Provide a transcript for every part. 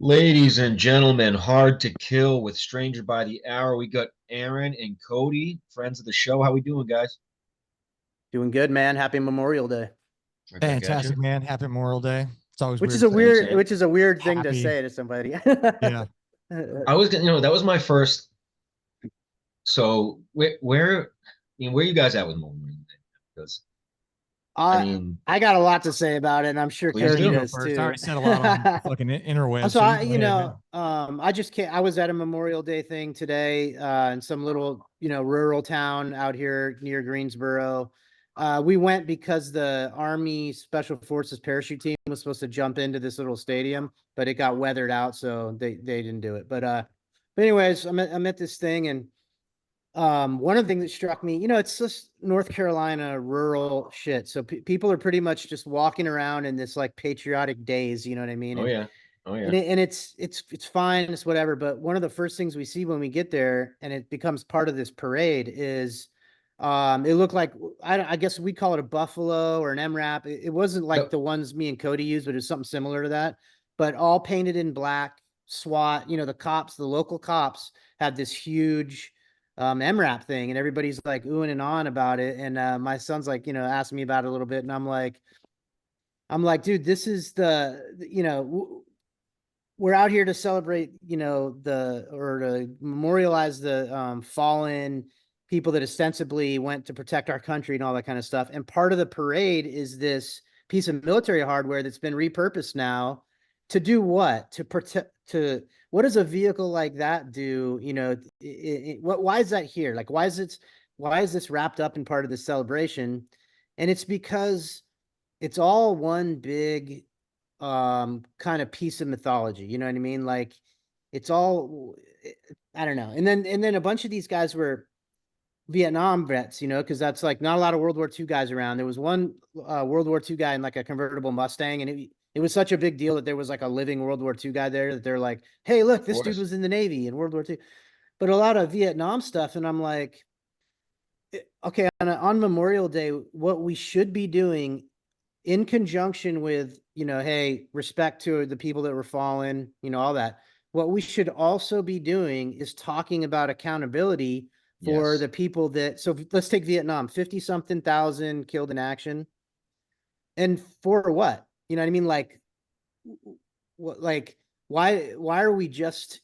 Ladies and gentlemen, Hard to Kill with Stranger by the Hour. We got Aren and Cody, friends of the show. How we doing, guys? Doing good, man. Happy Memorial Day. Right back at you. Fantastic, man. Happy Memorial Day. It's always Which weird is a to say Thanks, weird, man. which is a weird thing to happy. say to somebody. Yeah. I was gonna, that was my first. So where where you guys at with Memorial Day? Because I mean, I got a lot to say about it, and I'm sure please Cody You do. go does first. I too. already said a lot on the fucking interwebs. So So I, you go ahead, man. I just can't. I was at a Memorial Day thing today, in some little, rural town out here near Greensboro. We went because the Army Special Forces parachute team was supposed to jump into this little stadium, but it got weathered out, so they didn't do it. But anyways, I'm at this thing, and one of the things that struck me, it's just North Carolina rural shit. So people are pretty much just walking around in this like patriotic daze, you know what I mean? Oh And yeah. Oh yeah. it's fine, it's whatever. But one of the first things we see when we get there, and it becomes part of this parade, is it looked like, I guess we call it a buffalo or an MRAP. It wasn't like Yep. the ones me and Cody used, but it was something similar to that. But all painted in black. SWAT, the local cops had this huge MRAP thing, and everybody's like oohing and on about it. And my son's like, asking me about it a little bit, and I'm like, dude, this is we're out here to celebrate, or to memorialize the fallen people that ostensibly went to protect our country and all that kind of stuff. And part of the parade is this piece of military hardware that's been repurposed now to do what? To protect, what does a vehicle like that do? Why is that here? Like, why is this wrapped up in part of the celebration? And it's because it's all one big kind of piece of mythology. You know what I mean? Like, it's all, I don't know. And then a bunch of these guys were Vietnam vets, because that's like not a lot of World War II guys around. There was one World War II guy in like a convertible Mustang, and it was such a big deal that there was like a living World War II guy there, that they're like, hey, look, this dude was in the Navy in World War II. But a lot of Vietnam stuff, and I'm like, okay, on Memorial Day, what we should be doing in conjunction with, hey, respect to the people that were fallen, all that. What we should also be doing is talking about accountability for Yes. the people that, so let's take Vietnam, 50 something thousand killed in action. And for what? You know what I mean? Like, what, like, why are we just,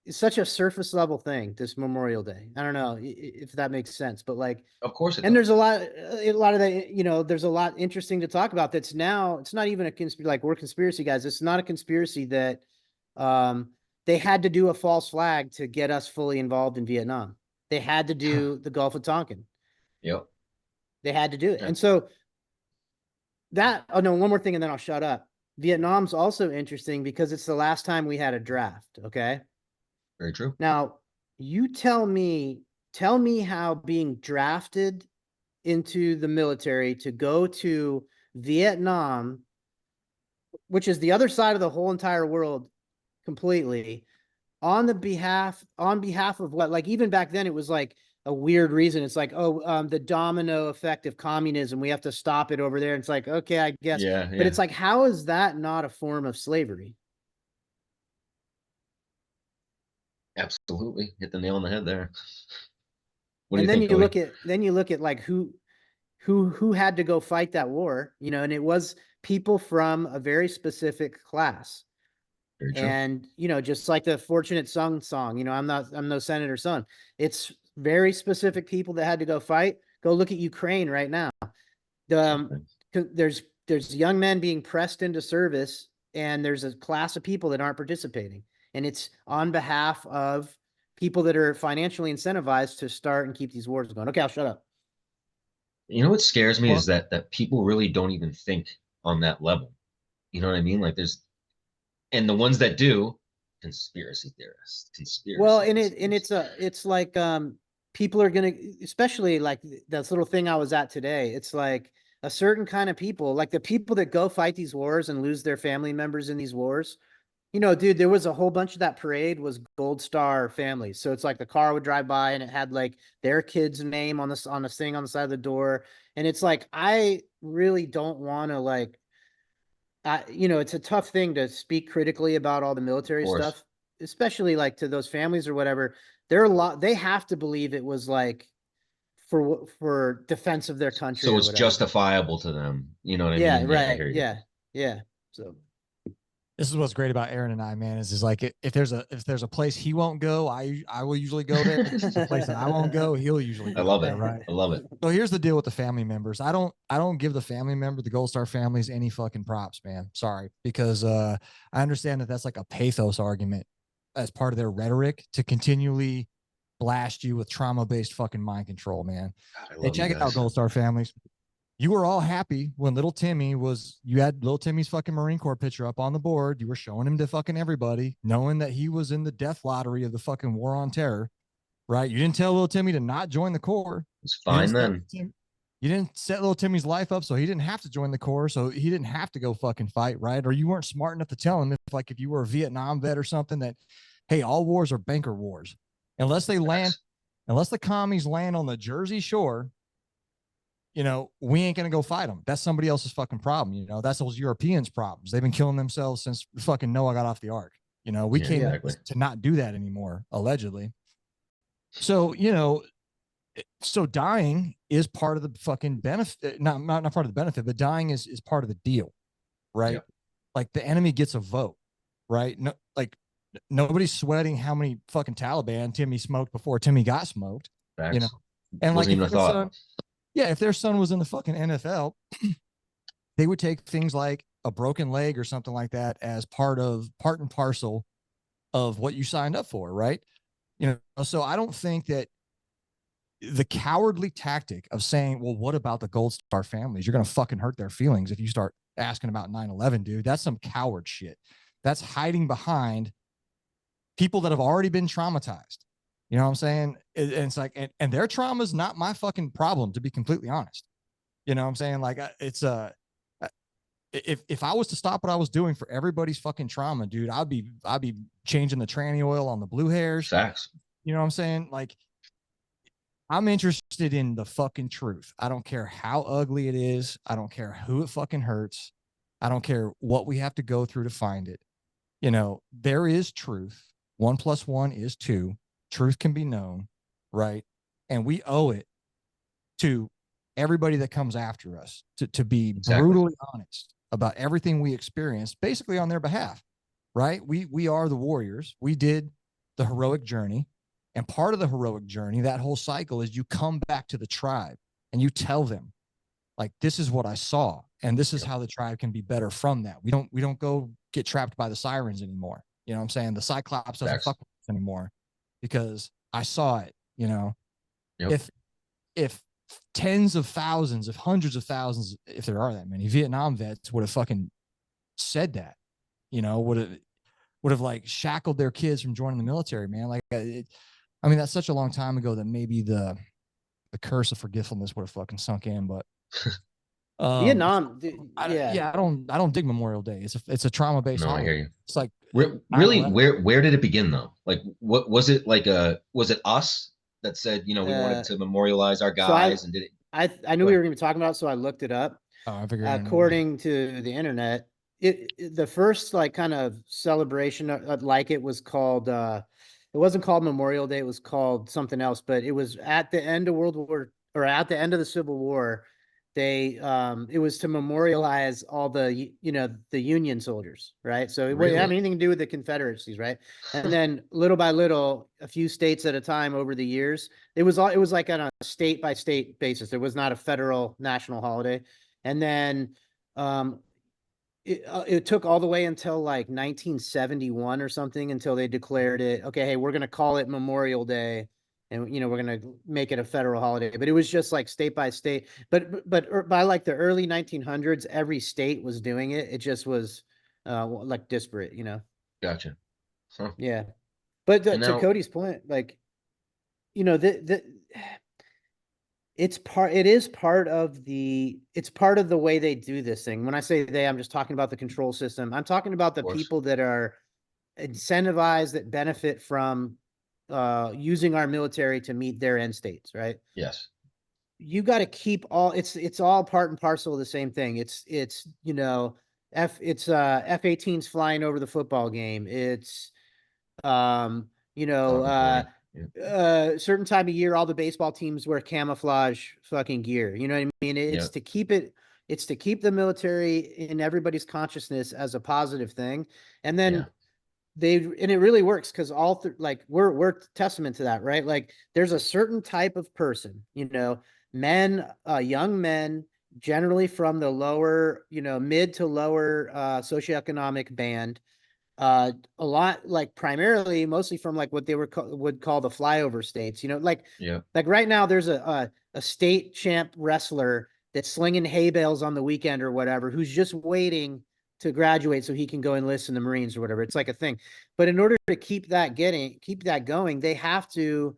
it's such a surface level thing, this Memorial Day. I don't know if that makes sense, but like, Of course it and does. there's a lot of that, there's a lot interesting to talk about. That's now, it's not even a conspiracy, like we're conspiracy guys. It's not a conspiracy that they had to do a false flag to get us fully involved in Vietnam. They had to do the Gulf of Tonkin. Yep. They had to do it. Yeah. And so oh no, one more thing and then I'll shut up. Vietnam's also interesting because it's the last time we had a draft. Okay. Very true. Now, you tell me how being drafted into the military to go to Vietnam, which is the other side of the whole entire world completely, on behalf of what? Like, even back then it was like a weird reason. It's like, the domino effect of communism, we have to stop it over there. And it's like, okay, I guess. Yeah. But Yeah. it's like, how is that not a form of slavery? Absolutely. Hit the nail on the head there. What do And you then think, you Cody? look at like who had to go fight that war, and it was people from a very specific class. Very true. And, just like the Fortunate Son song, I'm no senator's son. It's very specific people that had to go fight. Go look at Ukraine right now. Exactly. There's young men being pressed into service, and there's a class of people that aren't participating. And it's on behalf of people that are financially incentivized to start and keep these wars going. Okay, I'll shut up. You know what scares me Well, is that people really don't even think on that level. You know what I mean? Like and the ones that do, conspiracy theorists, Well, conspiracy. it's like people are gonna, especially like that little thing I was at today. It's like a certain kind of people, like the people that go fight these wars and lose their family members in these wars. You know, dude, there was a whole bunch of that parade was Gold Star families. So it's like the car would drive by and it had like their kid's name on the thing on the side of the door. And it's like, I really don't want to like, you know, it's a tough thing to speak critically about all the Of military course. stuff, especially like to those families or whatever. They're a lot, they have to believe it was like for defense of their country So or it's whatever. justifiable to them. You know what I Yeah, mean? Yeah, I right. hear you. Yeah. Yeah. So This is what's great about Aaron and I, man, is like if there's a place he won't go, I will usually go there. If there's a place that I won't go, he'll usually I go love there, it. right? I love it. So here's the deal with the family members. I don't give the family member, the Gold Star families, any fucking props, man. Sorry, because I understand that that's like a pathos argument as part of their rhetoric to continually blast you with trauma-based fucking mind control, man. God, I Hey, love you check it out, guys. Gold Star families. You were all happy when you had little Timmy's fucking Marine Corps picture up on the board. You were showing him to fucking everybody, knowing that he was in the death lottery of the fucking war on terror, right? You didn't tell little Timmy to not join the Corps. It's You didn't fine set, then. you didn't set little Timmy's life up so he didn't have to join the Corps, so he didn't have to go fucking fight, right? Or you weren't smart enough to tell him if you were a Vietnam vet or something that, hey, all wars are banker wars. Unless the commies land on the Jersey Shore, we ain't gonna go fight them. That's somebody else's fucking problem. That's those Europeans' problems. They've been killing themselves since fucking Noah got off the ark. We Yeah, came exactly. to not do that anymore, allegedly. So, so dying is part of the fucking benefit. Not part of the benefit, but dying is part of the deal, right? Yeah. Like the enemy gets a vote, right? No, like nobody's sweating how many fucking Taliban Timmy smoked before Timmy got smoked. Facts. And like Wasn't even a thought. if their son was in the fucking NFL, they would take things like a broken leg or something like that as part and parcel of what you signed up for, right? So I don't think that the cowardly tactic of saying, well, what about the Gold Star families? You're going to fucking hurt their feelings if you start asking about 9/11, dude. That's some coward shit. That's hiding behind people that have already been traumatized. You know what I'm saying? And it's like, and their trauma is not my fucking problem, to be completely honest. You know what I'm saying? Like it's if I was to stop what I was doing for everybody's fucking trauma, dude, I'd be changing the tranny oil on the blue hairs. Facts. You know what I'm saying? Like I'm interested in the fucking truth. I don't care how ugly it is. I don't care who it fucking hurts. I don't care what we have to go through to find it. There is truth. 1 + 1 is 2. Truth can be known, right? And we owe it to everybody that comes after us to be brutally honest about everything we experienced, basically on their behalf, right? We are the warriors. We did the heroic journey. And part of the heroic journey, that whole cycle, is you come back to the tribe and you tell them, like, this is what I saw, and this is how the tribe can be better from that. We don't go get trapped by the sirens anymore. You know what I'm saying? The Cyclops doesn't fuck with us anymore because I saw it. Yep. If tens of thousands, if hundreds of thousands, if there are that many Vietnam vets would have fucking said that, would have like shackled their kids from joining the military, man. Like, that's such a long time ago that maybe the curse of forgetfulness would have fucking sunk in, but Vietnam, I don't dig Memorial Day. It's a trauma based No, I hear holiday. you. It's like Really, where did it begin though? Like, what was it like? Was it us that said, we wanted to memorialize our guys, and did it? I knew we were going to be talking about it, so I looked it up. Oh, I figured. According to the internet, the first like kind of celebration like it was called. It wasn't called Memorial Day. It was called something else. But it was at the end of World War, or at the end of the Civil War. It was to memorialize all the the Union soldiers, right? So it wouldn't have anything to do with the Confederacies, right? And then little by little, a few states at a time over the years, it was like on a state by state basis. There was not a federal national holiday. And then it took all the way until like 1971 or something until they declared it, okay, hey, we're going to call it Memorial Day, and we're going to make it a federal holiday. But it was just like state by state. But by like the early 1900s, every state was doing it. It just was like disparate, Gotcha. Huh. Yeah. But to now, Cody's point, like, the it is part of the way they do this thing. When I say they, I'm just talking about the control system. I'm talking about the Of course. people that are incentivized, that benefit from using our military to meet their end states, right? Yes. You got to keep all, it's all part and parcel of the same thing. It's F-18s flying over the football game. It's um you know uh Self-reporting. Yeah. certain time of year all the baseball teams wear camouflage fucking gear. You know what I mean? Yeah. It's to keep the military in everybody's consciousness as a positive thing. And then Yeah. and it really works because like we're testament to that, right? Like there's a certain type of person, men, young men, generally from the lower, mid to lower socioeconomic band, a lot, like primarily mostly from like what they would call the flyover states, Yeah. like right now there's a state champ wrestler that's slinging hay bales on the weekend or whatever, who's just waiting to graduate so he can go enlist in the Marines or whatever. It's like a thing. But in order to keep that going, they have to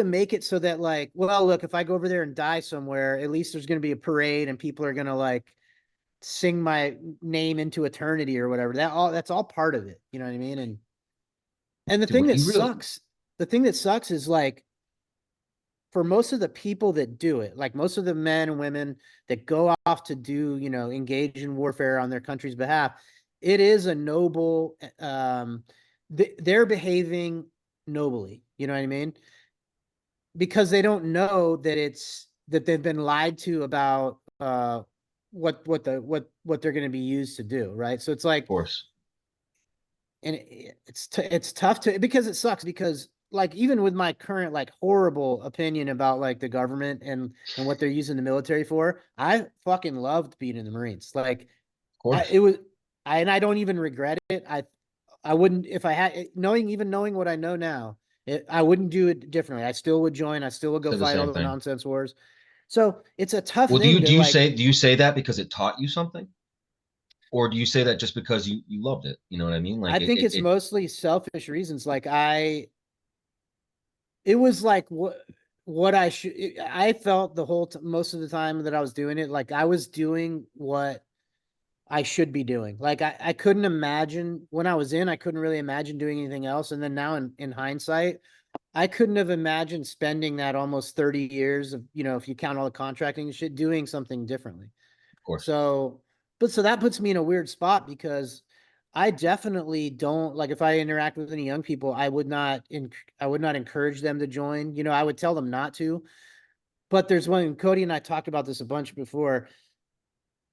make it so that, like, well, look, if I go over there and die somewhere, at least there's going to be a parade and people are going to like sing my name into eternity or whatever. That's all part of it. You know what I mean? And Dude, what you really the thing that sucks is like, for most of the people that do it, like most of the men and women that go off to do, engage in warfare on their country's behalf, it is a noble, they're behaving nobly. You know what I mean? Because they don't know that they've been lied to about what they're going to be used to do, right? So it's of like, course. and it's tough to, because it sucks, because like even with my current like horrible opinion about like the government and what they're using the military for, I fucking loved being in the Marines. Like Of course. it was, and I don't even regret it. I wouldn't, if I had, knowing what I know now, I wouldn't do it differently. I still would join. I still would go Said the fight all same the thing. nonsense wars. So it's a tough Well, thing to like. do you say that because it taught you something? Or do you say that just because you loved it? You know what I mean? I Like think it's mostly selfish reasons. Like it was like what I should. I felt the most of the time that I was doing it, like I was doing what I should be doing. Like I couldn't imagine when I was in. I couldn't really imagine doing anything else. And then now in hindsight, I couldn't have imagined spending that almost 30 years of, if you count all the contracting and shit, doing something differently. of course. So, so that puts me in a weird spot, because I definitely don't like, if I interact with any young people, I would not encourage them to join. I would tell them not to. But there's one, Cody and I talked about this a bunch before.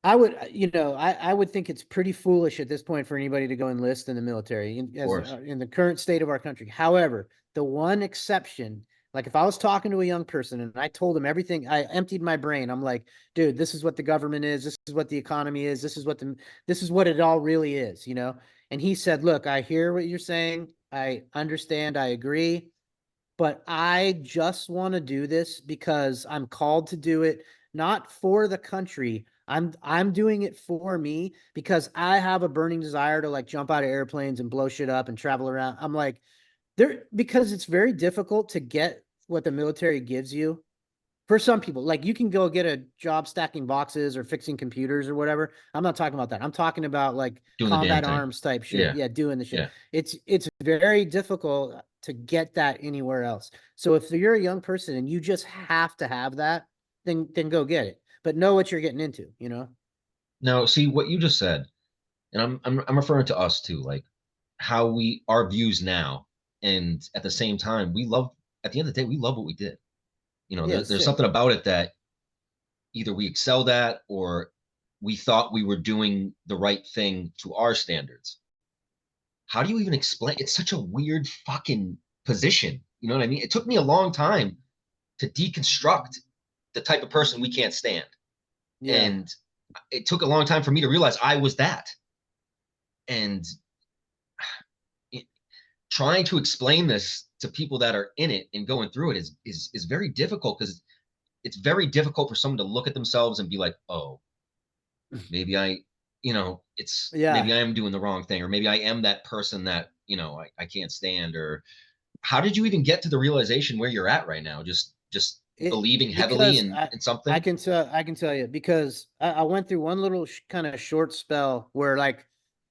I would, I would think it's pretty foolish at this point for anybody to go enlist in the military Of course. in the current state of our country. However, the one exception, like if I was talking to a young person and I told them everything, I emptied my brain. I'm like, dude, this is what the government is. This is what the economy is. This is what it all really is, And he said, look, I hear what you're saying. I understand. I agree, but I just want to do this because I'm called to do it, not for the country. I'm doing it for me because I have a burning desire to like jump out of airplanes and blow shit up and travel around. I'm like, because it's very difficult to get what the military gives you. For some people, like you can go get a job stacking boxes or fixing computers or whatever. I'm not talking about that. I'm talking about like Doing the damn combat thing. arms type shit. Yeah. Yeah, doing the shit. Yeah. It's very difficult to get that anywhere else. So if you're a young person and you just have to have that, then go get it. But know what you're getting into. Now, see what you just said, and I'm referring to us too, like how our views now, and at the same time, we love. At the end of the day, we love what we did. Yeah, it's There's sick. something about it that either we excelled at or we thought we were doing the right thing to our standards. How do you even explain? It's such a weird fucking position. You know what I mean? It took me a long time to deconstruct the type of person we can't stand. Yeah. And it took a long time for me to realize I was that. And trying to explain this to people that are in it and going through it is very difficult, because it's very difficult for someone to look at themselves and be like, oh, maybe maybe Yeah. I am doing the wrong thing, or maybe I am that person that, I can't stand. Or how did you even get to the realization where you're at right now? Just believing heavily because in I something? can tell you because I went through one little kind of short spell where like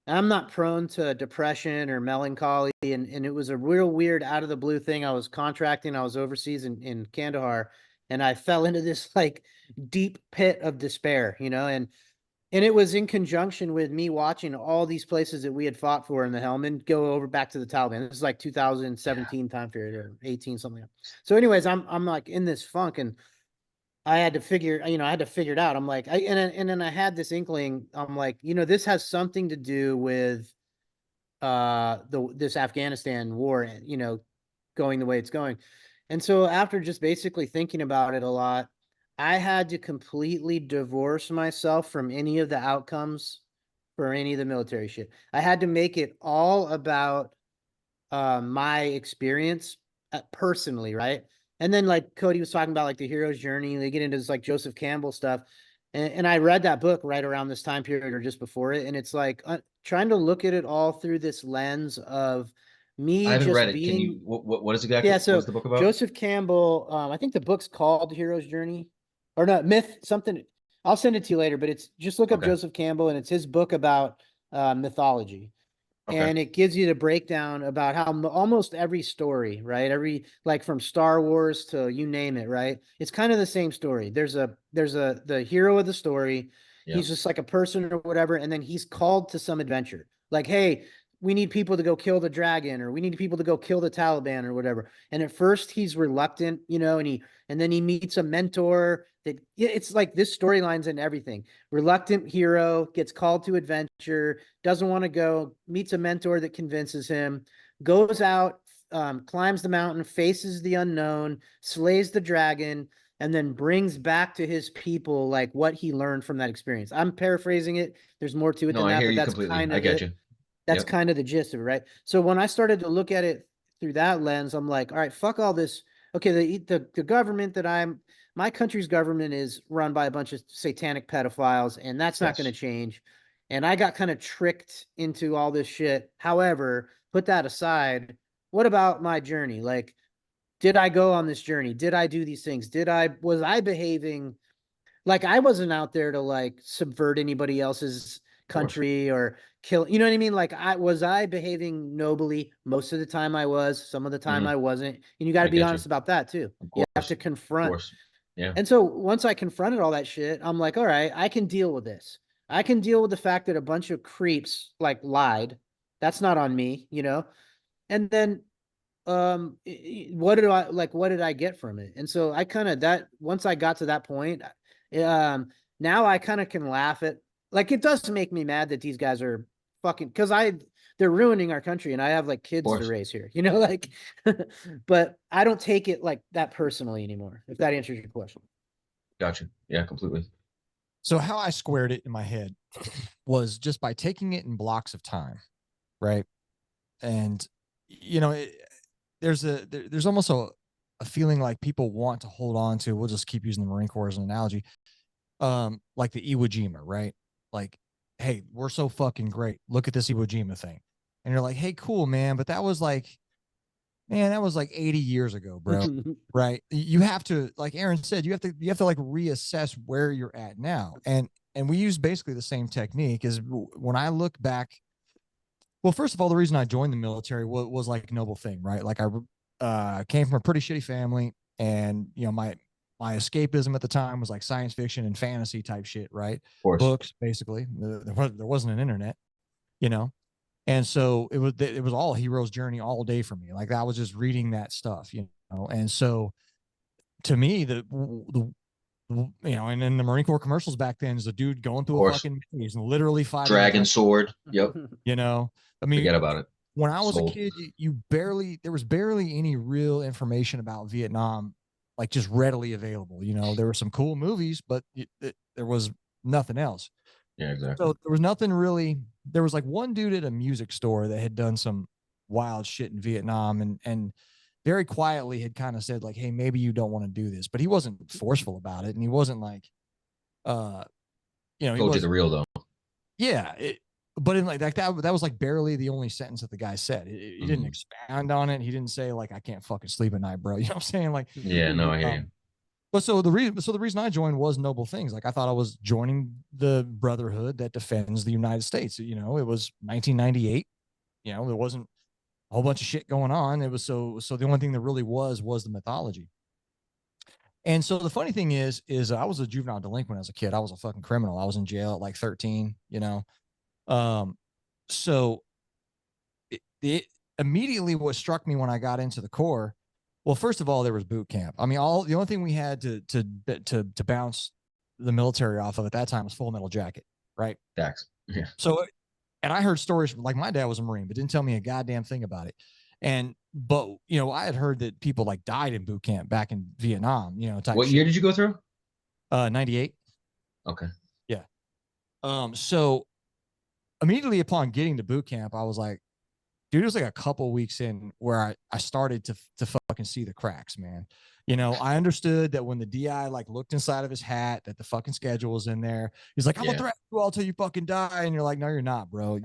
I'm not prone to depression or melancholy, and it was a real weird out of the blue thing. I was contracting, I was overseas in Kandahar, and I fell into this like deep pit of despair, you know, and it was in conjunction with me watching all these places that we had fought for in the Helmand go over back to the Taliban. This is like 2017 time period or 18 something. So, anyways, I'm like in this funk, and I had to figure, you know, I had to figure it out. I'm like, and then I had this inkling. I'm like, you know, this has something to do with this Afghanistan war, you know, going the way it's going. And so after just basically thinking about it a lot, I had to completely divorce myself from any of the outcomes for any of the military shit. I had to make it all about my experience personally, right? And then like Cody was talking about like the hero's journey, they get into this like Joseph Campbell stuff. And I read that book right around this time period or just before it. And it's like trying to look at it all through this lens of I me haven't read just it. Can you, being, what is exactly, yeah. what is So the book about? Joseph Campbell, I think the book's called Hero's Journey or not myth, something. I'll send it to you later, but it's just look up Okay. Joseph Campbell and it's his book about mythology, Okay. and it gives you the breakdown about how almost every story, right? Every like from Star Wars to you name it, right? It's kind of the same story. There's the hero of the story. Yeah. He's just like a person or whatever, and then he's called to some adventure. Like, hey, we need people to go kill the dragon, or we need people to go kill the Taliban, or whatever. And at first he's reluctant, you know, and then he meets a mentor that it's like this storyline's in everything. Reluctant hero gets called to adventure, doesn't want to go, meets a mentor that convinces him, goes out, climbs the mountain, faces the unknown, slays the dragon, and then brings back to his people like what he learned from that experience. I'm paraphrasing it. There's more to it No, than I that, hear but you completely. I get you. that's Yep. kind of the gist of it, right? So when I started to look at it through that lens, I'm like, all right, fuck all this. Okay, the government that my country's government is run by a bunch of satanic pedophiles, and that's not going to Yes. change. And I got kind of tricked into all this shit. However, put that aside, what about my journey? Like, did I go on this journey? Did I do these things? Was I behaving like I wasn't out there to like subvert anybody else's Of course. country or kill, you know what I mean? Like I behaving nobly? Most of the time I was, some of the time Hmm. I wasn't. And you got to I be get you. honest about that too. Of You have course. to Of confront. course. Yeah. And so once I confronted all that shit, I'm like, all right, I can deal with this. I can deal with the fact that a bunch of creeps like lied. That's not on me, you know? And then what did I get from it? And so I kind of that once I got to that point, um now I kind of can laugh at, like, it does make me mad that these guys are fucking, because I they're ruining our country and I have like Of kids to course. raise here, you know, like but I don't take it like that personally anymore, if that answers your question. Gotcha. Yeah, completely. So how I squared it in my head was just by taking it in blocks of time, right? And you know, there's almost a feeling like people want to hold on to. We'll just keep using the Marine Corps as an analogy, like the Iwo Jima, right? Like, hey, we're so fucking great. Look at this Iwo Jima thing, and you're like, hey, cool, man, but that was like, man, that was like 80 years ago, bro. Right? You have to, like Aren said, you have to like reassess where you're at now, and we use basically the same technique. Is when I look back, well, first of all, the reason I joined the military was like a noble thing, right? Like I came from a pretty shitty family, and you know my escapism at the time was like science fiction and fantasy type shit, right? Of course. Books, basically. There wasn't an internet, you know, and so it was all hero's journey all day for me. Like I was just reading that stuff, you know, and so to me the you know, and in the Marine Corps commercials back then is a dude going Of through a course. fucking maze and literally fighting a Dragon dragon, sword. Yep. you know. I mean, Forget about it. when I was a Sold. kid, there was barely any real information about Vietnam, like just readily available. You know, there were some cool movies, but there was nothing else. Yeah, exactly. So there was nothing really. There was like one dude at a music store that had done some wild shit in Vietnam, and very quietly had kind of said like, hey, maybe you don't want to do this, but he wasn't forceful about it, and he wasn't like, uh, you know, he Told you the was, real though. yeah, but in like that was like barely the only sentence that the guy said. He didn't expand on it. He didn't say like, I can't fucking sleep at night, bro. You know what I'm saying? Like, Yeah, no, I hear you. But so the reason I joined was noble things. Like I thought I was joining the brotherhood that defends the United States. You know, it was 1998. You know, there wasn't a whole bunch of shit going on. It was so the only thing that really was the mythology. And so the funny thing is I was a juvenile delinquent as a kid. I was a fucking criminal. I was in jail at like 13, you know. So it immediately what struck me when I got into the Corps, well, first of all, there was boot camp. I mean, the only thing we had to bounce the military off of at that time was Full Metal Jacket, right? Facts. Yeah. So, and I heard stories like my dad was a Marine, but didn't tell me a goddamn thing about it. But you know, I had heard that people like died in boot camp back in Vietnam, you know, type What year did you go through? 98. Okay. Yeah. So immediately upon getting to boot camp, I was like, dude, it was like a couple weeks in where I started to fucking see the cracks, man. You know, I understood that when the DI like looked inside of his hat, that the fucking schedule was in there. He's like, I'm gonna threaten you all till you fucking die. And you're like, no, you're not, bro.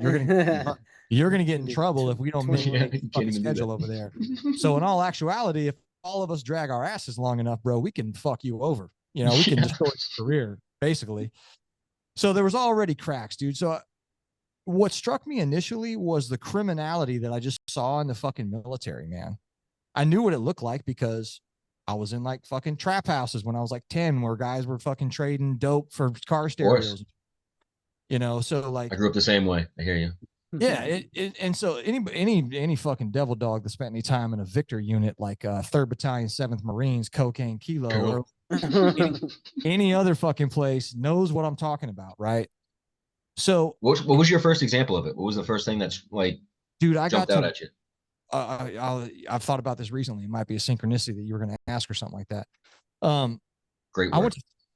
You're gonna get in trouble if we don't make the fucking schedule over there. So in all actuality, if all of us drag our asses long enough, bro, we can fuck you over. You know, we can destroy your career, basically. So there was already cracks, dude. So what struck me initially was the criminality that I just saw in the fucking military, man. I knew what it looked like because I was in like fucking trap houses when I was like 10 where guys were fucking trading dope for car stereos. You know, so like I grew up the same way. I hear you. Yeah, and so any fucking devil dog that spent any time in a Victor unit like 3rd Battalion, 7th Marines, Cocaine Kilo, or any other fucking place knows what I'm talking about, right? So what was your first example of it? What was the first thing that's like, dude, I jumped got out to at you? I've thought about this recently. It might be a synchronicity that you were going to ask or something like that. Great work.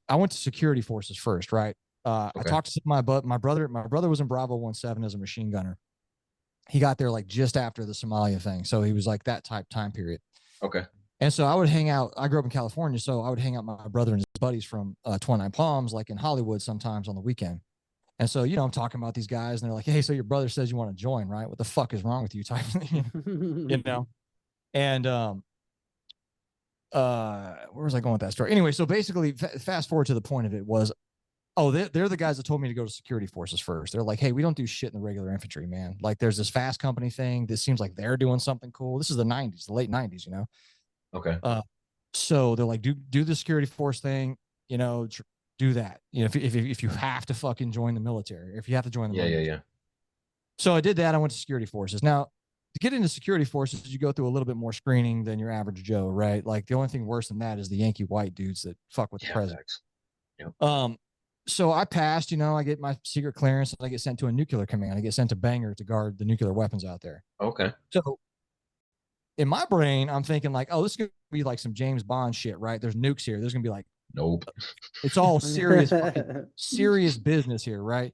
I went to security forces first, right? I talked to my brother. My brother was in Bravo 17 as a machine gunner. He got there like just after the Somalia thing, so he was like that type time period. Okay. And so I would hang out. I grew up in California, so I would hang out with my brother and his buddies from 29 Palms, like in Hollywood, sometimes on the weekend. And so, you know, I'm talking about these guys, and they're like, "Hey, so your brother says you want to join, right? What the fuck is wrong with you?" Type thing, you know. And where was I going with that story? Anyway, so basically, fast forward to the point of it was, oh, they're the guys that told me to go to security forces first. They're like, hey, we don't do shit in the regular infantry, man. Like, there's this fast company thing. This seems like they're doing something cool. This is the 90s, the late 90s, you know? Okay. So they're like, do the security force thing, you know, do that. You know, if you have to fucking join the military, if you have to join the military. Yeah. So I did that. I went to security forces. Now, to get into security forces, you go through a little bit more screening than your average Joe, right? Like the only thing worse than that is the Yankee white dudes that fuck with the president. Yep. So I passed, you know, I get my secret clearance and I get sent to a nuclear command. I get sent to Bangor to guard the nuclear weapons out there. Okay. So in my brain, I'm thinking like, oh, this is going to be like some James Bond shit, right? There's nukes here. There's going to be like, nope. It's all serious, serious business here, right?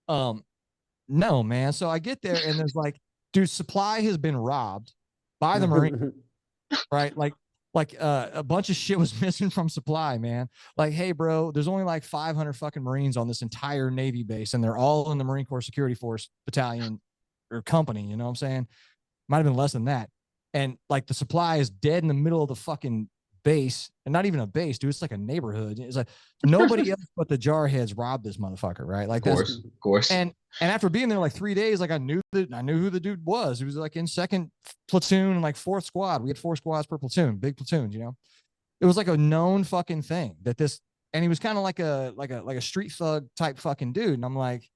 No, man. So I get there and there's like, dude, supply has been robbed by the Marine, right? Like a bunch of shit was missing from supply, man. Like, hey, bro, there's only like 500 fucking Marines on this entire Navy base, and they're all in the Marine Corps Security Force battalion or company. You know what I'm saying? Might have been less than that. And like the supply is dead in the middle of the fucking base, and not even a base, dude. It's like a neighborhood. It's like nobody else but the jarheads robbed this motherfucker, right? Like, of course. And after being there like 3 days, like I knew who the dude was. He was like in 2nd platoon and like 4th squad. We had 4 squads per platoon, big platoons, you know. It was like a known fucking thing that this, and he was kind of like a street thug type fucking dude. And I'm like,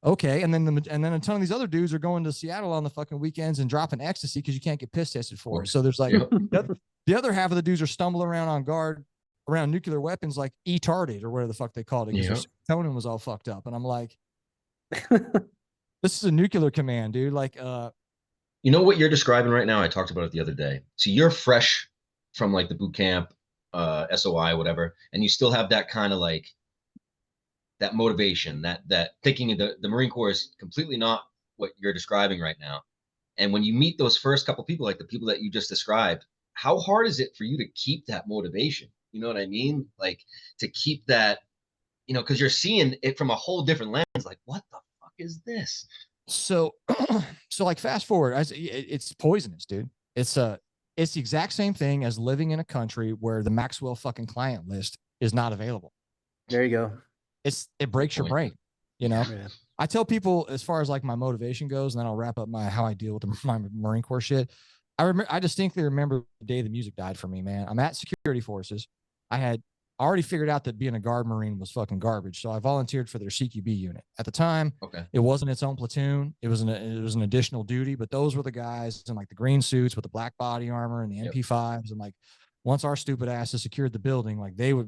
okay. And then a ton of these other dudes are going to Seattle on the fucking weekends and dropping ecstasy because you can't get piss tested for it. So there's like the other half of the dudes are stumbling around on guard around nuclear weapons like E-tarded or whatever the fuck they called it because their serotonin was all fucked up. And I'm like, this is a nuclear command, dude. Like, you know what you're describing right now? I talked about it the other day. So you're fresh from like the boot camp, SOI, whatever, and you still have that kind of like that motivation, that thinking of the Marine Corps is completely not what you're describing right now. And when you meet those first couple people, like the people that you just described, how hard is it for you to keep that motivation? You know what I mean? Like to keep that, you know, because you're seeing it from a whole different lens. Like, what the fuck is this? So like fast forward, it's poisonous, dude. it's the exact same thing as living in a country where the Maxwell fucking client list is not available. There you go. It breaks your brain, you know. Yeah. I tell people, as far as like my motivation goes, and then I'll wrap up how I deal with my Marine Corps shit. I distinctly remember the day the music died for me, man. I'm at security forces. I had already figured out that being a guard Marine was fucking garbage, so I volunteered for their CQB unit. At the time, it wasn't its own platoon. It was an additional duty, but those were the guys in like the green suits with the black body armor and the MP5s, and like once our stupid asses secured the building, like they were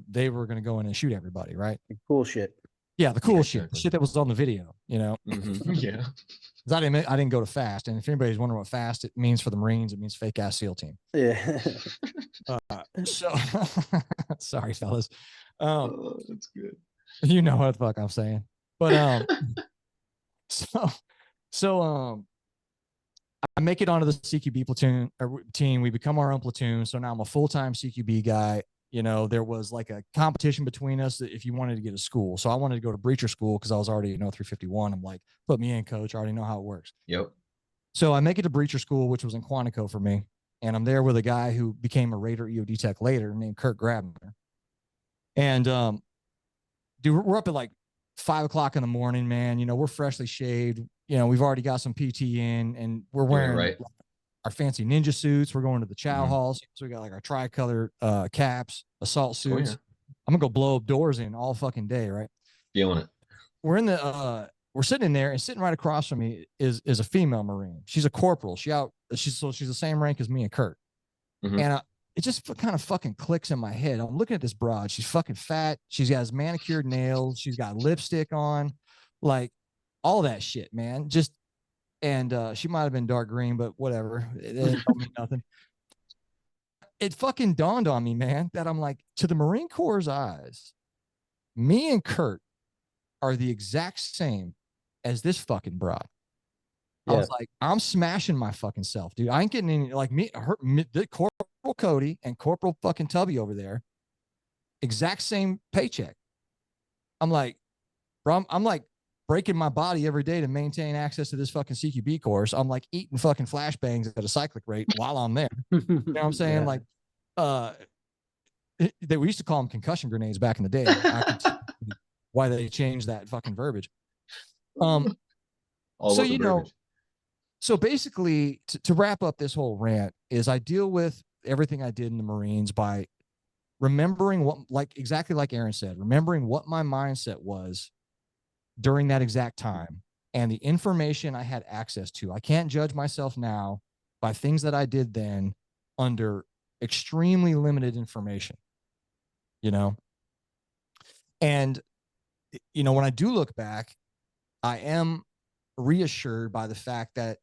going to go in and shoot everybody, right? Cool shit. Yeah, the cool shit, the shit that was on the video, you know. Yeah. I didn't go to FAST, and if anybody's wondering what FAST it means for the Marines, it means fake ass SEAL team. Yeah. So sorry, fellas. That's good. You know what the fuck I'm saying, but so I make it onto the CQB platoon or team. We become our own platoon. So now I'm a full-time CQB guy. You know, there was like a competition between us if you wanted to get a school. So I wanted to go to breacher school because I was already, 351. I'm like, put me in, coach. I already know how it works. Yep. So I make it to breacher school, which was in Quantico for me. And I'm there with a guy who became a Raider EOD tech later named Kurt Grabner. And dude, we're up at like 5 o'clock in the morning, man. You know, we're freshly shaved. You know, we've already got some PT in, and we're wearing our fancy ninja suits. We're going to the chow halls. So we got like our tricolor caps, assault suits. I'm gonna go blow up doors in all fucking day, right? Feeling it. We're in the we're sitting in there, and sitting right across from me is a female Marine. She's a corporal. She's the same rank as me and Kurt. And it just kind of fucking clicks in my head. I'm looking at this broad. She's fucking fat. She's got manicured nails. She's got lipstick on, like all that shit, man. Just and she might have been dark green, but whatever. It don't mean nothing. It fucking dawned on me, man, that I'm like, to the Marine Corps' eyes, me and Kurt are the exact same as this fucking broad. I was like, I'm smashing my fucking self, dude. I ain't getting any, like Corporal Cody and Corporal fucking Tubby over there, exact same paycheck. I'm like, bro, I'm like breaking my body every day to maintain access to this fucking CQB course. I'm like eating fucking flashbangs at a cyclic rate while I'm there. You know what I'm saying? Like, we used to call them concussion grenades back in the day. I could see why they changed that fucking verbiage. So, you know, so basically to wrap up this whole rant is I deal with everything I did in the Marines by remembering what, like exactly like Aren said, remembering what my mindset was during that exact time and the information I had access to. I can't judge myself now by things that I did then under extremely limited information, you know? And, you know, when I do look back, I am reassured by the fact that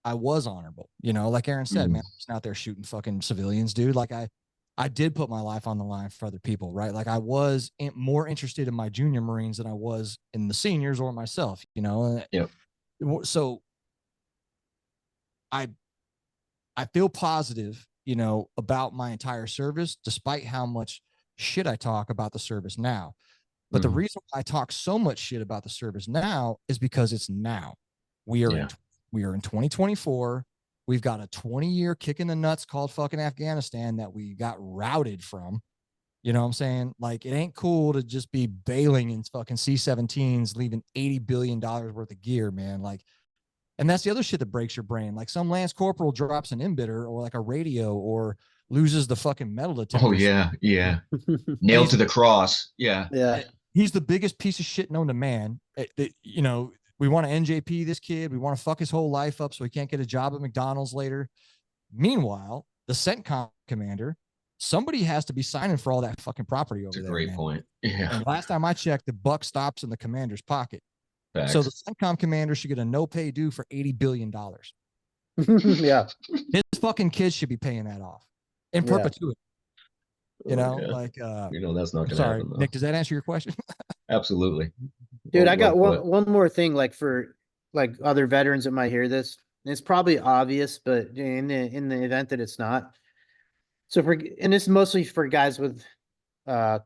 I was honorable, you know, like Aren said, man, I was out there shooting fucking civilians, dude. Like I did put my life on the line for other people, right? Like I was more interested in my junior Marines than I was in the seniors or myself, you know? So I feel positive, you know, about my entire service, despite how much shit I talk about the service now. But the reason I talk so much shit about the service now is because it's now. We are in 2024. We've got a 20-year kick in the nuts called fucking Afghanistan that we got routed from. You know what I'm saying? Like, it ain't cool to just be bailing in fucking C-17s, leaving $80 billion worth of gear, man. Like, and that's the other shit that breaks your brain. Like some Lance Corporal drops an emitter or like a radio or loses the fucking metal detector. Oh, yeah. Yeah. Nailed to the cross. Yeah. Yeah. He's the biggest piece of shit known to man. You know, we want to NJP this kid. We want to fuck his whole life up so he can't get a job at McDonald's later. Meanwhile, the CENTCOM commander, somebody has to be signing for all that fucking property over there. That's a great point. Yeah. And last time I checked, the buck stops in the commander's pocket. Facts. So the CENTCOM commander should get a no pay due for $80 billion. Yeah. His fucking kids should be paying that off in perpetuity. You know, like, you know, that's not going to happen. Though. Nick, does that answer your question? Absolutely. Dude, I got one more thing, like for like other veterans that might hear this. It's probably obvious, but in the event that it's not. So and it's mostly for guys with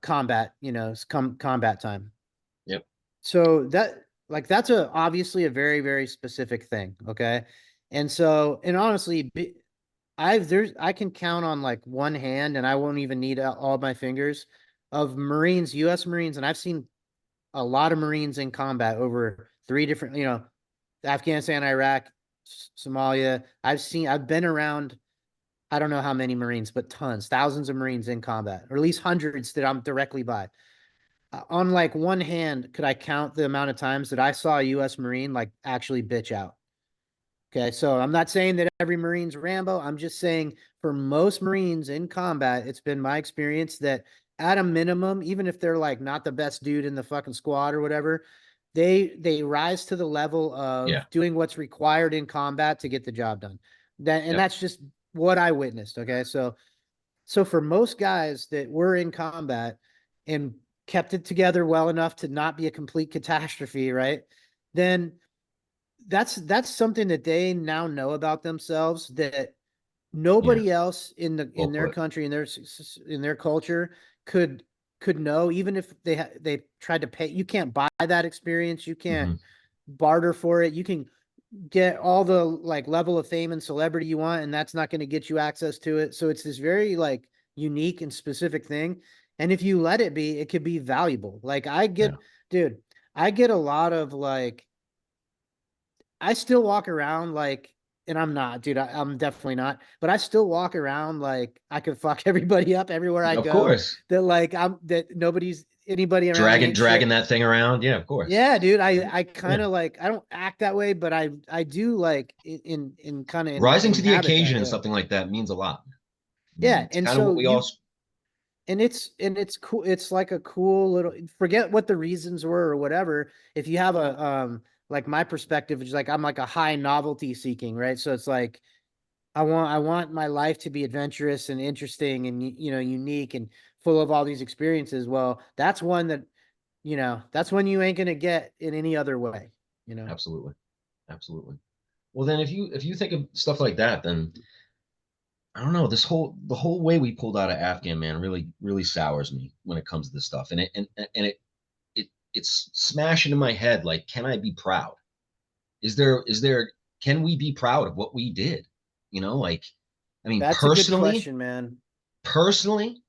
combat, you know, it's combat time. Yep. So that's obviously a very, very specific thing. Okay. And so, and honestly, I can count on like one hand, and I won't even need all my fingers of Marines, U.S. Marines, and I've seen a lot of Marines in combat over 3 different, Afghanistan, Iraq, Somalia. I've been around. I don't know how many Marines, but tons, thousands of Marines in combat, or at least hundreds that I'm directly by. On like one hand, could I count the amount of times that I saw a U.S. Marine like actually bitch out? Okay, so I'm not saying that every Marine's Rambo. I'm just saying for most Marines in combat, it's been my experience that at a minimum, even if they're like not the best dude in the fucking squad or whatever, they rise to the level Yeah. of doing what's required in combat to get the job done. Yep. That's just what I witnessed. Okay, so for most guys that were in combat and kept it together well enough to not be a complete catastrophe, right? Then that's something that they now know about themselves that Yeah. nobody else Well in their put. country in their culture could know, even if they tried to pay. You can't buy that experience. You can't Hmm. barter for it. You can get all the like level of fame and celebrity you want, and that's not going to get you access to it. So it's this very like unique and specific thing. And if you let it be, it could be valuable. Like Yeah. dude, I get a lot of like I still walk around like, and I'm not, dude. I'm definitely not. But I still walk around like I could fuck everybody up everywhere I Of go. course. That like anybody around me Dragging ain't shit. dragging that thing around. Yeah, of course. Yeah, dude. I kind Yeah. of like I don't act that way, but I do like in kind of Rising to the inhabit that. occasion and Yeah, something like that means a lot. I mean, yeah. it's And kind of what so we all. it's cool. It's like a cool little, forget what the reasons were or whatever. If you have a like my perspective is like I'm like a high novelty seeking, right? So it's like I want my life to be adventurous and interesting and unique and full of all these experiences. Well, that's one that that's one you ain't gonna get in any other way. You know. Absolutely. Absolutely. Well, then if you think of stuff like that, then I don't know. The whole way we pulled out of Afghan, man, really sours me when it comes to this stuff, and it's smashing in my head. Like, can I be proud? Is there can we be proud of what we did? Like, I mean, That's a good question, man. personally,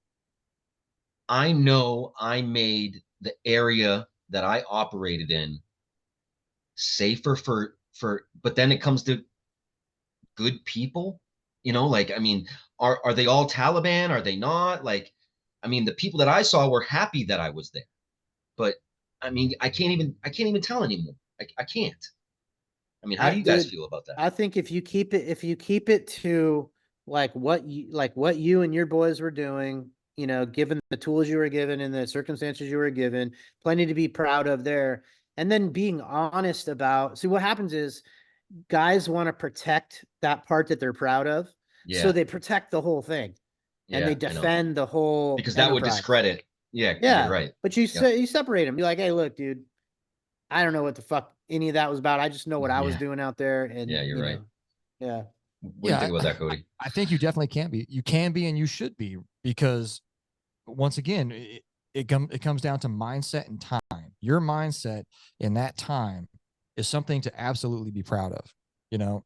I know I made the area that I operated in safer but then it comes to good people. Like, I mean, are they all Taliban? Are they not? Like, I mean, the people that I saw were happy that I was there, but I mean, I can't even tell anymore. I can't. I mean, how do you guys Dude, feel about that? I think if you keep it to like what you and your boys were doing, given the tools you were given and the circumstances you were given, plenty to be proud of there. And then being honest about, see what happens is guys want to protect that part that they're proud of. So Yeah. they protect the whole thing and they Yeah, I know. defend the whole Because that would enterprise. discredit. Yeah, you're Yeah. right. But Yep. you separate them. Be like, hey, look, dude, I don't know what the fuck any of that was about. I just know what I was Yeah. doing out there. Yeah, And, you're right. yeah. What do you Yeah, think about that, Cody? I think you definitely can be. You can be, and you should be, because once again, it comes down to mindset and time. Your mindset in that time is something to absolutely be proud of. You know,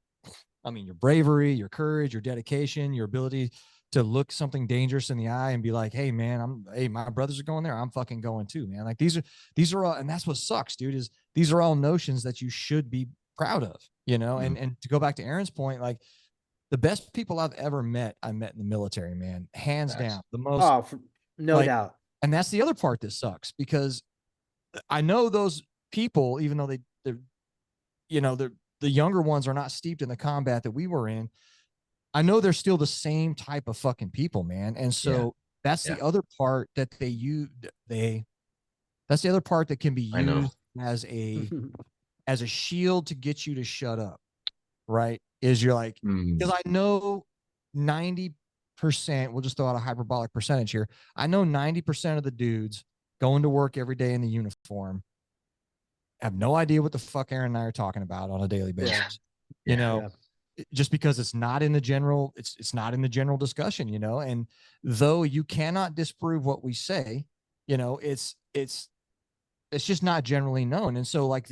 I mean, your bravery, your courage, your dedication, your ability to look something dangerous in the eye and be like, "Hey, man, hey, my brothers are going there. I'm fucking going too, man." Like these are all, and that's what sucks, dude. Is these are all notions that you should be proud of, Mm. And to go back to Aaron's point, like the best people I've ever met, I met in the military, man, hands Facts. down. The most Oh, no like, doubt. and that's the other part that sucks because I know those people, even though they're, they're the younger ones are not steeped in the combat that we were in. I know they're still the same type of fucking people, man. And Yeah. so that's Yeah. the other part that that's the other part that can be I know. used as a shield to get you to shut up, right? Is you're like, Mm. because I know 90%, we'll just throw out a hyperbolic percentage here. I know 90% of the dudes going to work every day in the uniform have no idea what the fuck Aaron and I are talking about on a daily basis. Yeah. You know, Yeah. just because it's not in the general, it's not in the general discussion, and though you cannot disprove what we say, it's just not generally known. And so like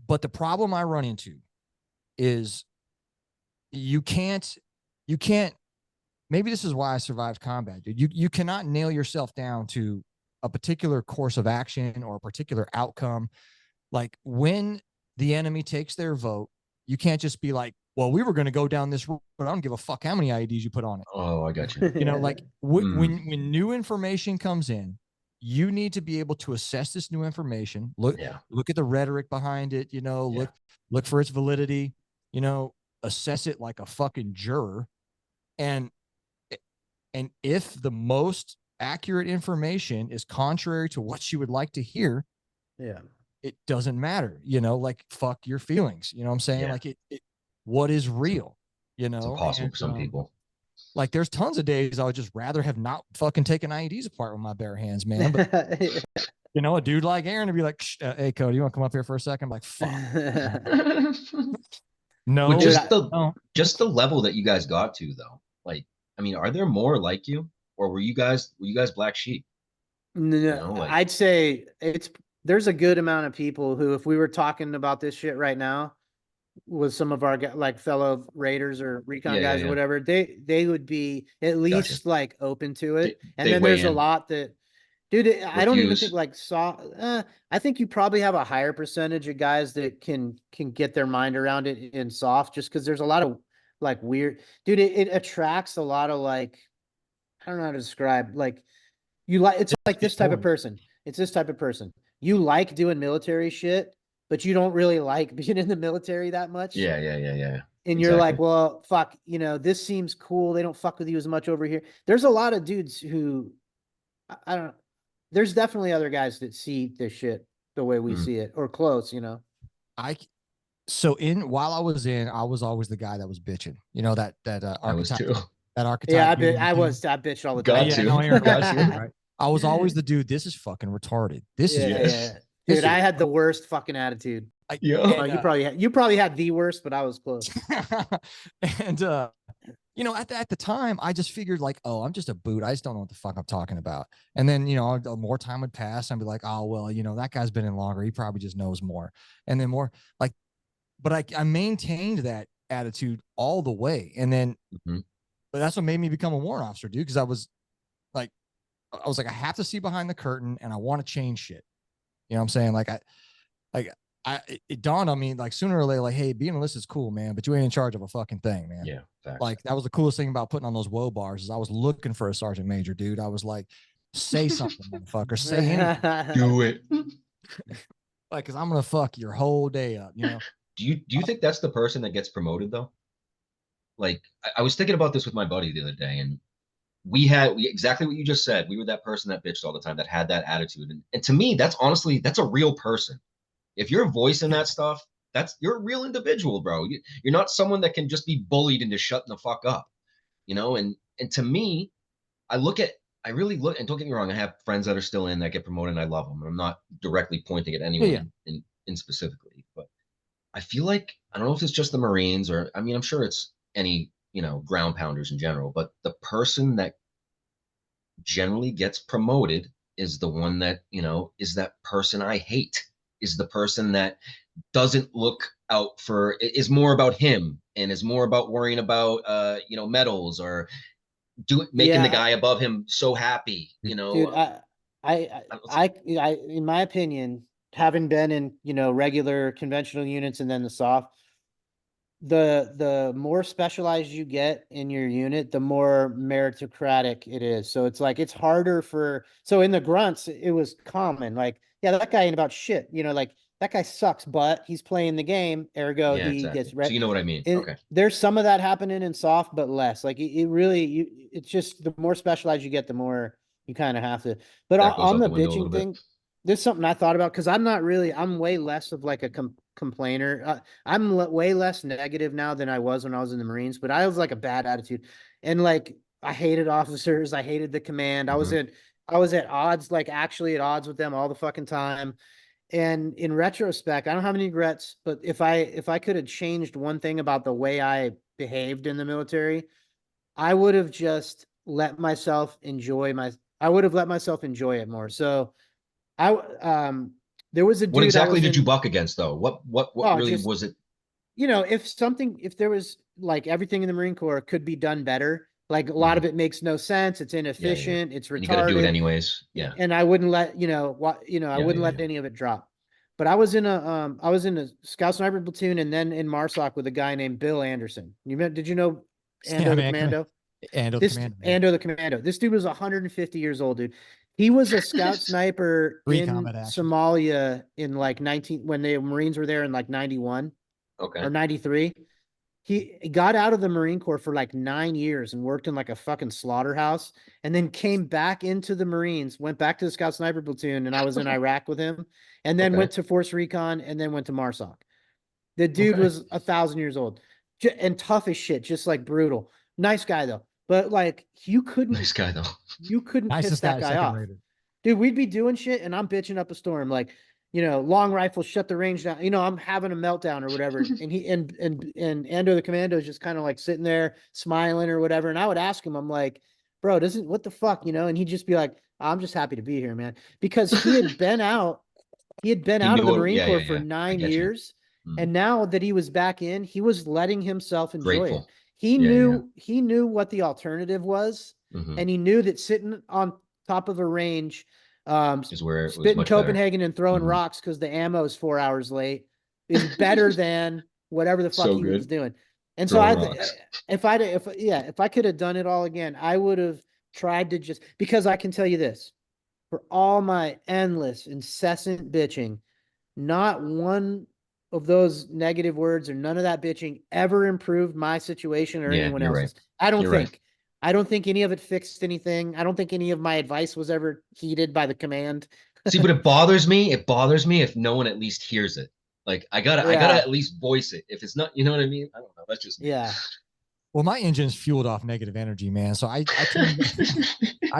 but the problem I run into is you can't, maybe this is why I survived combat, dude. You cannot nail yourself down to a particular course of action or a particular outcome. Like when the enemy takes their vote, you can't just be like, well, we were going to go down this road, but I don't give a fuck how many IEDs you put on it. Oh, I got you. You know, like when new information comes in, you need to be able to assess this new information, look at the rhetoric behind it, you know, look for its validity, you know, assess it like a fucking juror. And if the most accurate information is contrary to what you would like to hear, it doesn't matter, you know, like fuck your feelings, you know what I'm saying? Like what is real, you know? It's impossible for some people. Like there's tons of days I would just rather have not fucking taken IEDs apart with my bare hands, man. But you know, a dude like Aren would be like, hey, Cody, you want to come up here for a second? I'm like, fuck. No, well, just the level that you guys got to, though. Like, I mean, are there more like you, or were you guys black sheep? No, you know, like, I'd say there's a good amount of people who, if we were talking about this shit right now with some of our like fellow raiders or recon guys or whatever, they would be at least like open to it. And then there's a lot that, dude, I don't even think like I think you probably have a higher percentage of guys that can get their mind around it in soft, just because there's a lot of like weird, dude. It attracts a lot of like, I don't know how to describe, like it's like this type of person. It's this type of person. You like doing military shit, but you don't really like being in the military that much. Yeah. And you're like, well, fuck, you know, this seems cool. They don't fuck with you as much over here. There's a lot of dudes who, I don't know. There's definitely other guys that see this shit the way we see it, or close, you know. While I was always the guy that was bitching, you know, that archetype. That archetype. Yeah, I bitched all the time. Right? I was always the dude. This is fucking retarded. This is dude. I had the worst fucking attitude. You probably had the worst, but I was close. And you know, at the time, I just figured like, oh, I'm just a boot. I just don't know what the fuck I'm talking about. And then, you know, more time would pass. I'd be like, oh, well, you know, that guy's been in longer. He probably just knows more. And then more like, but I maintained that attitude all the way. And then, but that's what made me become a warrant officer, dude. Cause I was like, I have to see behind the curtain and I want to change shit. You know what I'm saying? It dawned on me like sooner or later, like, hey, being enlisted is cool, man, but you ain't in charge of a fucking thing, man. Yeah. Facts. Like that was the coolest thing about putting on those woe bars is I was looking for a sergeant major, dude. I was like, say something, motherfucker, say anything. Do it. Like, cause I'm gonna fuck your whole day up, you know? Do you think that's the person that gets promoted though? Like I was thinking about this with my buddy the other day, and we exactly what you just said. We were that person that bitched all the time, that had that attitude. And to me, that's a real person. If you're voicing that stuff, you're a real individual, bro. You're not someone that can just be bullied into shutting the fuck up, you know? And to me, I really look, and don't get me wrong, I have friends that are still in that get promoted and I love them. I'm not directly pointing at anyone in specifically, but I feel like, I don't know if it's just the Marines or, I mean, I'm sure it's any, you know, ground pounders in general, but the person that generally gets promoted is the one that, you know, is that person I hate, is the person that doesn't look out for, is more about him and is more about worrying about, you know, medals or making the guy above him so happy, you know. Dude, I in my opinion, having been in, you know, regular conventional units and then the soft, the more specialized you get in your unit, the more meritocratic it is. So it's like, it's harder so in the grunts, it was common. Like, yeah, that guy ain't about shit. You know, like that guy sucks, but he's playing the game. Ergo, he gets so you know what I mean? Okay. There's some of that happening in soft, but less. Like it's just the more specialized you get, the more you kind of have to. But on the bitching thing, there's something I thought about, because I'm way less of like a complainer. I'm way less negative now than I was when I was in the Marines, but I was like a bad attitude. And like, I hated officers. I hated the command. I was at odds, like actually at odds with them all the fucking time. And in retrospect, I don't have any regrets, but if I could have changed one thing about the way I behaved in the military, I would have just let myself enjoy it more. So there was a dude. What exactly did you buck against though? What really was it? you know, if there was like everything in the Marine Corps could be done better, like a lot of it makes no sense. It's inefficient. It's And you got to do it retarded. anyways. Yeah. And I wouldn't let, I wouldn't let any of it drop. But I was in a Scout Sniper platoon and then in MARSOC with a guy named Bill Anderson. Did you know Yeah, Ando the man, Commando? Ando the Commando, man. Ando the Commando. This dude was 150 years old, dude. He was a Scout Sniper in Combat action. Somalia in like when the Marines were there in like 91 or 93. He got out of the Marine Corps for like 9 years and worked in like a fucking slaughterhouse, and then came back into the Marines, went back to the Scout Sniper platoon, and I was in Iraq with him, and then went to Force Recon, and then went to MARSOC. The dude was 1,000 years old and tough as shit, just like brutal. Nice guy though, but like you couldn't Nice guy though. piss that guy off. Dude, we'd be doing shit and I'm bitching up a storm, like, long rifle, shut the range down. I'm having a meltdown or whatever. And Ando the Commando is just kind of like sitting there smiling or whatever. And I would ask him, I'm like, bro, what the fuck, And he'd just be like, I'm just happy to be here, man. Because he had been out of the Marine Corps for 9 years. And now that he was back in, he was letting himself enjoy it. He knew what the alternative was. And he knew that sitting on top of a range, is where it spitting was Copenhagen and throwing rocks because the ammo is 4 hours late is better than whatever the fuck he was doing. And so if I could have done it all again, I would have tried to because I can tell you this, for all my endless, incessant bitching, not one of those negative words or none of that bitching ever improved my situation or anyone else's. Right. I don't think any of it fixed anything. I don't think any of my advice was ever heeded by the command. See, but it bothers me. It bothers me if no one at least hears it. Like I gotta at least voice it. If it's not, you know what I mean? I don't know. That's just me. Well, my engine's fueled off negative energy, man. So I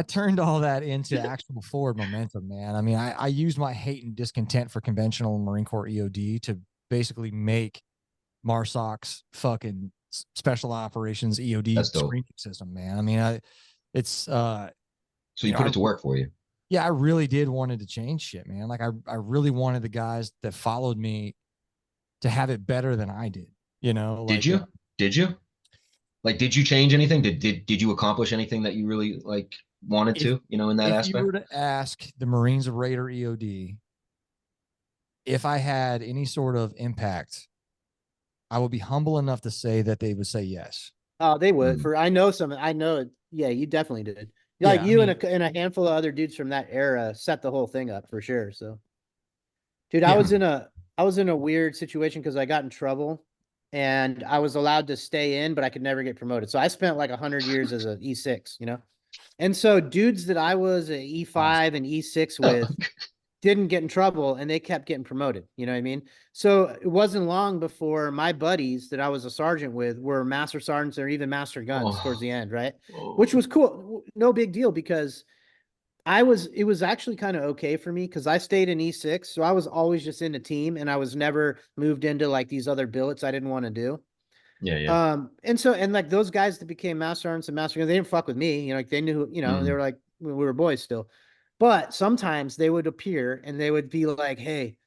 turned all that into actual forward momentum, man. I mean, I used my hate and discontent for conventional Marine Corps EOD to basically make MARSOC's fucking special operations EOD screening system, man. I mean, it's so you put it to work for you. Yeah, I really did wanted to change shit, man. Like I really wanted the guys that followed me to have it better than I did. Did you? Like, did you change anything? Did you accomplish anything that you really like wanted to? In that aspect. If you were to ask the Marines of Raider EOD if I had any sort of impact, I would be humble enough to say that they would say yes. Oh, they would. I know it. Yeah, you definitely did. Like and a handful of other dudes from that era set the whole thing up for sure. So, dude, I was in a weird situation because I got in trouble, and I was allowed to stay in, but I could never get promoted. So I spent like 100 years as an E6, and so dudes that I was a E5 and E6 with didn't get in trouble, and they kept getting promoted. You know what I mean? So it wasn't long before my buddies that I was a sergeant with were master sergeants or even master guns towards the end, right? Which was cool. No big deal because it was actually kind of okay for me because I stayed in E6. So I was always just in a team, and I was never moved into like these other billets I didn't want to do. Yeah. And like those guys that became master sergeants and master guns, they didn't fuck with me. Like they knew, they were like, we were boys still. But sometimes they would appear and they would be like, hey,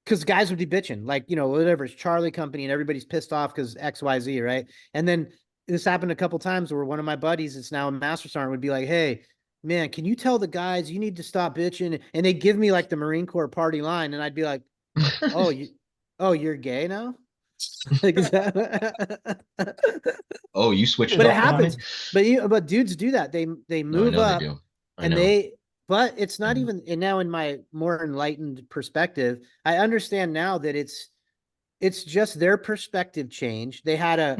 because guys would be bitching, like, whatever, it's Charlie Company and everybody's pissed off because XYZ, right? And then this happened a couple times where one of my buddies, it's now a master sergeant, would be like, hey, man, can you tell the guys you need to stop bitching? And they give me like the Marine Corps party line, and I'd be like, you're gay now? Like, you switched but up. It happens. But dudes do that. They move up, but it's not even. And now, in my more enlightened perspective, I understand now that it's just their perspective change. They had a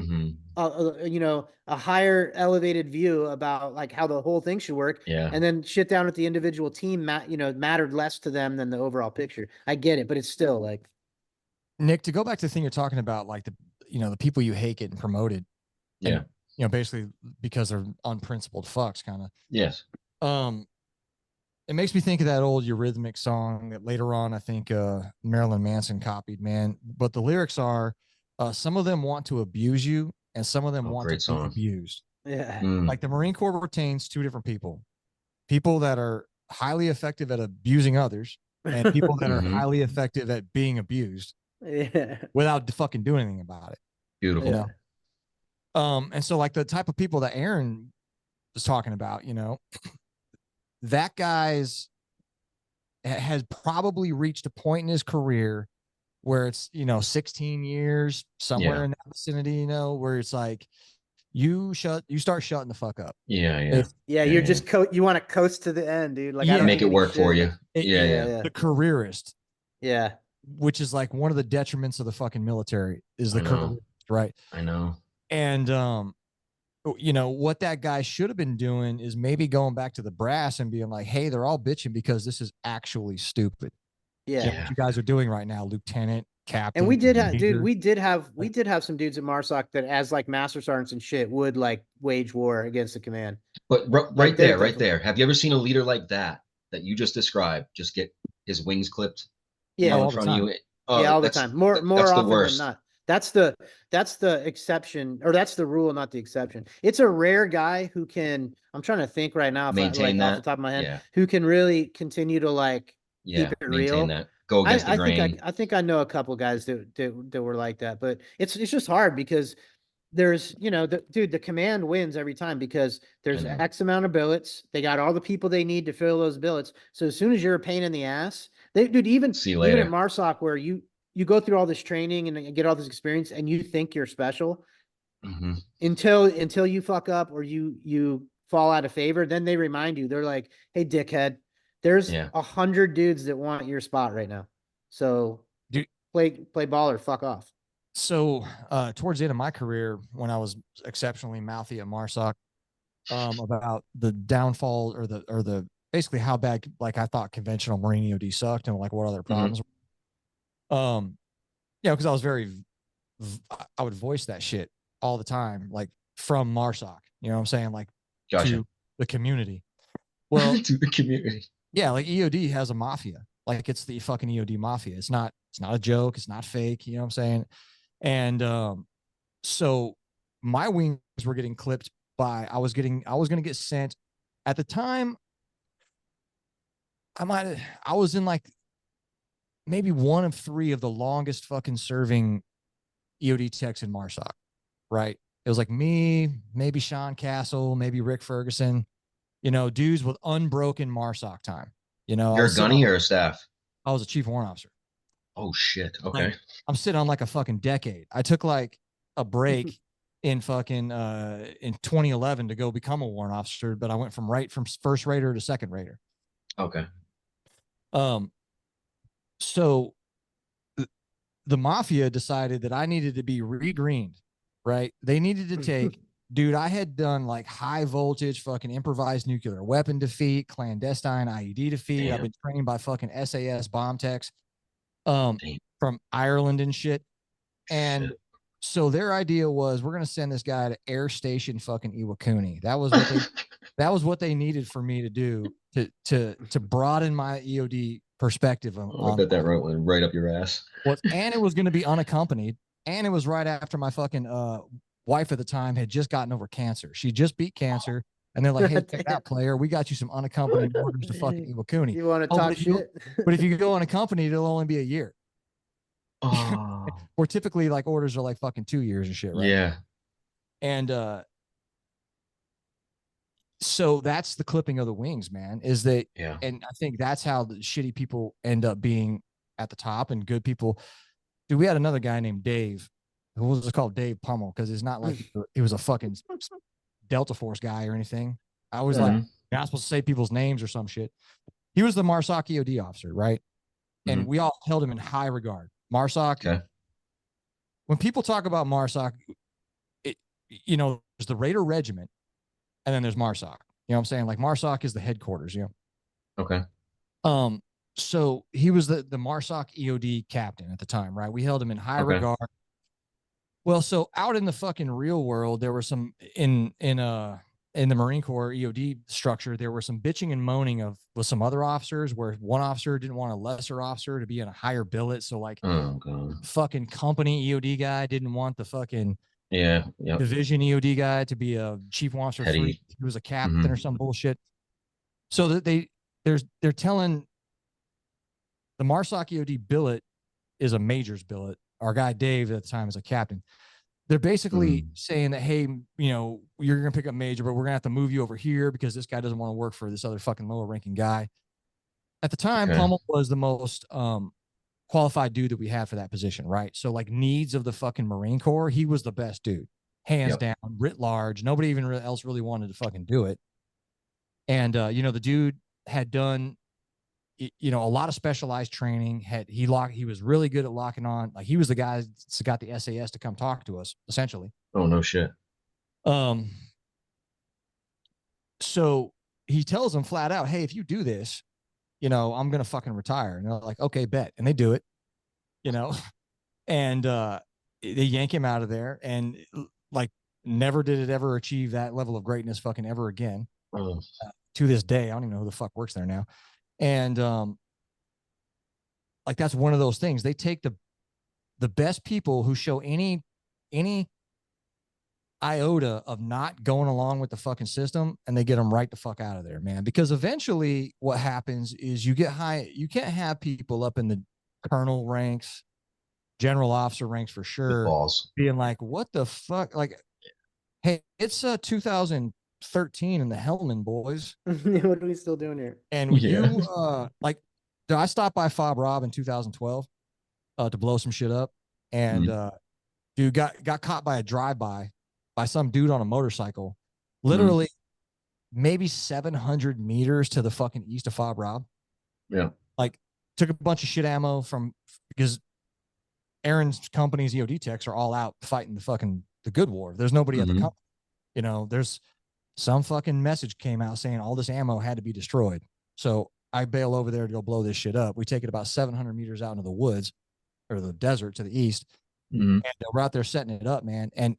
higher elevated view about like how the whole thing should work. Yeah. And then shit down at the individual team, mattered less to them than the overall picture. I get it, but it's still like. Nick, to go back to the thing you're talking about, like the people you hate getting promoted. Yeah. And, basically because they're unprincipled fucks, kind of. Yes. It makes me think of that old Eurythmic song that later on I think Marilyn Manson copied, man. But the lyrics are, some of them want to abuse you, and some of them want to be abused. Yeah. Like the Marine Corps retains two different people that are highly effective at abusing others, and people that are highly effective at being abused. Yeah. without fucking doing anything about it. Beautiful. You know? And so like the type of people that Aren was talking about, you know, that guy's has probably reached a point in his career where it's, you know, 16 years somewhere in that vicinity, you know, where it's like you start shutting the fuck up. Yeah. Yeah, you're just you want to coast to the end, dude. Like, I don't Make give it any work for shit. you. Yeah. The careerist, Yeah. which is like one of the detriments of the fucking military is the careerist, right? I know. And you know what that guy should have been doing is maybe going back to the brass and being like, hey, they're all bitching because this is actually stupid. Yeah. You know, what you guys are doing right now, lieutenant, captain. And we did have, major. dude, we did have some dudes at Marsoc that, as like master sergeants and shit, would like wage war against the command. But Like, right there. Have you ever seen a leader like that you just described just get his wings clipped? Yeah. In front of you. Yeah, all the time. More that's often the worst. than not. That's the exception, or that's the rule, not the exception. It's a rare guy who can, I'm trying to think right now if Maintain off the that. top of my head, Yeah. who can really continue to like keep it maintain real. that. Go against the grain. I think I know a couple guys that were like that, but it's just hard because there's, you know, the command wins every time because there's X amount of billets. They got all the people they need to fill those billets. So as soon as you're a pain in the ass, even see you later. Even at MARSOC, where you go through all this training and get all this experience and you think you're special until you fuck up or you fall out of favor, then they remind you. They're like, hey, dickhead, there's 100 dudes that want your spot right now. So play ball or fuck off. So towards the end of my career, when I was exceptionally mouthy at MARSOC about the downfall or the basically how bad like I thought conventional Marine EOD sucked and like what other problems. You know, because I was I would voice that shit all the time, like from MARSOC. You know what I'm saying? Like to the community. Well, to the community. Yeah, like EOD has a mafia. Like it's the fucking EOD mafia. It's not a joke. It's not fake. You know what I'm saying? And so my wings were getting clipped by I was going to get sent at the time. I was in like maybe one of three of the longest fucking serving EOD techs in MARSOC, right? It was like me, maybe Sean Castle, maybe Rick Ferguson, you know, dudes with unbroken MARSOC time. You know, you're a gunny or a staff? I was a chief warrant officer. Oh shit. Okay. Like, I'm sitting on like a fucking decade. I took like a break in fucking in 2011 to go become a warrant officer, but I went from first rater to second rater. Okay. So the mafia decided that I needed to be regreened, right? They needed to take, dude, I had done like high voltage fucking improvised nuclear weapon defeat, clandestine IED defeat. Damn. I've been trained by fucking SAS bomb techs from Ireland and shit. And so their idea was, we're going to send this guy to Air Station fucking Iwakuni. That was what they needed for me to do to broaden my EOD perspective on I bet that went right up your ass. And it was going to be unaccompanied, and it was right after my fucking wife at the time had just gotten over cancer. She just beat cancer, and they're like, "Hey, check that player. We got you some unaccompanied orders to fucking Iwakuni. You want to talk shit? But if you go unaccompanied, it'll only be a year. Oh. Or typically, like orders are like fucking 2 years and shit, right? Yeah. And so that's the clipping of the wings, man. Is that? Yeah. And I think that's how the shitty people end up being at the top, and good people. Dude, we had another guy named Dave, who was called Dave Pummel, because it's not like he was a fucking Delta Force guy or anything. I was like, you're not supposed to say people's names or some shit. He was the MARSOC EOD officer, right? And we all held him in high regard. MARSOC. When people talk about MARSOC, you know, there's the Raider Regiment, and then there's MARSOC. You know what I'm saying? Like MARSOC is the headquarters, you know? Okay. So he was the MARSOC EOD captain at the time, right? We held him in high regard. Well, so out in the fucking real world, there were some in the Marine Corps EOD structure, there were some bitching and moaning with some other officers, where one officer didn't want a lesser officer to be in a higher billet. So like, fucking company EOD guy didn't want the fucking division EOD guy to be a chief officer. He was a captain or some bullshit. So that they're telling the MARSOC EOD billet is a major's billet. Our guy Dave at the time is a captain. They're basically saying that, hey, you know, you're going to pick up major, but we're going to have to move you over here because this guy doesn't want to work for this other fucking lower ranking guy. At the time, Pummel was the most qualified dude that we had for that position, right? So like needs of the fucking Marine Corps, he was the best dude, hands down, writ large. Nobody even else really wanted to fucking do it. And you know, the dude had done, you know, a lot of specialized training. He was really good at locking on. Like he was the guy that got the SAS to come talk to us, essentially. Oh no shit. So he tells them flat out, hey, if you do this, you know, I'm gonna fucking retire. And they're like, okay, bet. And they do it, you know, and they yank him out of there, and like never did it ever achieve that level of greatness fucking ever again. To this day, I don't even know who the fuck works there now. And like that's one of those things. They take the best people who show any iota of not going along with the fucking system, and they get them right the fuck out of there, man. Because eventually what happens is you get high. You can't have people up in the colonel ranks, general officer ranks for sure, being like, what the fuck? Like, hey, it's 2013 in the Hellman, boys. What are we still doing here? And you like, I stopped by Fob Rob in 2012 to blow some shit up, and dude got caught by a drive-by by some dude on a motorcycle, literally maybe 700 meters to the fucking east of Fob Rob. Yeah, like took a bunch of shit ammo because Aren's company's EOD techs are all out fighting the good war. There's nobody at the company. You know, there's some fucking message came out saying all this ammo had to be destroyed. So I bail over there to go blow this shit up. We take it about 700 meters out into the woods or the desert to the east. And we're out there setting it up, man. And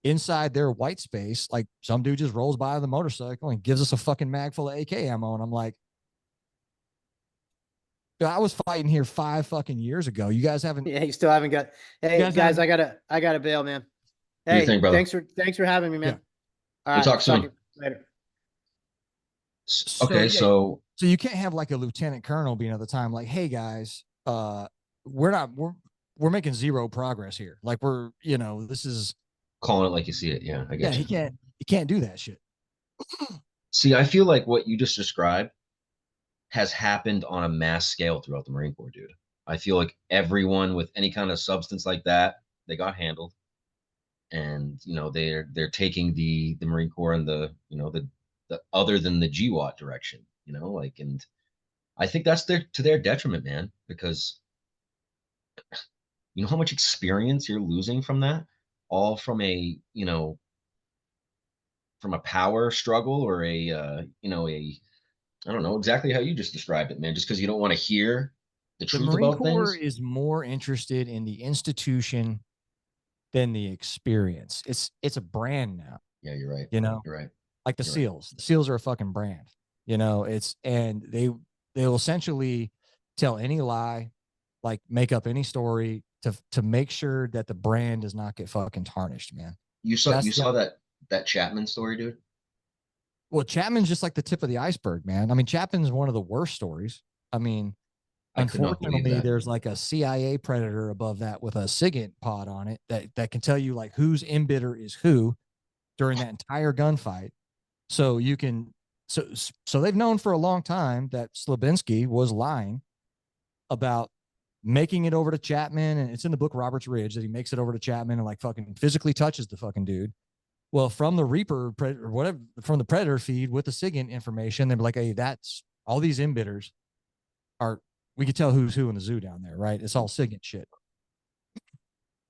inside their white space, like some dude just rolls by the motorcycle and gives us a fucking mag full of AK ammo. And I'm like, I was fighting here 5 fucking years ago. You guys haven't. Yeah, you still haven't got. Hey guys, I gotta bail, man. Hey, think, thanks for having me, man. Yeah. All right, we'll talk soon. Later. Okay, so you can't have like a lieutenant colonel being at the time like, hey guys, we're making zero progress here. Like we're, you know, this is calling it like you see it. Yeah, I get you. He can't do that shit. See, I feel like what you just described has happened on a mass scale throughout the Marine Corps, dude. I feel like everyone with any kind of substance like that, they got handled. And, you know, they're taking the Marine Corps and the, you know, the other than the GWAT direction, you know, like, and I think that's to their detriment, man, because you know how much experience you're losing from that, all from a, you know, from a power struggle or a, you know, I don't know exactly how you just described it, man, just because you don't want to hear the truth Marine about Corps things. is more interested in the institution than the experience. It's a brand now. Yeah, you're right. You know, you're right. Like the SEALs. The SEALs are a fucking brand. You know, and they'll essentially tell any lie, like make up any story to make sure that the brand does not get fucking tarnished, man. You saw that Chapman story, dude? Well, Chapman's just like the tip of the iceberg, man. I mean, Chapman's one of the worst stories. I mean, unfortunately, there's like a CIA predator above that with a SIGINT pod on it that can tell you like whose embidder is who during that entire gunfight. So you can, so they've known for a long time that Slabinski was lying about making it over to Chapman, and it's in the book Robert's Ridge that he makes it over to Chapman and like fucking physically touches the fucking dude. Well, from the Reaper or whatever, from the Predator feed with the SIGINT information, they're like, hey, that's all these embitters are, we could tell who's who in the zoo down there, right? It's all SIGINT shit.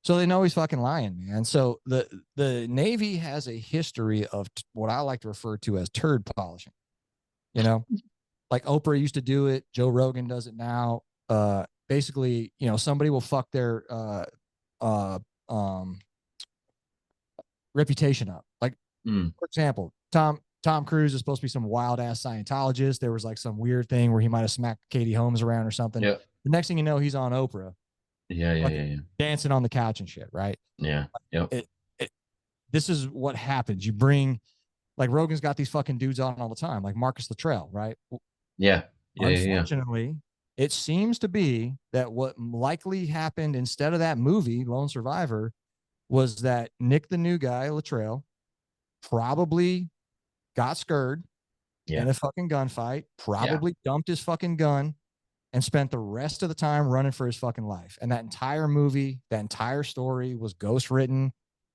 So they know he's fucking lying, man. So the Navy has a history of what I like to refer to as turd polishing. You know, like Oprah used to do it. Joe Rogan does it now. Basically, you know, somebody will fuck their reputation up. Like, for example, Tom Cruise is supposed to be some wild ass Scientologist. There was like some weird thing where he might have smacked Katie Holmes around or something. Yeah. The next thing you know, he's on Oprah. Yeah. Dancing on the couch and shit, right? Yeah. Yep. This is what happens. You bring, like Rogan's got these fucking dudes on all the time, like Marcus Luttrell, right? Yeah. Unfortunately, it seems to be that what likely happened instead of that movie, Lone Survivor, was that Nick, the new guy, Latrell, probably got scared in a fucking gunfight, probably dumped his fucking gun and spent the rest of the time running for his fucking life. And that entire movie, that entire story was ghost written.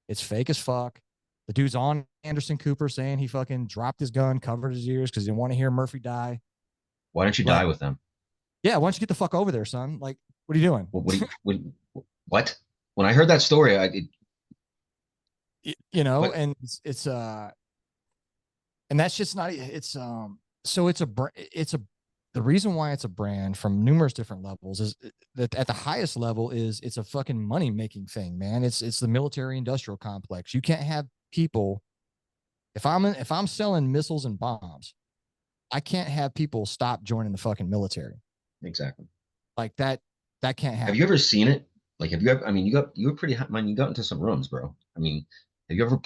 It's fake as fuck. The dude's on Anderson Cooper saying he fucking dropped his gun, covered his ears because he didn't want to hear Murphy die. Why don't you die with them? Yeah, why don't you get the fuck over there, son? Like, what are you doing? What? When I heard that story, and it's and that's just not so it's the reason why it's a brand from numerous different levels is that at the highest level is it's a fucking money making thing, man. It's the military industrial complex. You can't have people if I'm selling missiles and bombs, I can't have people stop joining the fucking military. Exactly. Like that can't happen. Have you ever seen it? Like, have you ever? I mean, you were pretty. Man, you got into some rooms, bro. I mean, have you ever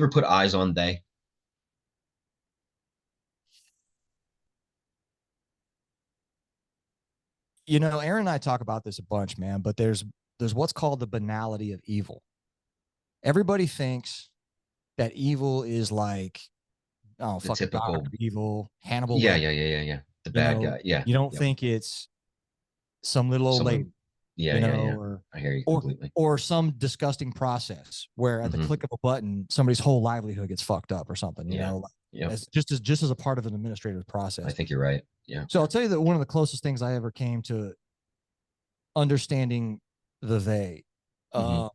put eyes on they? Aaron and I talk about this a bunch, man, but there's what's called the banality of evil. Everybody thinks that evil is like, oh, The fucking typical Dr. Evil, Hannibal. Yeah. The bad guy. Yeah. You don't think it's some little old lady. Yeah. I hear you completely. Or some disgusting process where at the click of a button, somebody's whole livelihood gets fucked up or something, as just as a part of an administrative process. I think you're right. Yeah. So I'll tell you that one of the closest things I ever came to understanding the they. And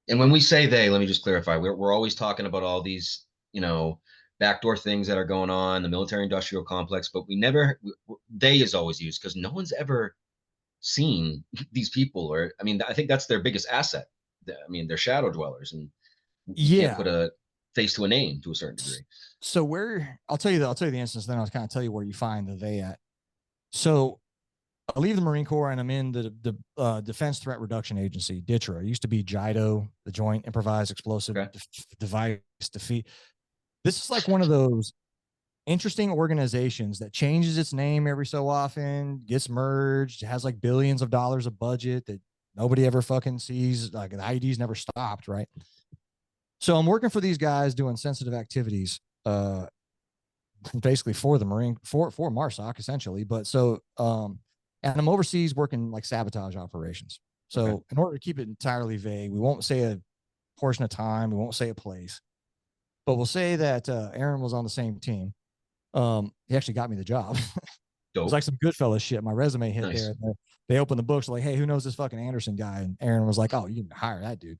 when we say they, let me just clarify, we're always talking about all these, backdoor things that are going on, the military industrial complex, but they is always used because no one's ever seen these people, or I think that's their biggest asset. They're shadow dwellers, and you can't put a face to a name to a certain degree. So I'll tell you the instance, then I'll kind of tell you where you find the they at. So I leave the Marine Corps and I'm in the Defense Threat Reduction Agency, DITRA. It used to be JIDO, the Joint Improvised Explosive Device Defeat. This is like one of those interesting organizations that changes its name every so often, gets merged, has like billions of dollars of budget that nobody ever fucking sees. Like the IEDs never stopped, right? So I'm working for these guys doing sensitive activities, basically for the Marine, for MARSOC essentially. But so, and I'm overseas working like sabotage operations. So in order to keep it entirely vague, we won't say a portion of time, we won't say a place, but we'll say that Aren was on the same team. He actually got me the job. It was like some Goodfellas shit. My resume hit there. They opened the books like, hey, who knows this fucking Anderson guy? And Aren was like, oh, you can hire that dude.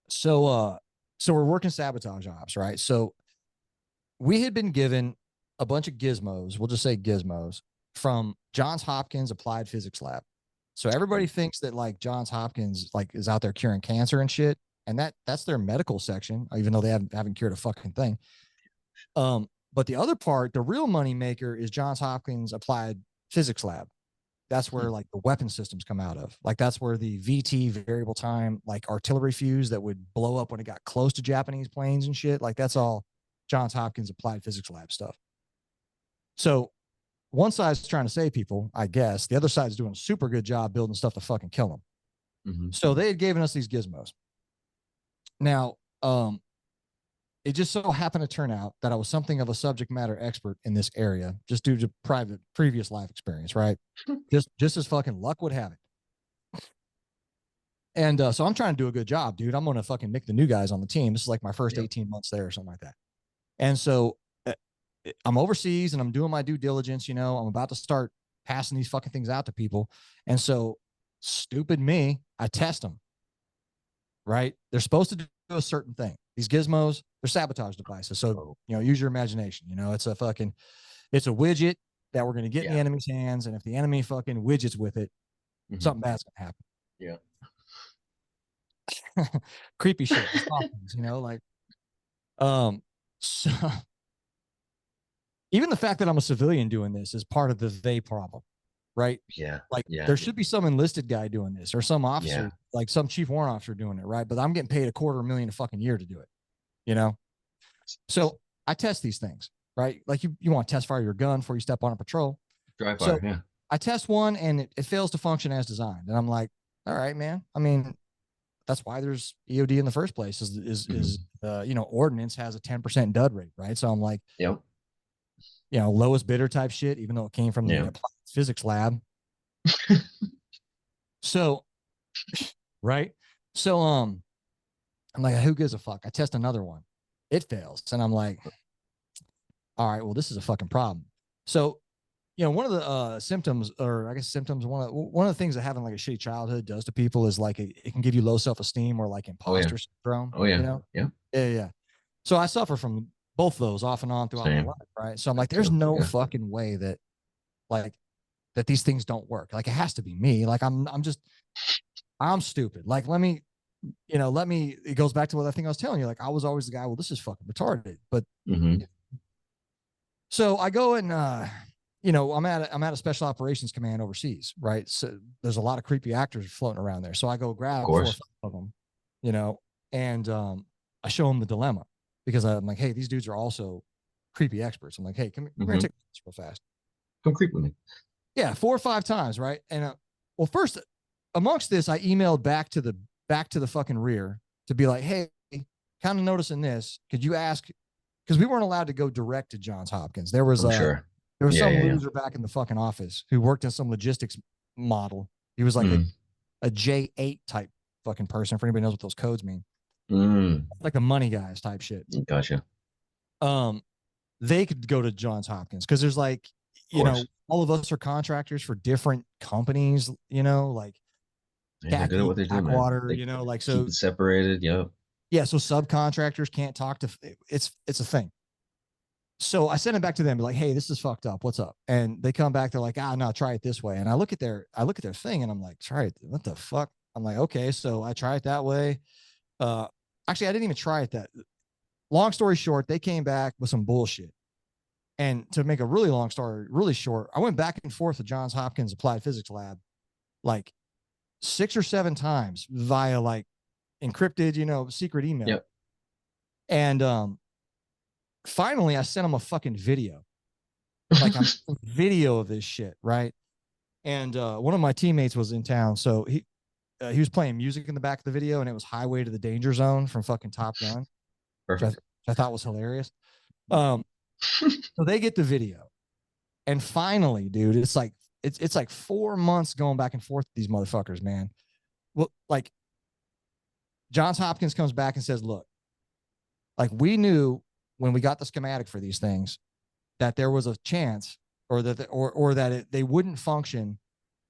So we're working sabotage ops, right? So we had been given a bunch of gizmos. We'll just say gizmos from Johns Hopkins Applied Physics Lab. So everybody thinks that like Johns Hopkins like is out there curing cancer and shit. And that's their medical section, even though they haven't cured a fucking thing. But the other part, the real money maker is Johns Hopkins Applied Physics Lab. That's where like the weapon systems come out of. Like that's where the VT, variable time, like artillery fuse that would blow up when it got close to Japanese planes and shit. Like that's all Johns Hopkins Applied Physics Lab stuff. So one side's trying to save people, I guess. The other side's doing a super good job building stuff to fucking kill them. So they had given us these gizmos. Now, it just so happened to turn out that I was something of a subject matter expert in this area, just due to previous life experience, right? just as fucking luck would have it. And so I'm trying to do a good job, dude. I'm going to fucking nick the new guys on the team. This is like my first 18 months there or something like that. And so I'm overseas and I'm doing my due diligence. I'm about to start passing these fucking things out to people. And so stupid me, I test them. Right? They're supposed to do a certain thing. These gizmos, they're sabotage devices. So, use your imagination. It's a widget that we're going to get in the enemy's hands. And if the enemy fucking widgets with it, something bad's going to happen. Yeah. Creepy shit. So even the fact that I'm a civilian doing this is part of the they problem. Right? Yeah. Like there should be some enlisted guy doing this or some officer, like some chief warrant officer doing it. Right. But I'm getting paid $250,000 a fucking year to do it. So I test these things right? Like you want to test fire your gun before you step on a patrol. Dry So fire, yeah. I test one and it fails to function as designed. And I'm like, all right, man. I mean, that's why there's EOD in the first place is ordnance has a 10% dud rate, right? So I'm like, Yep. Lowest bidder type shit, even though it came from the applied physics lab. So, right. So, I'm like, who gives a fuck? I test another one. It fails. And I'm like, all right, well, this is a fucking problem. So, one of the symptoms, or I guess symptoms, one of the things that having like a shitty childhood does to people is like it can give you low self-esteem or like imposter syndrome. Oh yeah. Yeah. So I suffer from both those off and on throughout my life, right? So I'm like, there's no fucking way that that these things don't work. Like it has to be me. Like I'm stupid. Like let me, it goes back to what I think I was telling you. Like I was always the guy, well, this is fucking retarded. But so I go and I'm at a special operations command overseas, right? So there's a lot of creepy actors floating around there. So I go grab 4 or 5 of them, and I show them the dilemma because I'm like, hey, these dudes are also creepy experts. I'm like, hey, come here and take this real fast. Come creep with me. Yeah, 4 or 5 times, right? And well, first amongst this, I emailed back to the fucking rear to be like, hey, kind of noticing this. Could you ask? Because we weren't allowed to go direct to Johns Hopkins. There was some loser back in the fucking office who worked in some logistics model. He was like a J8 type fucking person. For anybody knows what those codes mean, like the money guys type shit. Gotcha. They could go to Johns Hopkins because there's like, all of us are contractors for different companies. Like they're good at what they do, water. They so keep it separated. Yeah, so subcontractors can't talk to. It's a thing. So I send it back to them, be like, hey, this is fucked up. What's up? And they come back, they're like, no, try it this way. And I look at their thing and I'm like, try it. What the fuck? I'm like, okay, so I try it that way. Actually, I didn't even try it that. Long story short, they came back with some bullshit. And to make a really long story really short, I went back and forth with Johns Hopkins Applied Physics Lab like 6 or 7 times via like encrypted, secret email. Yep. And finally I sent him a fucking video. Like I'm video of this shit, right? And one of my teammates was in town, so he was playing music in the back of the video, and it was Highway to the Danger Zone from fucking Top Gun. Perfect. Which I thought was hilarious. So they get the video, and finally, dude, it's like 4 months going back and forth with these motherfuckers, man. Well, like Johns Hopkins comes back and says, look, like we knew when we got the schematic for these things that there was a chance or that they wouldn't function.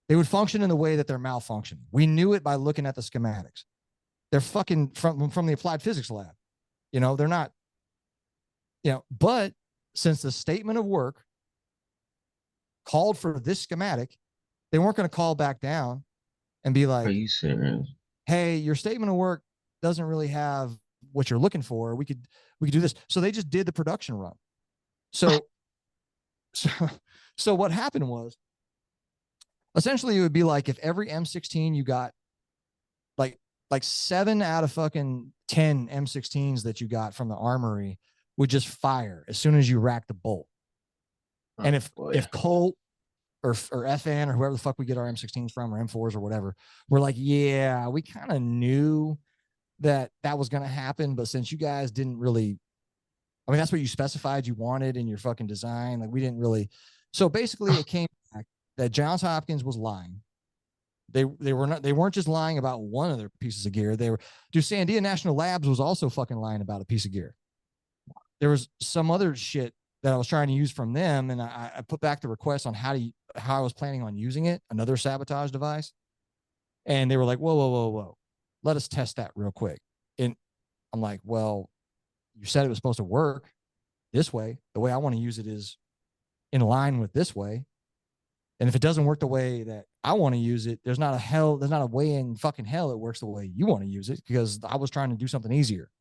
They would function in the way that they're malfunctioning. We knew it by looking at the schematics. They're fucking from the applied physics lab. They're not, but since the statement of work called for this schematic, they weren't going to call back down and be like, are you serious? Hey, your statement of work doesn't really have what you're looking for. We could do this. So they just did the production run. So what happened was essentially it would be like if every M16 you got like 7 out of fucking 10 M16s that you got from the armory would just fire as soon as you rack the bolt. And if Colt or FN or whoever the fuck we get our M16s from or M4s or whatever, we're like, yeah, we kind of knew that was going to happen. But since you guys didn't really, I mean, that's what you specified you wanted in your fucking design. Like we didn't really. So basically it came back that Johns Hopkins was lying. They weren't just lying about one of their pieces of gear. Sandia National Labs was also fucking lying about a piece of gear. There was some other shit that I was trying to use from them. And I put back the request on how I was planning on using it, another sabotage device. And they were like, whoa. Let us test that real quick. And I'm like, well, you said it was supposed to work this way. The way I want to use it is in line with this way. And if it doesn't work the way that I want to use it, there's not a way in fucking hell it works the way you want to use it, because I was trying to do something easier,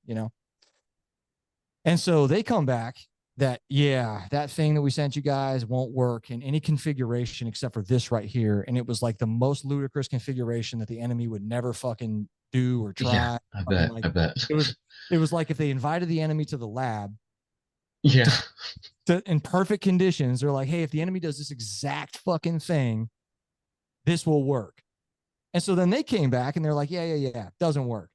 And so they come back that, yeah, that thing that we sent you guys won't work in any configuration except for this right here. And it was like the most ludicrous configuration that the enemy would never fucking do or try. Yeah, I bet. It was like if they invited the enemy to the lab Yeah. in perfect conditions. They're like, hey, if the enemy does this exact fucking thing, this will work. And so then they came back and they're like, yeah, doesn't work.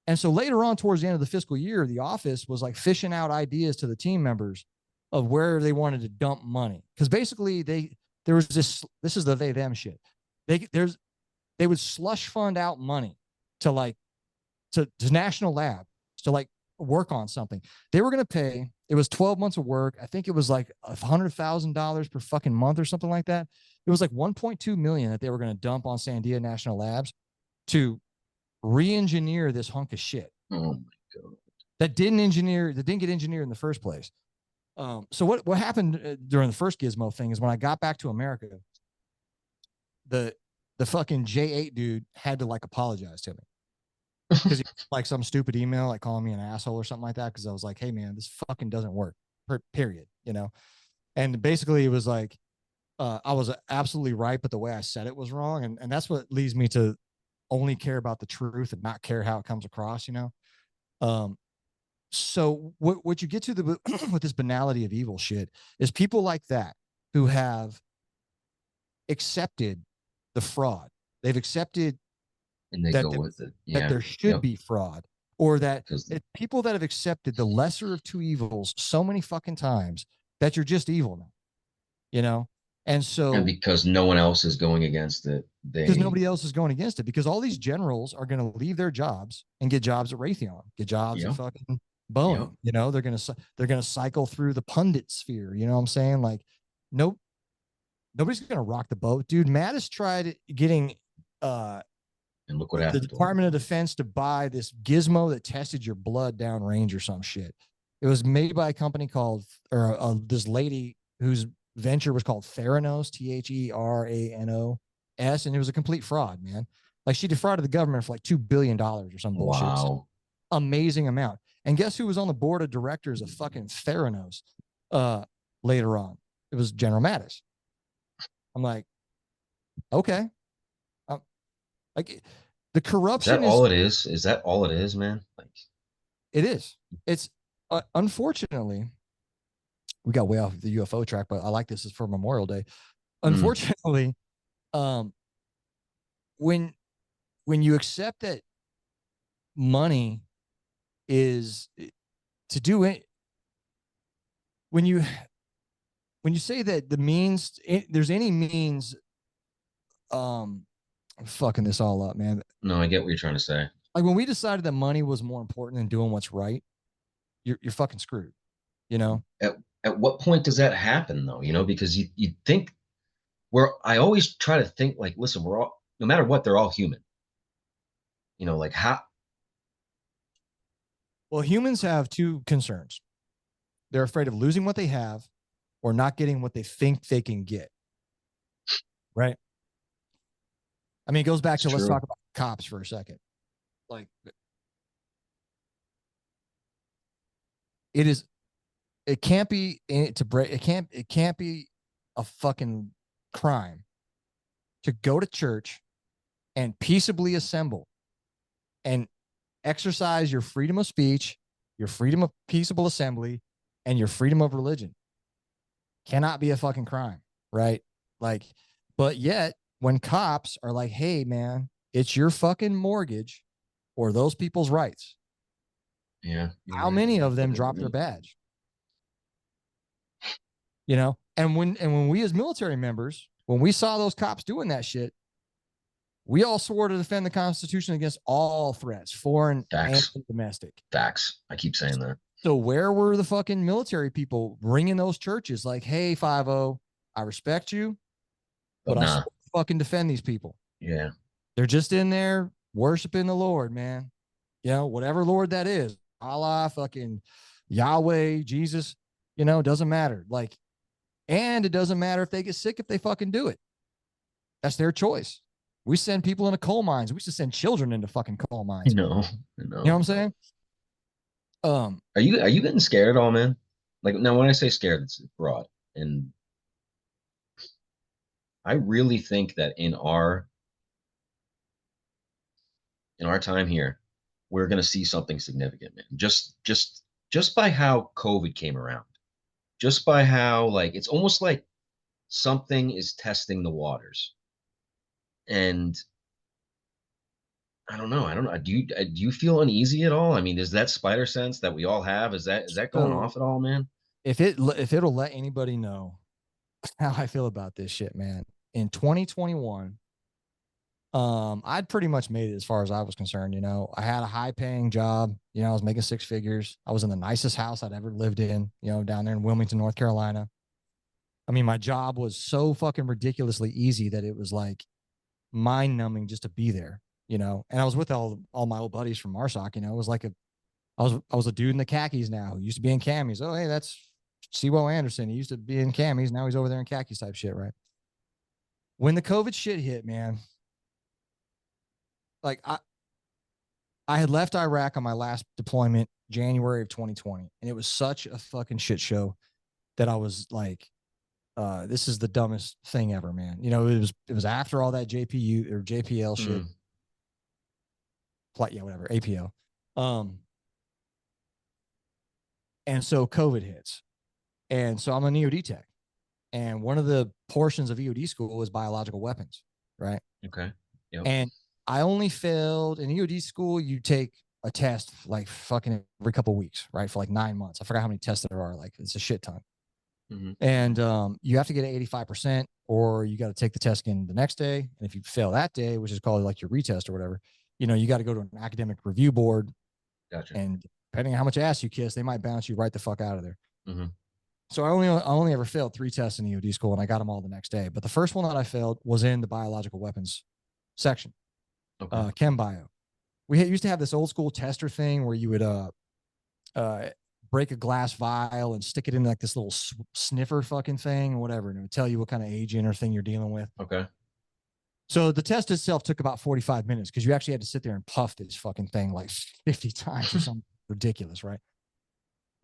And so later on, towards the end of the fiscal year, the office was like fishing out ideas to the team members of where they wanted to dump money. Because basically there was this is the they them shit. They would slush fund out money to like to national labs to like work on something. They were going to pay. It was 12 months of work. I think it was like $100,000 per fucking month or something like that. It was like 1.2 million that they were going to dump on Sandia National Labs to re-engineer this hunk of shit. Oh my God. That didn't get engineered in the first place. So what happened during the first Gizmo thing is when I got back to America, the fucking J8 dude had to like apologize to me because he like some stupid email like calling me an asshole or something like that because I was like, hey man, this fucking doesn't work. Period. And basically it was like I was absolutely right, but the way I said it was wrong, and that's what leads me to only care about the truth and not care how it comes across. So what you get to the with this banality of evil shit is people like that who have accepted the fraud. They've accepted And they that go with it. that Yeah. there should be fraud, or that Because people that have accepted the lesser of two evils so many fucking times that you're just evil now, And and so because no one else is going against it, because they nobody else is going against it, because all these generals are going to leave their jobs and get jobs at Raytheon, get jobs at yeah. fucking Yeah. Boeing. They're gonna cycle through the pundit sphere. You know what I'm saying? Like, nope, nobody's gonna rock the boat, dude. Mattis tried getting And look what the happened to him. Department of Defense to buy this gizmo that tested your blood downrange or some shit. It was made by a company called, or this lady whose venture was called Theranos, Theranos, and it was a complete fraud, man. Like she defrauded the government for like $2 billion or some bullshit. Wow. Amazing amount. And guess who was on the board of directors of fucking Theranos later on? It was General Mattis. I'm like, okay. Like the Is that corruption is all it is? Is that all it is, man? Like, It is. It's unfortunately, we got way off the UFO track, but I like this is for Memorial Day. Unfortunately, um, when you accept that money is to do it, when you say that the means there's any means, I'm fucking this all up, man. no, I get what you're trying to say. Like when we decided that money was more important than doing what's right, you're fucking screwed. You know. At what point does that happen though? Because you think I always try to think like, listen, we're all, no matter what, they're all human. Like how Well, humans have two concerns. They're afraid of losing what they have or not getting what they think they can get. Right. I mean, it goes back it's to let's true. talk about cops for a second. Like it can't be it can't be a fucking crime to go to church and peaceably assemble and exercise your freedom of speech, your freedom of peaceable assembly, and your freedom of religion. Cannot be a fucking crime, right? Like, but yet when cops are like, hey man, it's your fucking mortgage or those people's rights. Yeah. How many of them drop their badge? And when we as military members, when we saw those cops doing that shit, we all swore to defend the Constitution against all threats, foreign and Facts. domestic. Facts. I keep saying that. So where were the fucking military people ringing those churches like, hey, 5-0, I respect you, but I nah. fucking defend these people. Yeah. They're just in there worshiping the Lord, man. Whatever Lord that is, Allah, fucking Yahweh, Jesus, doesn't matter. Like, and it doesn't matter if they get sick if they fucking do it. That's their choice. We send people into coal mines. We should send children into fucking coal mines. I know. You know what I'm saying? Are you getting scared at all, man? Like now, when I say scared, it's broad, and I really think that in our time here, we're going to see something significant, man. Just by how COVID came around. just by how like it's almost like something is testing the waters. And I don't know. I don't know. Do you feel uneasy at all? I mean, is that spider sense that we all have? Is that going So off at all, man? if it'll let anybody know how I feel about this shit, man. In 2021, I'd pretty much made it as far as I was concerned. You know, I had a high paying job. You know, I was making six figures. I was in the nicest house I'd ever lived in, you know, down there in Wilmington, North Carolina. I mean, my job was so fucking ridiculously easy that it was like mind numbing just to be there, you know. And I was with all my old buddies from MARSOC, you know. It was like I was a dude in the khakis now who used to be in camis. Oh, hey, that's Sewo Anderson. He used to be in camis. Now he's over there in khakis type shit, right? When the COVID shit hit, man, like I had left Iraq on my last deployment January of 2020, and it was such a fucking shit show that I was like, this is the dumbest thing ever, man. You know, it was after all that JPU or JPL shit. Yeah, whatever, APL. And so COVID hits. And so I'm an EOD tech. And one of the portions of EOD school is biological weapons, right? Okay. Yep. And I only failed in EOD school. You take a test like fucking every couple of weeks, right? For like 9 months. I forgot how many tests there are. Like it's a shit ton. And you have to get 85%, or you got to take the test again the next day. And if you fail that day, which is called like your retest or whatever, you know, you got to go to an academic review board. Gotcha. And depending on how much ass you kiss, they might bounce you right the fuck out of there. Mm-hmm. So I only ever failed 3 tests in EOD school, and I got them all the next day. But the first one that I failed was in the biological weapons section, chem bio. We used to have this old school tester thing where you would break a glass vial and stick it in like this little sniffer fucking thing or whatever, and it would tell you what kind of agent or thing you're dealing with. Okay. So the test itself took about 45 minutes because you actually had to sit there and puff this fucking thing like 50 times or something ridiculous, right?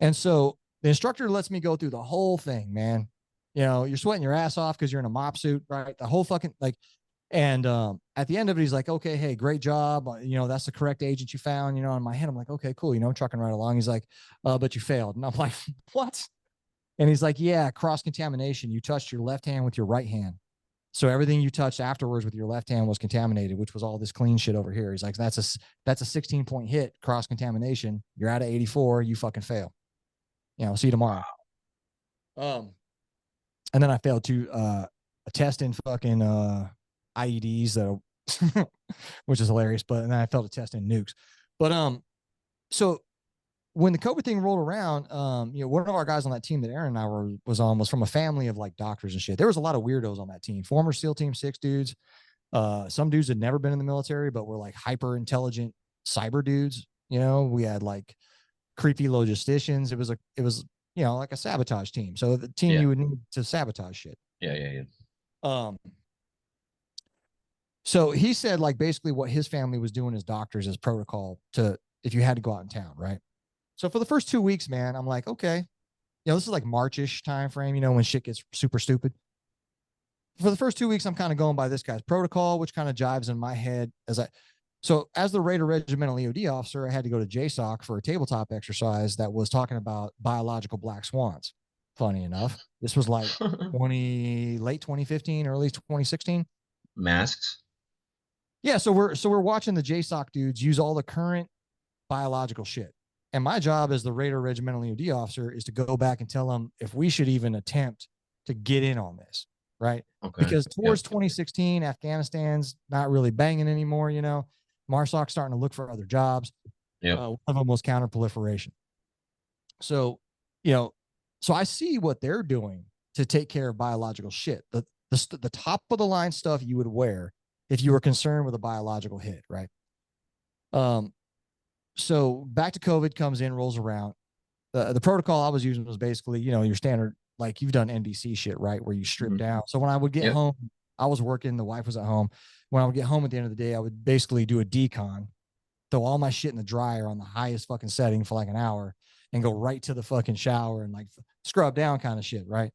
And so the instructor lets me go through the whole thing, man. You know, you're sweating your ass off because you're in a mop suit, right? The whole fucking like, and at the end of it, he's like, okay, hey, great job. You know, that's the correct agent you found. You know, in my head, I'm like, okay, cool. You know, I'm trucking right along. He's like, but you failed. And I'm like, what? And he's like, yeah, cross contamination. You touched your left hand with your right hand. So everything you touched afterwards with your left hand was contaminated, which was all this clean shit over here. He's like, that's a 16-point hit, cross contamination. You're out of 84. You fucking fail. You know, see you tomorrow. And then I failed a test in fucking IEDs, though, which is hilarious. But and then I failed a test in nukes. But so when the COVID thing rolled around, you know, one of our guys on that team that Aren and I was on was from a family of like doctors and shit. There was a lot of weirdos on that team. Former SEAL Team 6 dudes. Some dudes had never been in the military, but were like hyper intelligent cyber dudes. You know, we had like creepy logisticians. It was you know, like a sabotage team. So the team you would need to sabotage shit. Yeah. So he said like basically what his family was doing as doctors as protocol to if you had to go out in town, right? So for the first 2 weeks, man, I'm like, okay, you know, this is like March-ish time frame, you know, when shit gets super stupid. For the first 2 weeks, I'm kind of going by this guy's protocol, which kind of jives in my head so as the Raider Regimental EOD officer, I had to go to JSOC for a tabletop exercise that was talking about biological black swans. Funny enough, this was like late 2015, early 2016. Masks. Yeah, so we're watching the JSOC dudes use all the current biological shit. And my job as the Raider Regimental EOD officer is to go back and tell them if we should even attempt to get in on this, right? Okay. Because towards 2016, Afghanistan's not really banging anymore, you know. MARSOC's starting to look for other jobs. One of them was counterproliferation. So, you know, so I see what they're doing to take care of biological shit. The top of the line stuff you would wear if you were concerned with a biological hit, right? So back to COVID comes in, rolls around. The protocol I was using was basically, you know, your standard, like you've done NBC shit, right? Where you strip down. So when I would get home, I was working, the wife was at home. When I would get home at the end of the day, I would basically do a decon, throw all my shit in the dryer on the highest fucking setting for like an hour and go right to the fucking shower and like scrub down kind of shit, right?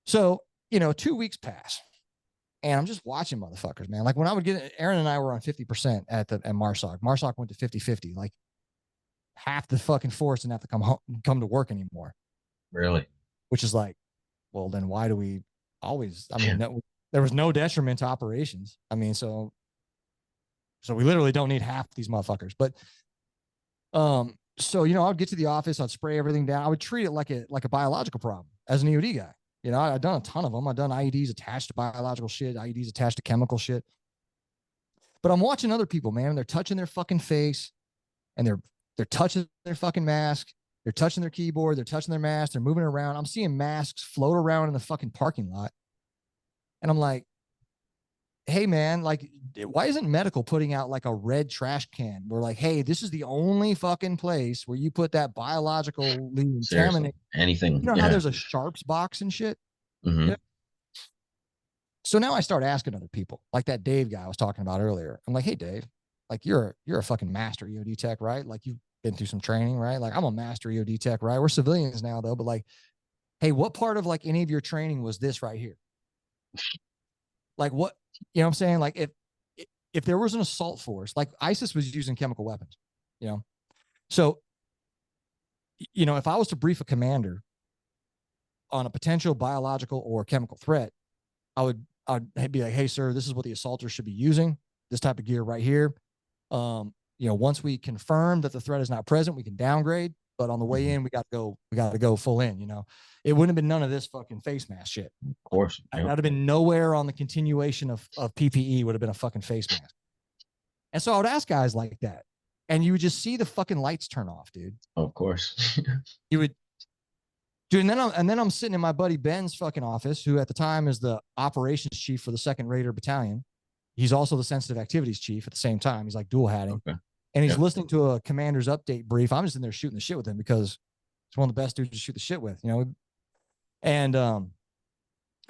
So, you know, 2 weeks pass and I'm just watching motherfuckers, man. Like when I would get, Aren and I were on 50% at MARSOC. MARSOC went to 50-50. Like half the fucking force didn't have to come to work anymore. Really? which is like, well, then why do we always, I mean, no, there was no detriment to operations. I mean, so we literally don't need half these motherfuckers. But so I would get to the office, I'd spray everything down. I would treat it like a biological problem as an EOD guy. I've done a ton of them. I've done IEDs attached to biological shit, IEDs attached to chemical shit. But I'm watching other people, man, and they're touching their fucking face, and they're touching their fucking mask, they're touching their keyboard, they're touching their mask, they're moving around. I'm seeing masks float around in the fucking parking lot. And I'm like, hey man, like, why isn't medical putting out like a red trash can? We're like, hey, this is the only fucking place where you put that biologically contaminated anything. How there's a sharps box and shit. Mm-hmm. So now I start asking other people, like that Dave guy I was talking about earlier. I'm like, hey Dave, like you're a fucking master EOD tech, right? Like you've been through some training, right? Like I'm a master EOD tech, right? We're civilians now though, but like, hey, what part of like any of your training was this right here? Like what, what I'm saying? Like if there was an assault force, like ISIS was using chemical weapons, so, if I was to brief a commander on a potential biological or chemical threat, I'd be like, hey, sir, this is what the assaulters should be using. This type of gear right here. Once we confirm that the threat is not present, we can downgrade. But on the way in, we got to go full in. It wouldn't have been none of this fucking face mask shit. Of course, that'd have been nowhere on the continuation of PPE. Would have been a fucking face mask. And so I would ask guys like that, and you would just see the fucking lights turn off, dude. Of course, you would. Dude, and then I'm sitting in my buddy Ben's fucking office, who at the time is the operations chief for the 2nd Raider Battalion. He's also the sensitive activities chief at the same time. He's like dual hatting. Okay. And he's listening to a commander's update brief. I'm just in there shooting the shit with him because he's one of the best dudes to shoot the shit with, And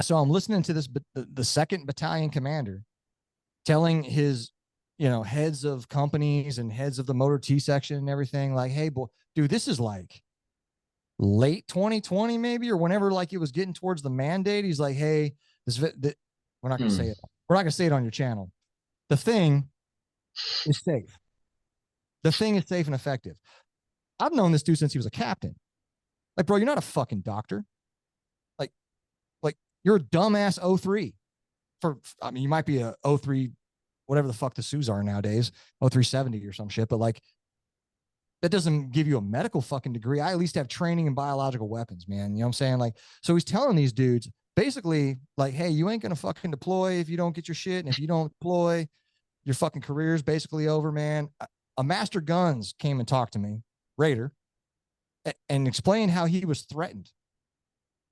so I'm listening to this, the 2nd Battalion commander telling his, heads of companies and heads of the motor T section and everything, like, hey, boy, dude, this is like late 2020 maybe, or whenever like it was getting towards the mandate. He's like, hey, we're not going to say it. We're not going to say it on your channel. The thing is safe. The thing is safe and effective. I've known this dude since he was a captain. Like, bro, you're not a fucking doctor. Like you're a dumbass 03 you might be a 03, whatever the fuck the SUs are nowadays, 0370 or some shit. But like, that doesn't give you a medical fucking degree. I at least have training in biological weapons, man. You know what I'm saying? Like, so he's telling these dudes basically like, hey, you ain't going to fucking deploy if you don't get your shit. And if you don't deploy, your fucking career is basically over, man. A Master Guns came and talked to me, Raider, and explained how he was threatened.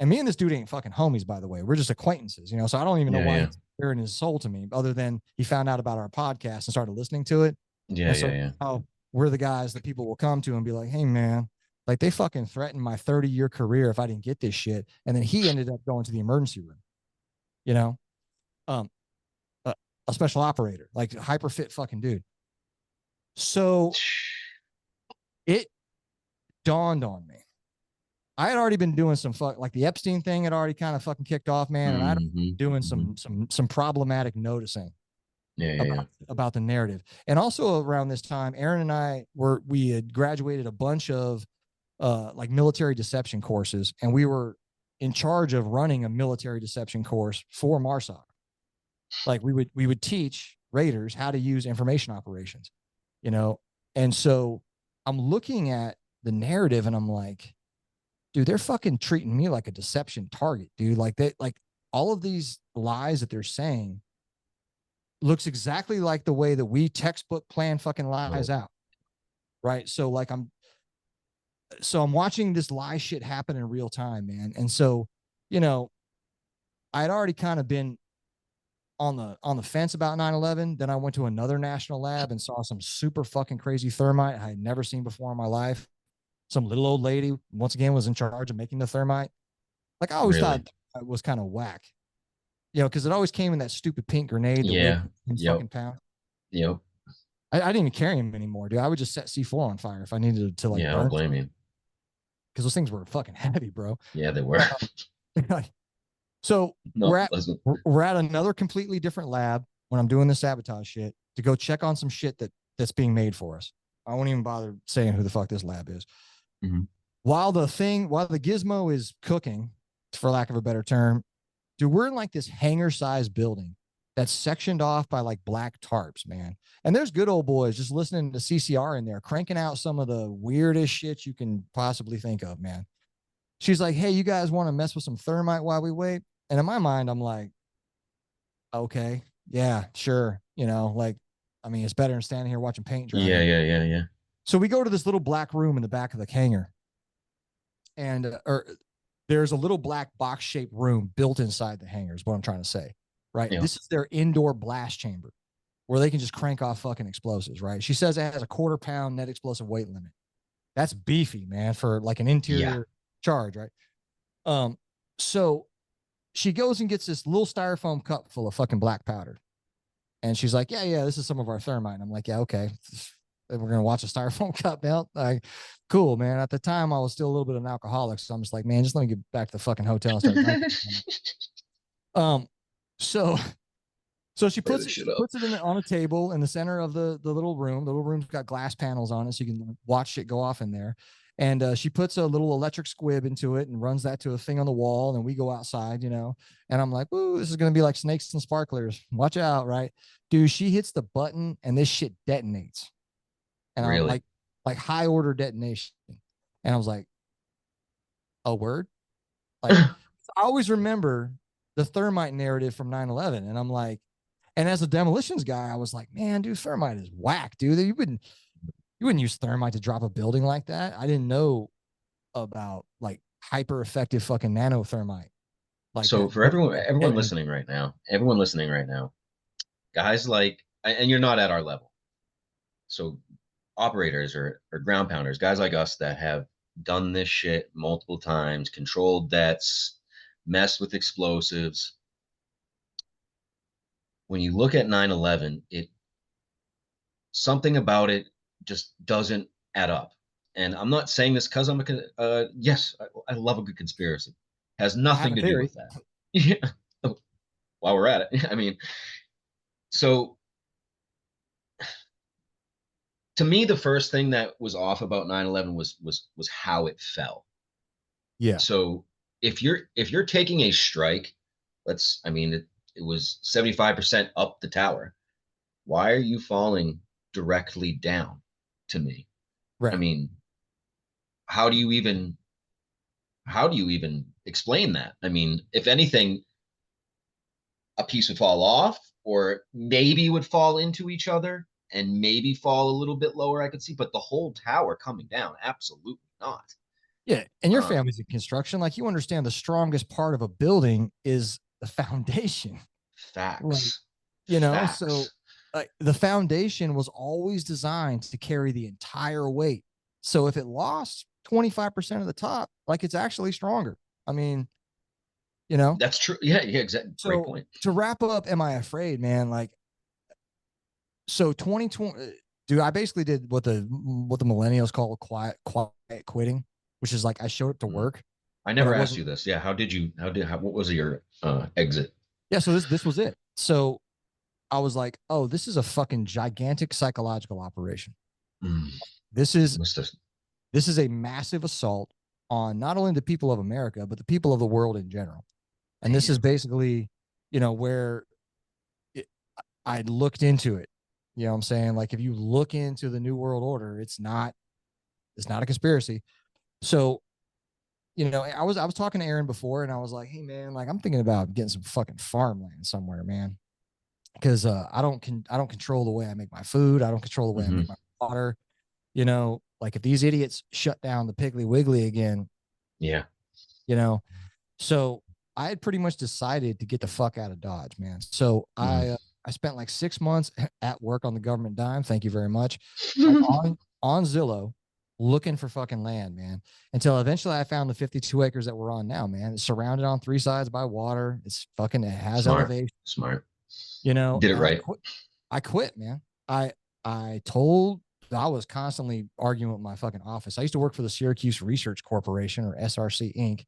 And me and this dude ain't fucking homies, by the way. We're just acquaintances, so I don't even know why he's sharing his soul to me, other than he found out about our podcast and started listening to it. Oh, we're the guys that people will come to and be like, hey, man, like they fucking threatened my 30-year career if I didn't get this shit. And then he ended up going to the emergency room, a special operator, like hyper fit fucking dude. So it dawned on me. I had already been doing some like the Epstein thing had already kind of fucking kicked off, man. And I'd been doing some problematic noticing about the narrative. And also around this time, Aren and I we had graduated a bunch of like military deception courses, and we were in charge of running a military deception course for MARSOC. Like we would teach Raiders how to use information operations, and so I'm looking at the narrative and I'm like, dude, they're fucking treating me like a deception target, dude. Like all of these lies that they're saying looks exactly like the way that we textbook plan fucking lies out. Right. So like I'm watching this lie shit happen in real time, man. And so, I'd already kind of been on the fence about 9/11. Then I went to another national lab and saw some super fucking crazy thermite I had never seen before in my life. Some little old lady, once again, was in charge of making the thermite. Like I always thought it was kind of whack, because it always came in that stupid pink grenade. Fucking pound. Yep. I didn't even carry them anymore, dude. I would just set C4 on fire if I needed to like burn. I don't blame you. Because those things were fucking heavy, bro. Yeah, they were. So we're at another completely different lab when I'm doing the sabotage shit to go check on some shit that's being made for us. I won't even bother saying who the fuck this lab is. Mm-hmm. while the gizmo is cooking, for lack of a better term, dude, we're in like this hangar sized building that's sectioned off by like black tarps, man. And there's good old boys just listening to CCR in there, cranking out some of the weirdest shit you can possibly think of, man. She's like, hey, you guys want to mess with some thermite while we wait? And in my mind, I'm like, okay, yeah, sure. You know, like, I mean, it's better than standing here watching paint dry. Yeah. So we go to this little black room in the back of the hangar, and there's a little black box shaped room built inside the hangar, is what I'm trying to say, right? Yeah. This is their indoor blast chamber where they can just crank off fucking explosives, right? She says it has a 1/4 pound net explosive weight limit. That's beefy, man, for like an interior charge, right? So she goes and gets this little styrofoam cup full of fucking black powder. And she's like, yeah, this is some of our thermite. And I'm like, yeah, okay. We're going to watch a styrofoam cup melt. Like, cool, man. At the time, I was still a little bit of an alcoholic. So I'm just like, man, just let me get back to the fucking hotel and start drinking. So she puts it on a table in the center of the little room. The little room's got glass panels on it, so you can watch shit go off in there. And she puts a little electric squib into it and runs that to a thing on the wall. And then we go outside, you know, and I'm like, ooh, this is going to be like snakes and sparklers. Watch out, right? Dude, she hits the button and this shit detonates. And Really? I'm like high order detonation. And I was like, a word? Like, I always remember the thermite narrative from 9/11. And I'm like, and as a demolitions guy, I was like, man, dude, thermite is whack, dude. You wouldn't use thermite to drop a building like that. I didn't know about like hyper effective fucking nanothermite. Like so that. For everyone listening right now, guys and you're not at our level. So operators or ground pounders, guys like us that have done this shit multiple times, controlled debts, messed with explosives. When you look at 9/11, something about it just doesn't add up. And I'm not saying this because yes, I love a good conspiracy. Has nothing to do with that. Yeah. While we're at it, I mean, so to me, the first thing that was off about 9/11 was how it fell. Yeah. So if you're taking a strike, it was 75% up the tower. Why are you falling directly down to me? Right. I mean, how do you even explain that? I mean, if anything, a piece would fall off or maybe would fall into each other and maybe fall a little bit lower, I could see, but the whole tower coming down, absolutely not. Yeah. And your family's in construction. Like, you understand the strongest part of a building is the foundation. Facts. Like, you know, facts. So the foundation was always designed to carry the entire weight. So if it lost 25% of the top, like, it's actually stronger. I mean, you know, that's true. Yeah, exactly. So, great point. To wrap up, am I afraid, man? Like, so 2020, dude, I basically did what the millennials call quiet quitting, which is like, I showed up to work. I never asked you this. Yeah. What was your exit? Yeah. So this was it. So I was like, oh, this is a fucking gigantic psychological operation. This is a massive assault on not only the people of America, but the people of the world in general. And this is basically, you know, where I looked into it. You know what I'm saying? Like, if you look into the New World Order, it's not a conspiracy. So, you know, I was talking to Aren before, and I was like, hey man, like, I'm thinking about getting some fucking farmland somewhere, man. Because I don't control the way I make my food. I don't control the way I make my water. You know, like, if these idiots shut down the Piggly Wiggly again, yeah, you know. So I had pretty much decided to get the fuck out of Dodge, man. So I spent like 6 months at work on the government dime. Thank you very much. Like, on Zillow, looking for fucking land, man, until eventually I found the 52 acres that we're on now, man. It's surrounded on 3 sides by water. It has elevation. Smart. You know, did it right. I quit, man. I was constantly arguing with my fucking office. I used to work for the Syracuse Research Corporation, or SRC Inc.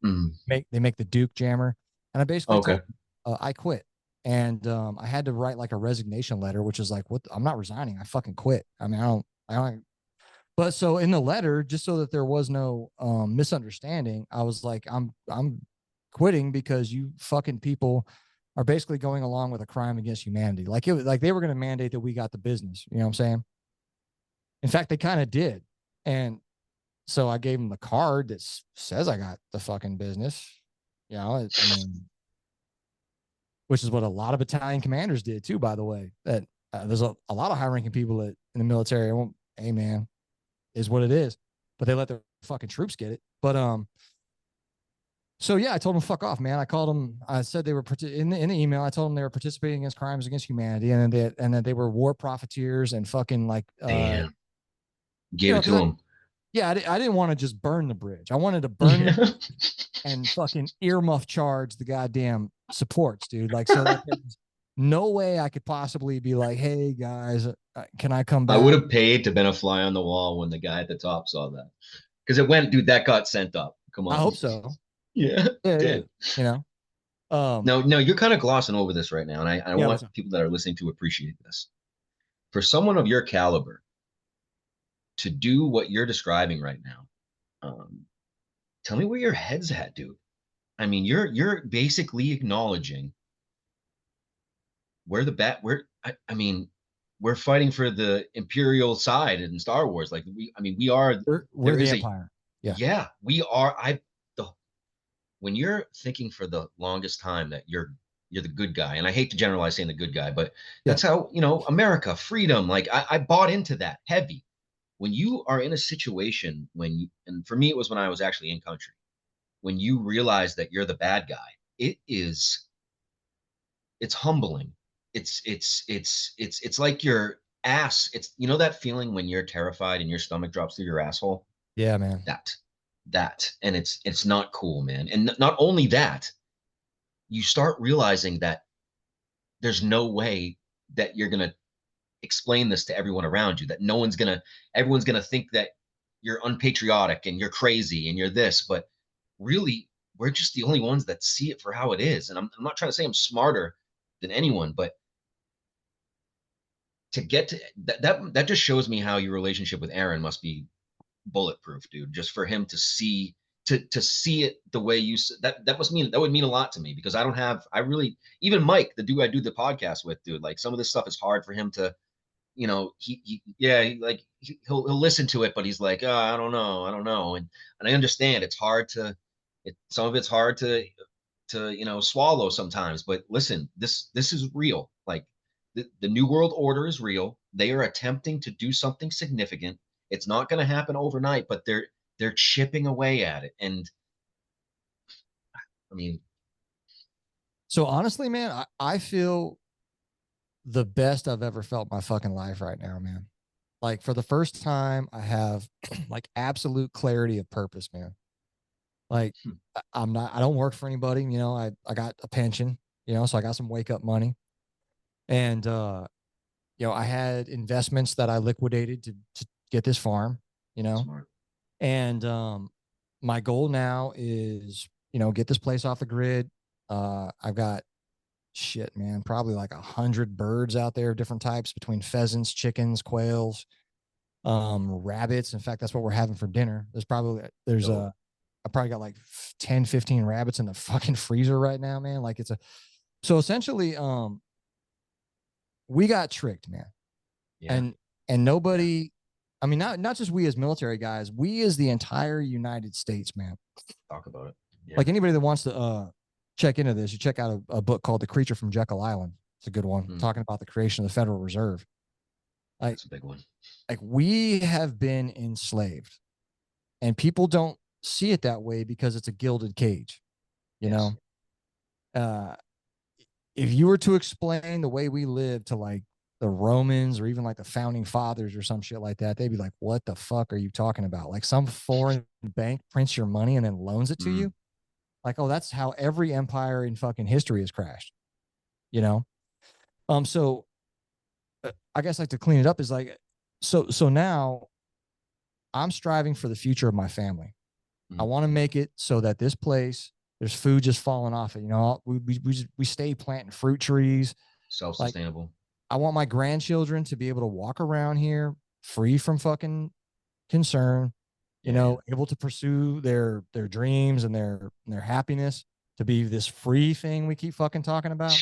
They make the Duke Jammer, and I basically told I quit. And I had to write like a resignation letter, which is like, I'm not resigning. I fucking quit. I mean, I don't But so in the letter, just so that there was no misunderstanding, I was like, I'm quitting because you fucking people are basically going along with a crime against humanity. Like it was like they were going to mandate that we got the business. You know what I'm saying? In fact, they kind of did. And so I gave them the card that says I got the fucking business. You know, I mean, which is what a lot of battalion commanders did too, by the way. That there's a lot of high ranking people in the military. I won't, hey man, is what it is. But they let their fucking troops get it. But so yeah, I told them fuck off, man. I called them. I said they were in the email. I told them they were participating against crimes against humanity, and then they were war profiteers and fucking like Damn. you Gave know, it to because him. yeah, I didn't want to just burn the bridge. I wanted to burn the bridge and fucking earmuff charge the goddamn supports, dude. Like so that there's no way I could possibly be like, hey guys, can I come I would back? have paid to been a fly on the wall when the guy at the top saw that. Because it went, dude, that got sent up. Come I on. hope so. Yeah, Yeah, it yeah. did. You know. No, no, you're kind of glossing over this right now. And I Yeah. want people that are listening to appreciate this. For someone of your caliber to do what you're describing right now, tell me where your head's at, dude. I mean, you're basically acknowledging where the bat where I mean, we're fighting for the Imperial side in Star Wars. Like we are We're there the is a empire. Yeah. yeah, we are the when you're thinking for the longest time that you're the good guy, and I hate to generalize saying the good guy, but Yeah. that's how, America, freedom, like I bought into that heavy. When you are in a situation and for me it was when I was actually in country, when you realize that you're the bad guy, it's humbling. It's like your ass. It's that feeling when you're terrified and your stomach drops through your asshole. Yeah, man. That and it's not cool, man. And not only that, you start realizing that there's no way that you're gonna explain this to everyone around you. That no one's gonna everyone's gonna think that you're unpatriotic and you're crazy and you're this, but really we're just the only ones that see it for how it is. And I'm not trying to say I'm smarter than anyone, but to get to that just shows me how your relationship with Aren must be bulletproof, dude. Just for him to see see it the way that would mean a lot to me, because I really, even Mike, the dude I do the podcast with, dude, like some of this stuff is hard for him to, he'll listen to it, but he's like, oh, I don't know, and I understand it's hard to, some of it's hard to swallow sometimes, but listen, this is real. Like the new world order is real. They are attempting to do something significant. It's not going to happen overnight, but they're chipping away at it. And I mean, So honestly, man, I feel the best I've ever felt my fucking life right now, man. Like for the first time, I have like absolute clarity of purpose, man. Like I don't work for anybody, I got a pension, so I got some wake up money. And I had investments that I liquidated to get this farm, smart. and my goal now is, get this place off the grid. I've got shit, man, probably like 100 birds out there of different types, between pheasants, chickens, quails, rabbits. In fact, that's what we're having for dinner. I probably got like 10, 15 rabbits in the fucking freezer right now, man. Like so essentially, we got tricked, man. Yeah. And nobody, I mean, not just we as military guys, we as the entire United States, man. Talk about it. Yeah. Like anybody that wants to check into this, you check out a book called The Creature from Jekyll Island. It's a good one, talking about the creation of the Federal Reserve. Like, that's a big one. Like we have been enslaved, and people don't see it that way because it's a gilded cage, you know? If you were to explain the way we live to like the Romans or even like the founding fathers or some shit like that, they'd be like, what the fuck are you talking about? Like some foreign bank prints your money and then loans it to you? Like, oh, that's how every empire in fucking history has crashed, you know? So I guess like to clean it up is like, so now I'm striving for the future of my family. I want to make it so that this place, there's food just falling off it. We stay planting fruit trees. Self-sustainable. Like, I want my grandchildren to be able to walk around here free from fucking concern, you Yeah. know, able to pursue their dreams and their happiness, to be this free thing we keep fucking talking about,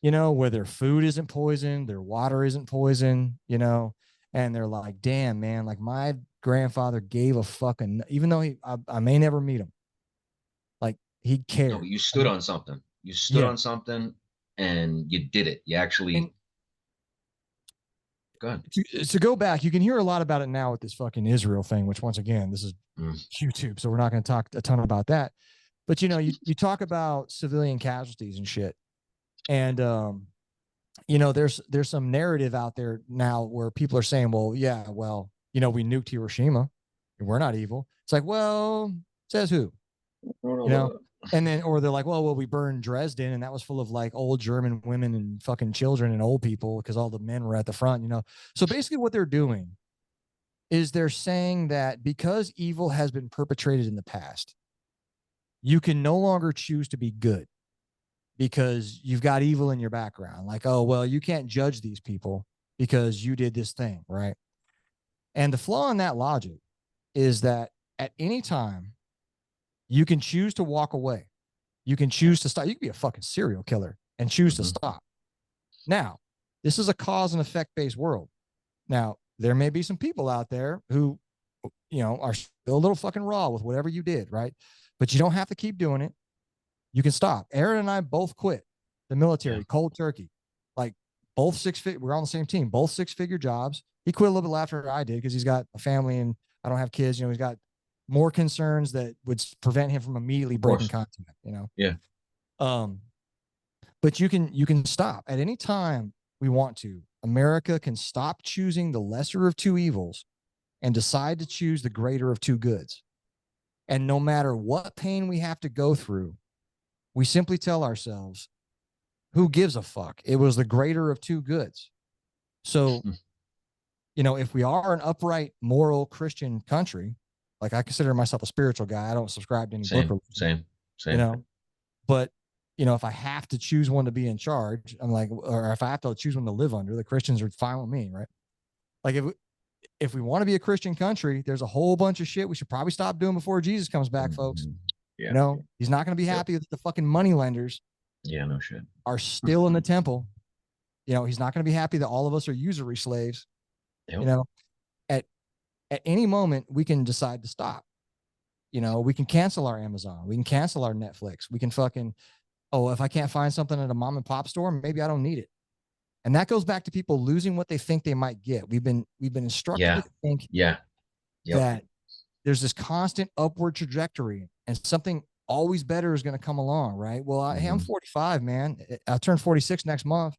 you know, where their food isn't poison, their water isn't poison, you know, and they're like, damn, man, like my grandfather gave a fucking, even though I may never meet him, like he No, cared. but you stood on something. You stood Yeah. on something and you did it. You actually And good. to go back, you can hear a lot about it now with this fucking Israel thing, which once again, this is YouTube, so we're not going to talk a ton about that. But you know, you talk about civilian casualties and shit, and you know, there's some narrative out there now where people are saying, well, yeah, well, you know, we nuked Hiroshima, and we're not evil. It's like, well, says who? You know, and then, or they're like, well, we burned Dresden, and that was full of like old German women and fucking children and old people because all the men were at the front, you know. So basically, what they're doing is they're saying that because evil has been perpetrated in the past, you can no longer choose to be good because you've got evil in your background. Like, oh, well, you can't judge these people because you did this thing, right? And the flaw in that logic is that at any time, you can choose to walk away. You can choose to stop. You can be a fucking serial killer and choose to stop. Now, this is a cause and effect based world. Now, there may be some people out there who, you know, are still a little fucking raw with whatever you did, right? But you don't have to keep doing it. You can stop. Aren and I both quit the military, cold turkey. Like both we're on the same team, both 6-figure jobs. He quit a little bit after I did because he's got a family and I don't have kids. You know, he's got more concerns that would prevent him from immediately breaking contact, you know? Yeah. But you can stop at any time we want to. America can stop choosing the lesser of two evils and decide to choose the greater of two goods. And no matter what pain we have to go through, we simply tell ourselves, who gives a fuck? It was the greater of two goods. So, you know, if we are an upright, moral Christian country, like I consider myself a spiritual guy, I don't subscribe to any book religion, same. you know, but you know, if I have to choose one to be in charge, I'm like, or if I have to choose one to live under, the Christians are fine with me, right? Like if we want to be a Christian country, there's a whole bunch of shit we should probably stop doing before Jesus comes back, folks. Yeah. You know, he's not going to be happy that the fucking money lenders no shit are still in the temple. You know, he's not going to be happy that all of us are usury slaves. You know, at any moment we can decide to stop. You know, we can cancel our Amazon, we can cancel our Netflix, we can fucking, oh, if I can't find something at a mom and pop store, maybe I don't need it. And that goes back to people losing what they think they might get. We've been instructed to think that there's this constant upward trajectory and something always better is going to come along, right? Well, hey, I'm 45, man. I turn 46 next month.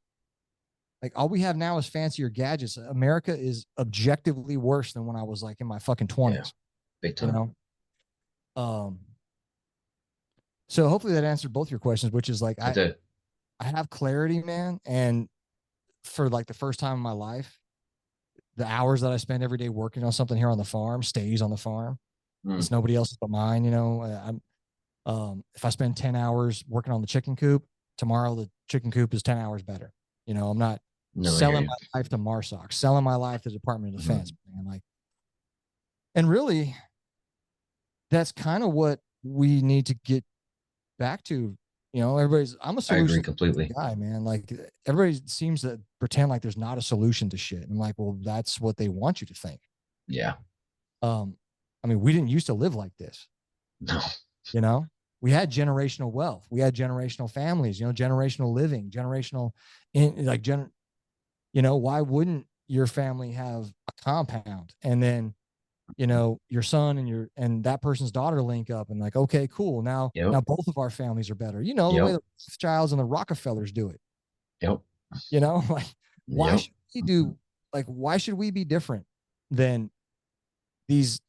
Like all we have now is fancier gadgets. America is objectively worse than when I was like in my fucking 20s. Big time. You know? So hopefully that answered both your questions, which is like I have clarity, man. And for like the first time in my life, the hours that I spend every day working on something here on the farm stays on the farm. It's nobody else's but mine. You know, if I spend 10 hours working on the chicken coop, tomorrow the chicken coop is 10 hours better. You know, I'm not selling my life to MARSOC, selling my life to the Department of Defense, man. Like, and really, that's kind of what we need to get back to. You know, I'm a solution. I agree completely, guy, man. Like everybody seems to pretend like there's not a solution to shit. And I'm like, well, that's what they want you to think. Yeah. I mean, we didn't used to live like this. No. You know, we had generational wealth. We had generational families, you know, generational living, you know, why wouldn't your family have a compound and then, you know, your son and that person's daughter link up and like, okay, cool. Now both of our families are better. You know, the way the Rothschilds and the Rockefellers do it. You know, like why should we be different than these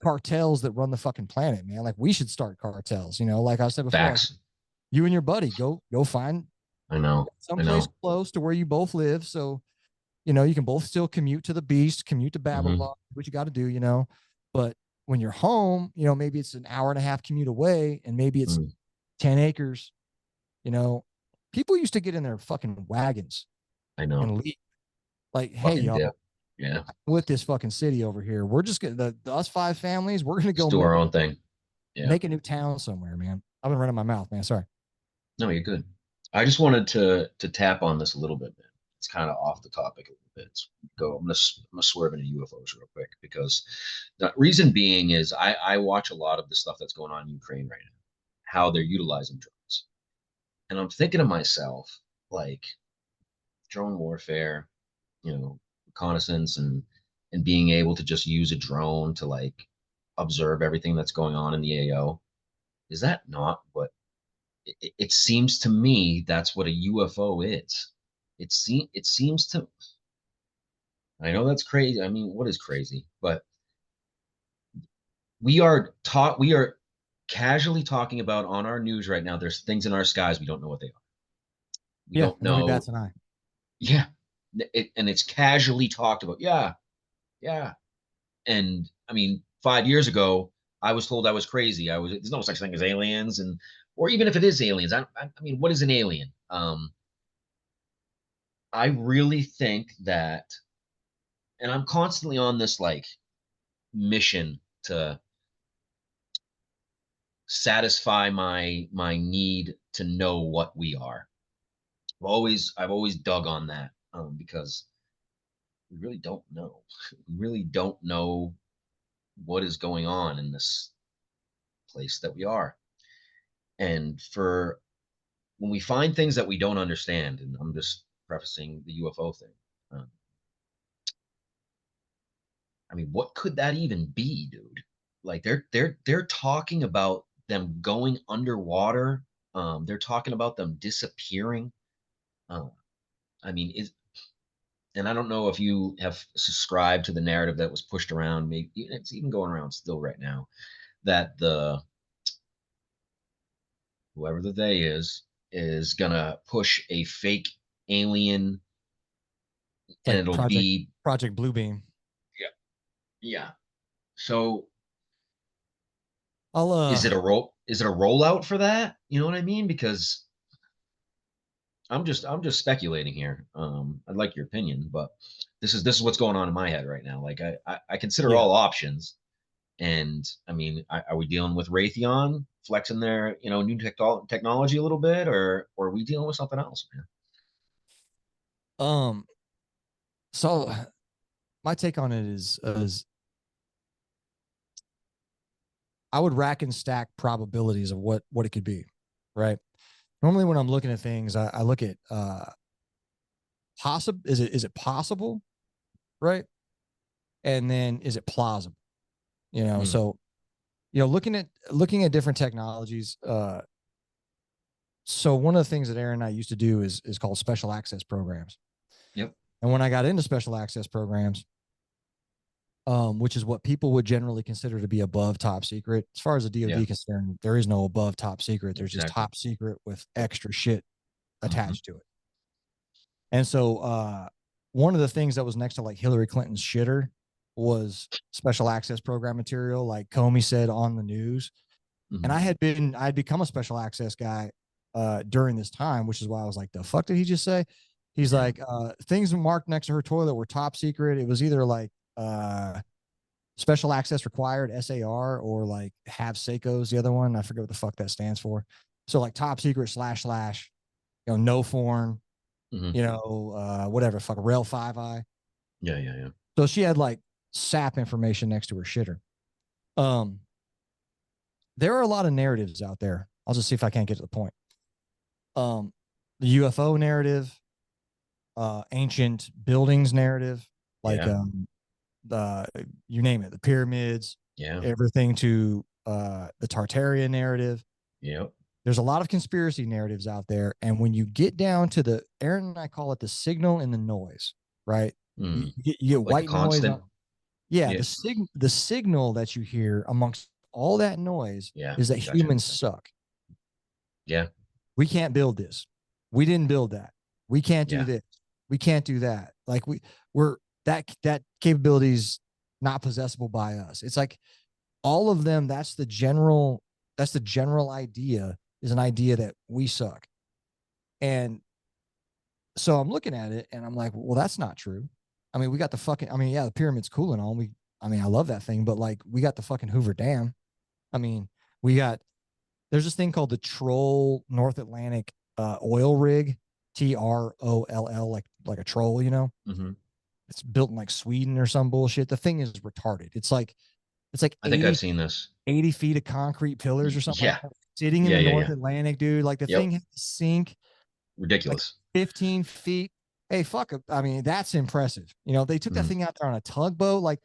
cartels that run the fucking planet, man? Like we should start cartels, you know, like I said before, like, you and your buddy go find someplace close to where you both live. So, you know, you can both still commute to the beast, commute to Babylon, what you got to do, you know, but when you're home, you know, maybe it's an hour and a half commute away and maybe it's 10 acres, you know, people used to get in their fucking wagons and leave. Like, hey, y'all, Yeah. with this fucking city over here. We're just gonna us 5 families. We're gonna Let's go do our own thing. Yeah. make a new town somewhere, man. I've been running my mouth, man. Sorry. No, you're good. I just wanted to tap on this a little bit, man. It's kind of off the topic a little bit. I'm gonna swerve into UFOs real quick because the reason being is I watch a lot of the stuff that's going on in Ukraine right now, how they're utilizing drones, and I'm thinking to myself like drone warfare, reconnaissance and being able to just use a drone to like observe everything that's going on in the AO. Is that not what it seems to me that's what a UFO is. It seems to. I know that's crazy. I mean, what is crazy? But we are casually talking about on our news right now. There's things in our skies we don't know what they are. We Yeah, don't nobody bats know. an eye. Yeah, and it's casually talked about. Yeah, yeah. And I mean, 5 years ago, I was told I was crazy. There's no such thing as aliens, or even if it is aliens, I mean, what is an alien? I really think that, and I'm constantly on this like mission to satisfy my need to know what we are. I've always dug on that because we really don't know. We really don't know what is going on in this place that we are. And for when we find things that we don't understand, and I'm just prefacing the UFO thing. Um, I mean, what could that even be, dude? Like they're talking about them going underwater. They're talking about them disappearing. Uh, I mean, and I don't know if you have subscribed to the narrative that was pushed around. Maybe it's even going around still right now that the whoever the they is gonna push a fake alien, and Like it'll be Project Bluebeam. yeah, yeah. So I'll is it a rollout for that? You know what I mean? Because I'm just speculating here. I'd like your opinion, but this is what's going on in my head right now. Like I consider yeah. all options, and I mean, are we dealing with Raytheon flexing their new technology a little bit, or are we dealing with something else, man? Um so my take on it is I would rack and stack probabilities of what it could be, right? Normally when I'm looking at things, I look at possible is it possible, right? And then is it plausible? Hmm. So looking at different technologies. So one of the things that Aaron and I used to do is called special access programs. Yep. And when I got into special access programs, which is what people would generally consider to be above top secret, as far as the DoD Yeah. concerned, there is no above top secret. There's just Exactly. top secret with extra shit Hmm. attached to it. And so one of the things that was next to like Hillary Clinton's shitter was special access program material, like Comey said on the news. And Hmm. I'd become a special access guy during this time, which is why I was like, the fuck did he just say? He's Yeah. like, things marked next to her toilet were top secret. It was either like special access required, SAR, or like have SACOs, the other one. I forget what the fuck that stands for. So like top secret / no foreign, Hmm. whatever, fuck rail 5I. Yeah. Yeah. Yeah. So she had like SAP information next to her shitter. Um, there are a lot of narratives out there. I'll just see if I can't get to the point. The UFO narrative, ancient buildings narrative, like Yeah. the you name it, the pyramids, Yeah. everything to the Tartaria narrative. Yep. There's a lot of conspiracy narratives out there, and when you get down to Aaron and I call it the signal and the noise, right? You, Mm. you get, you get Like a white noise constant. on, yeah, Yeah. the signal that you hear amongst all that noise Yeah. is that Gotcha. humans suck. Yeah. We can't build this. We didn't build that. We can't do Yeah. this. We can't do that. Like we're that capability's not possessible by us. It's like all of them. That's the general idea, is an idea that we suck. And so I'm looking at it and I'm like, well, that's not true. I mean, we got the fucking, I mean, yeah, the pyramid's cool and all. I mean, I love that thing, but like, we got the fucking Hoover Dam. I mean, we got, there's this thing called the Troll North Atlantic oil rig, TROLL, like a troll, you know? Mm-hmm. It's built in like Sweden or some bullshit. The thing is retarded. It's like I think I've seen this. 80 feet of concrete pillars or something Yeah. like that, sitting in Yeah, the yeah, North yeah. Atlantic, dude. Like the Yep. thing has to sink like Ridiculous. 15 feet. Hey, fuck. I mean, that's impressive. You know, they took that thing out there on a tugboat. Like,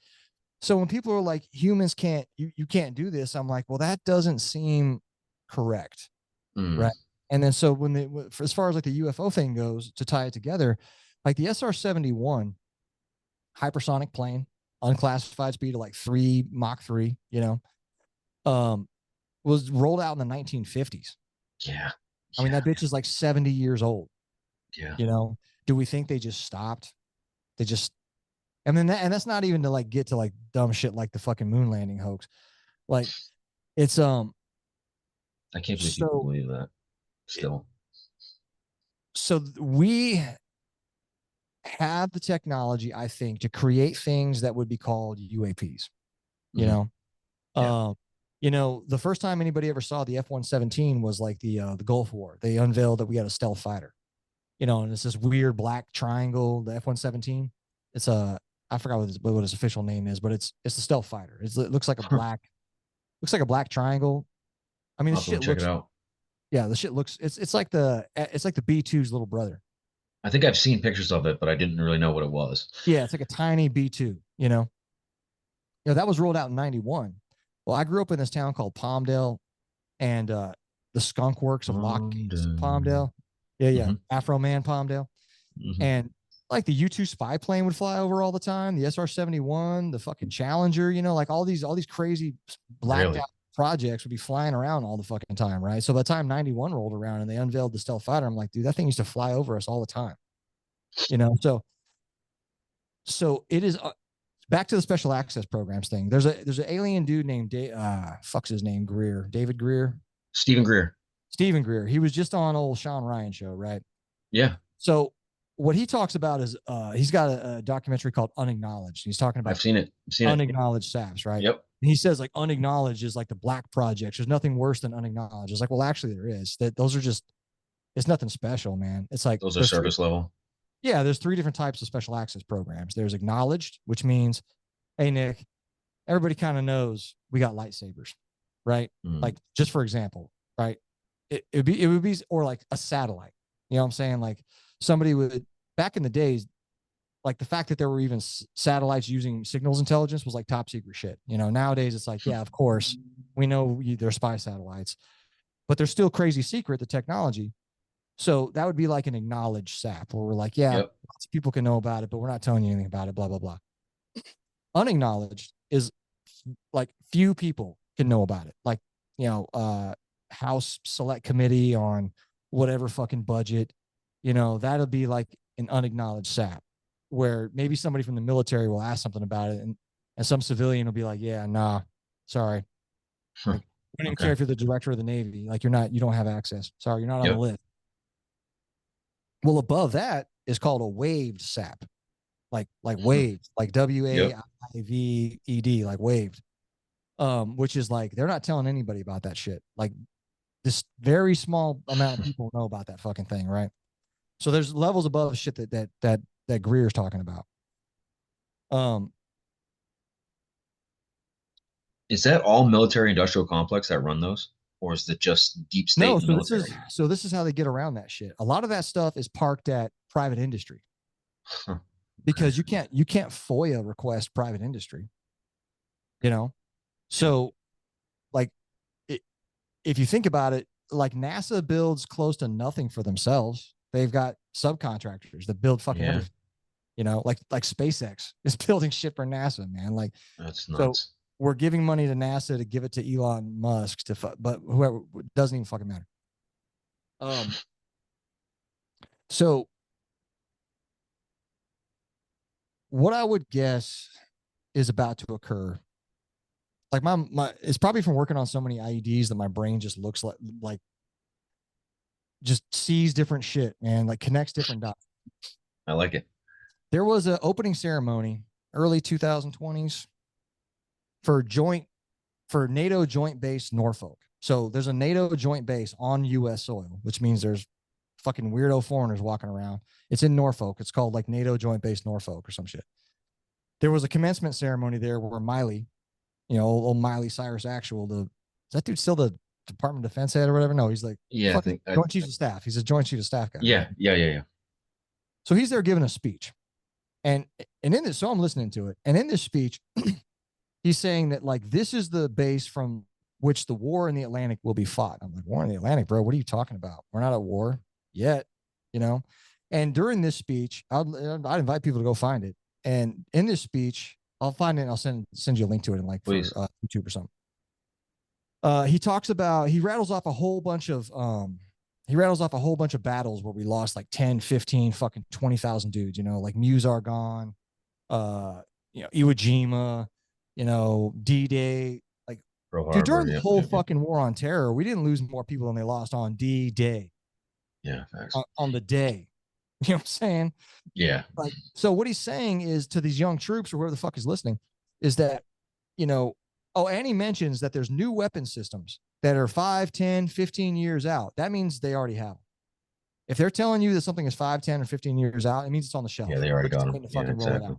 so when people are like, humans can't, you can't do this, I'm like, well, that doesn't seem correct. Mm. Right. And then so when they, as far as like the UFO thing goes, to tie it together, like the SR-71 hypersonic plane, unclassified speed of like 3 Mach 3, you know, was rolled out in the 1950s. Yeah. I mean, that bitch is like 70 years old. Yeah. You know, do we think they just stopped? They just, and then and that's not even to like get to like dumb shit like the fucking moon landing hoax. Like it's I can't believe people so believe that still. so we have the technology, I think, to create things that would be called UAPs. You know, Yeah. you know, the first time anybody ever saw the F-117 was like the Gulf War. They unveiled that we got a stealth fighter. You know, and it's this weird black triangle, the F-117. It's a, I forgot what his official name is, but it's the stealth fighter. It looks like a black triangle. I mean, I'll the have to shit check it looks, out. yeah, the shit looks, it's like the B2's little brother. I think I've seen pictures of it, but I didn't really know what it was. Yeah, it's like a tiny B2, you know. You know, that was rolled out in 91. Well, I grew up in this town called Palmdale, and the skunk works of Lock Gates, Palmdale. Yeah, yeah. Afro Man Palmdale. And like the U-2 spy plane would fly over all the time, the SR-71, the fucking Challenger, you know, like all these crazy blacked out projects would be flying around all the fucking time, right? So by the time 91 rolled around and they unveiled the stealth fighter, I'm like, dude, that thing used to fly over us all the time. You know, so it is back to the special access programs thing. There's an alien dude named fuck's his name, David Greer. Stephen Greer. He was just on old Sean Ryan show, right? Yeah. So what he talks about is he's got a documentary called Unacknowledged. He's talking about I've seen it. unacknowledged SAPs, right? Yep. And he says like unacknowledged is like the black projects. There's nothing worse than unacknowledged. It's like, well, actually there is. That those are just, it's nothing special, man. It's like those are service level. Yeah, there's 3 different types of special access programs. There's acknowledged, which means, hey Nick, everybody kind of knows we got lightsabers, right? Like just for example, right? It would be or like a satellite. You know what I'm saying? Like somebody would, back in the days, like the fact that there were even satellites using signals intelligence was like top secret shit. You know, nowadays it's like, yeah, of course we know they're spy satellites, but they're still crazy secret, the technology. So that would be like an acknowledged SAP where we're like, yeah, lots of people can know about it, but we're not telling you anything about it, blah, blah, blah. Unacknowledged is like few people can know about it. Like, you know, House Select Committee on whatever fucking budget, you know, that'll be like an unacknowledged SAP where maybe somebody from the military will ask something about it and some civilian will be like, yeah, nah, sorry. Like, I don't even care if you're the director of the Navy. Like you don't have access. Sorry, you're not on the list. Well, above that is called a waived SAP, like waived, like WAIVED, like waived, which is like they're not telling anybody about that shit. Like this very small amount of people know about that fucking thing, right? So there's levels above shit that Greer's talking about. Is that all military industrial complex that run those? Or is it just deep state no, military? This is how they get around that shit. A lot of that stuff is parked at private industry. Because you can't FOIA request private industry. You know? So like if you think about it, like NASA builds close to nothing for themselves. They've got subcontractors that build fucking everything. You know, like SpaceX is building shit for NASA, man. Like that's nuts. So we're giving money to NASA to give it to Elon Musk but whoever, doesn't even fucking matter. So what I would guess is about to occur. Like my it's probably from working on so many IEDs that my brain just looks like just sees different shit, man, like connects different dots. I like it. there was an opening ceremony early 2020s for NATO joint base Norfolk. So there's a NATO joint base on U.S. soil, which means there's fucking weirdo foreigners walking around. It's in Norfolk. It's called like NATO joint base Norfolk or some shit. There was a commencement ceremony there where Miley, old Miley Cyrus Actual, is that dude still the Department of Defense head or whatever? No, he's like Yeah, I think Joint Chiefs of Staff. He's a Joint Chief of Staff guy. Yeah, right? Yeah. So he's there giving a speech. And in this, so I'm listening to it. And in this speech, he's saying that like this is the base from which the war in the Atlantic will be fought. I'm like, war in the Atlantic, bro? What are you talking about? We're not at war yet, And during this speech, I'd invite people to go find it. And in this speech, I'll find it and I'll send you a link to it in like for YouTube or something. He rattles off a whole bunch of battles where we lost like 10, 15, fucking 20,000 dudes, like Meuse Argonne, Iwo Jima, D-Day, like Pearl dude, during Harbor, the whole fucking war on terror, we didn't lose more people than they lost on D-Day. Yeah, facts. On the day. You know what I'm saying? Yeah. Like, so what he's saying is to these young troops or whoever the fuck is listening is that, and he mentions that there's new weapon systems that are 5, 10, 15 years out. That means they already have them. If they're telling you that something is 5, 10, or 15 years out, it means it's on the shelf. Yeah, they already got them. Yeah, exactly.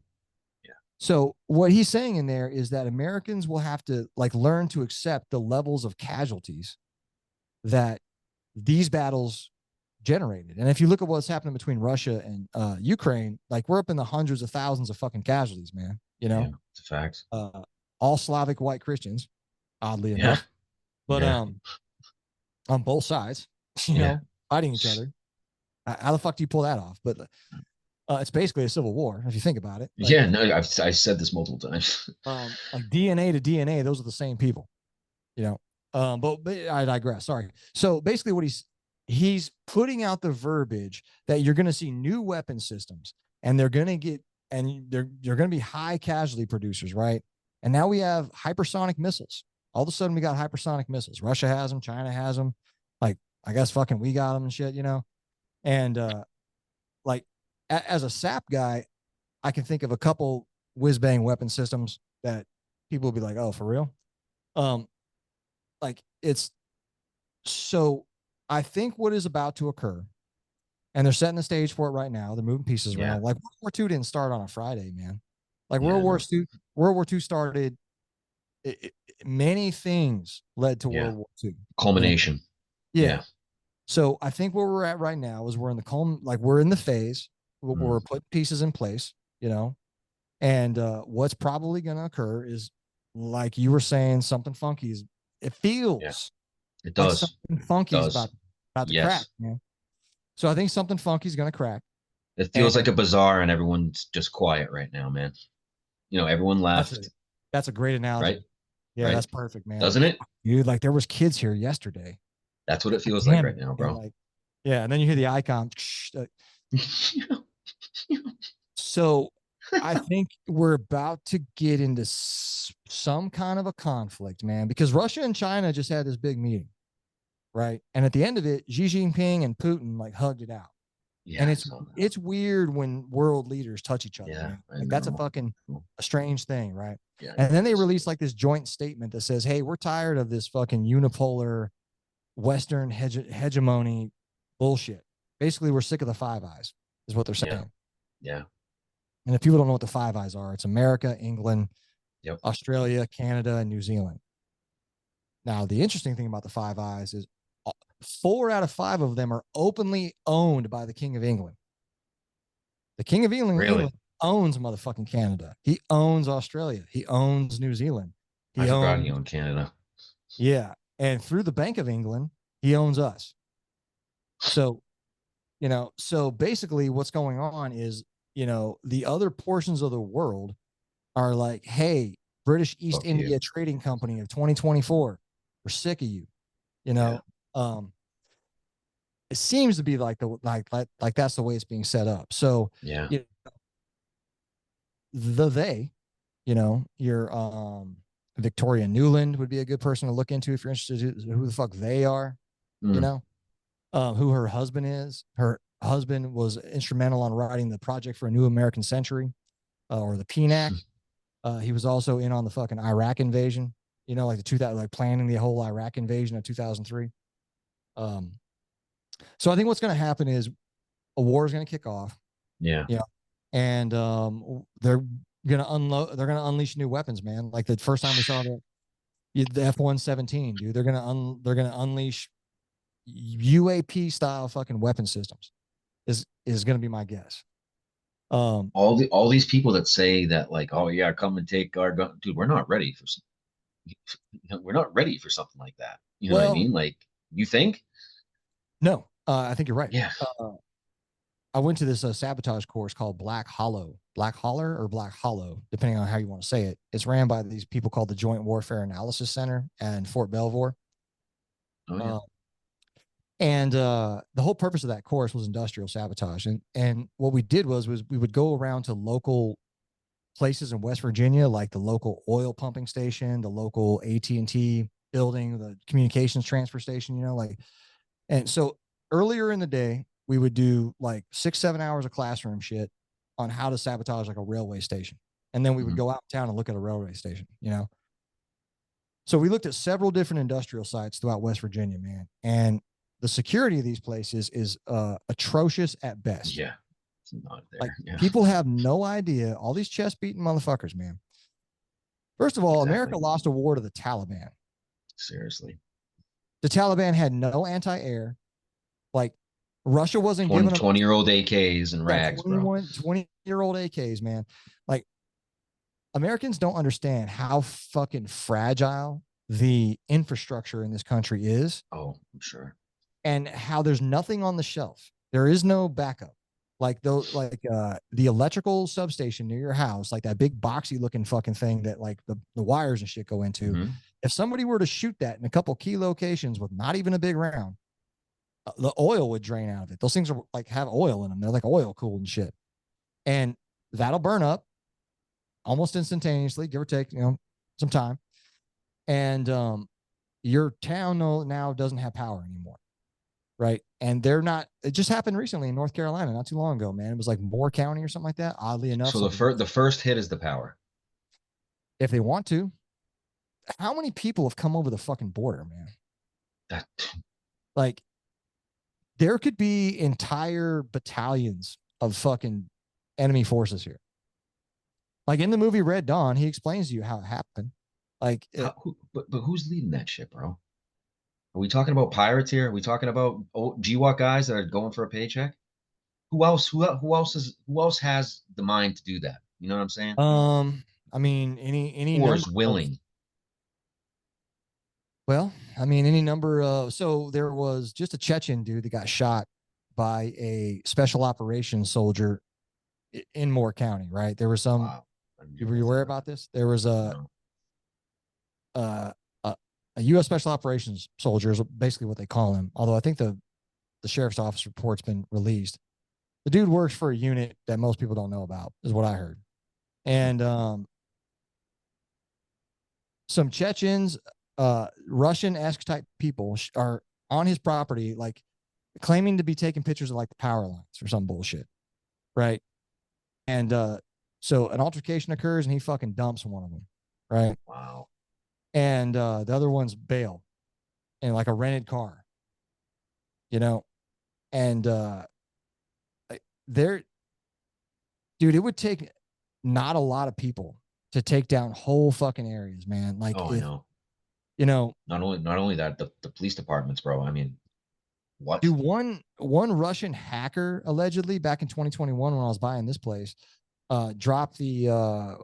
Yeah. So what he's saying in there is that Americans will have to like learn to accept the levels of casualties that these battles generated. And if you look at what's happening between Russia and Ukraine, like we're up in the hundreds of thousands of fucking casualties, man. Yeah, it's a fact. All Slavic white Christians, oddly enough, but on both sides, fighting each other. How the fuck do you pull that off? But it's basically a civil war if you think about it. Like, I've said this multiple times. Like DNA to DNA, those are the same people, But I digress. Sorry. So basically, what he's putting out the verbiage that you're going to see new weapon systems, and they're going to be high casualty producers, right? And now we have hypersonic missiles. All of a sudden, we got hypersonic missiles. Russia has them. China has them. Like, I guess fucking we got them and shit, And like, as a SAP guy, I can think of a couple whiz-bang weapon systems that people will be like, oh, for real? Like, it's so I think what is about to occur, and they're setting the stage for it right now. They're moving pieces around. Like World War II didn't start on a Friday, man. Like World War II started. Many things led to World War II. Culmination. Yeah. So I think where we're at right now is we're in the phase where we're putting pieces in place, and what's probably going to occur is, like you were saying, something funky is. It feels. It does. Like something funky is about to crack, man. So I think something funky is going to crack. It feels like a bazaar, and everyone's just quiet right now, man. Everyone left. That's a great analogy. Right? Yeah, that's perfect, man. Doesn't it? Dude, like there was kids here yesterday. That's what it feels like right now, bro. And then you hear the icon. So I think we're about to get into some kind of a conflict, man, because Russia and China just had this big meeting, right? And at the end of it, Xi Jinping and Putin like hugged it out. Yeah, and it's weird when world leaders touch each other. Yeah, like that's a strange thing, right? Yeah. And then they release like this joint statement that says, "Hey, we're tired of this fucking unipolar Western hegemony bullshit. Basically, we're sick of the Five Eyes," is what they're saying. Yeah. And if people don't know what the Five Eyes are, it's America, England, Australia, Canada, and New Zealand. Now, the interesting thing about the Five Eyes is 4 out of 5 of them are openly owned by the King of England. The King of England owns motherfucking Canada. He owns Australia. He owns New Zealand. I forgot he owned Canada. Yeah. And through the Bank of England, he owns us. So, so basically what's going on is, the other portions of the world are like, hey, British East India Trading Company of 2024, we're sick of you. It seems to be like that's the way it's being set up. So your Victoria Newland would be a good person to look into if you're interested in who the fuck they are, who her husband is. Her husband was instrumental on writing the Project for a New American Century, or the PNAC. He was also in on the fucking Iraq invasion, like the 2000, like planning the whole Iraq invasion of 2003. So I think what's going to happen is a war is going to kick off. Yeah. And they're going to unload, they're going to unleash new weapons, man. Like the first time we saw the F-117, dude, they're going to unleash UAP style fucking weapon systems is going to be my guess. All these people that say that, like, oh yeah, come and take our gun, dude, we're not ready for we're not ready for something like that. You know what I mean? Like, you think? No, I think you're right. Yeah. I went to this sabotage course called Black Hollow, Black Holler or Black Hollow, depending on how you want to say it. It's ran by these people called the Joint Warfare Analysis Center and Fort Belvoir. Oh yeah. And the whole purpose of that course was industrial sabotage. And what we did was we would go around to local places in West Virginia, like the local oil pumping station, the local AT&T building, the communications transfer station, and so earlier in the day, we would do like 6-7 hours of classroom shit on how to sabotage like a railway station. And then we would go out of town and look at a railway station, So we looked at several different industrial sites throughout West Virginia, man. And the security of these places is atrocious at best. Yeah. It's not there. Like, yeah. people have no idea. All these chest beating motherfuckers, man. First of all, exactly. America lost a war to the Taliban. Seriously. The Taliban had no anti-air. Like, Russia wasn't giving them 20-year-old AKs and rags, 20-year-old AKs, man. Like, Americans don't understand how fucking fragile the infrastructure in this country is. Oh, I'm sure. And how there's nothing on the shelf. There is no backup. Like the electrical substation near your house, like that big boxy looking fucking thing that like the wires and shit go into. Mm-hmm. If somebody were to shoot that in a couple key locations with not even a big round, the oil would drain out of it. Those things are like have oil in them. They're like oil cooled and shit. And that'll burn up almost instantaneously, give or take, some time. And your town now doesn't have power anymore. Right. And they're not, it just happened recently in North Carolina, not too long ago, man. It was like Moore County or something like that. Oddly enough. So the first hit is the power. If they want to. How many people have come over the fucking border, man? Like, there could be entire battalions of fucking enemy forces here. Like in the movie Red Dawn, he explains to you how it happened. Like, but who's leading that shit, bro? Are we talking about pirates here? Are we talking about GWOT guys that are going for a paycheck? Who else? Who else has the mind to do that? You know what I'm saying? I mean, any or is willing. Well, I mean, any number of. So there was just a Chechen dude that got shot by a special operations soldier in Moore County. Right? There was some. Wow. Were you aware about this? There was a U.S. Special Operations soldier is basically what they call him. Although I think the sheriff's office report's been released. The dude works for a unit that most people don't know about, is what I heard. And some Chechens, Russian-esque type people are on his property, like claiming to be taking pictures of like the power lines or some bullshit, right? And so an altercation occurs and he fucking dumps one of them, right? Wow. And the other one's bail in like a rented car, and dude, it would take not a lot of people to take down whole fucking areas, man. Like, I know. Not only that, the police departments, bro. I mean, what? Dude, one Russian hacker allegedly back in 2021 when I was buying this place, dropped the I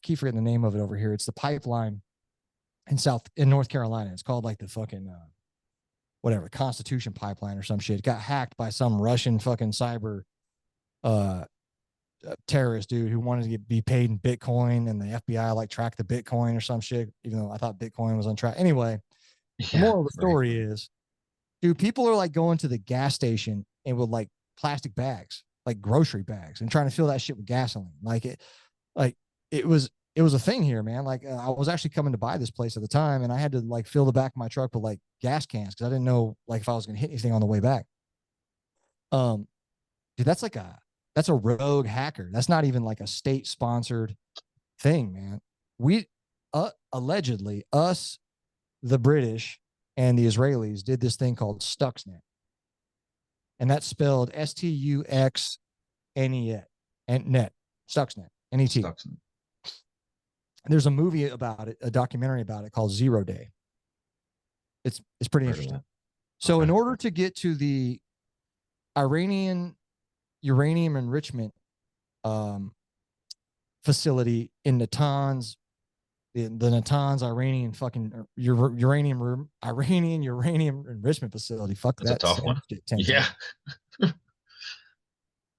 keep forgetting the name of it over here. It's the pipeline in North Carolina. It's called like the fucking whatever, Constitution pipeline or some shit. It got hacked by some Russian fucking cyber terrorist dude who wanted to be paid in Bitcoin, and the FBI like tracked the Bitcoin or some shit, even though I thought Bitcoin was untracked. Anyway, the moral of the story is, dude, people are like going to the gas station and with like plastic bags, like grocery bags, and trying to fill that shit with gasoline. It was a thing here, man. Like, I was actually coming to buy this place at the time, and I had to like fill the back of my truck with like gas cans because I didn't know like if I was going to hit anything on the way back. dude, that's a rogue hacker. That's not even like a state sponsored thing, man. We allegedly us, the British and the Israelis did this thing called Stuxnet, and that's spelled Stuxnet and net Stuxnet net. Stuxnet. There's a movie about it, a documentary about it called Zero Day. It's pretty interesting. So in order to get to the Iranian uranium enrichment facility in Natanz, the Natanz Iranian fucking Iranian uranium enrichment facility. Fuck That's that. a tough one. Yeah.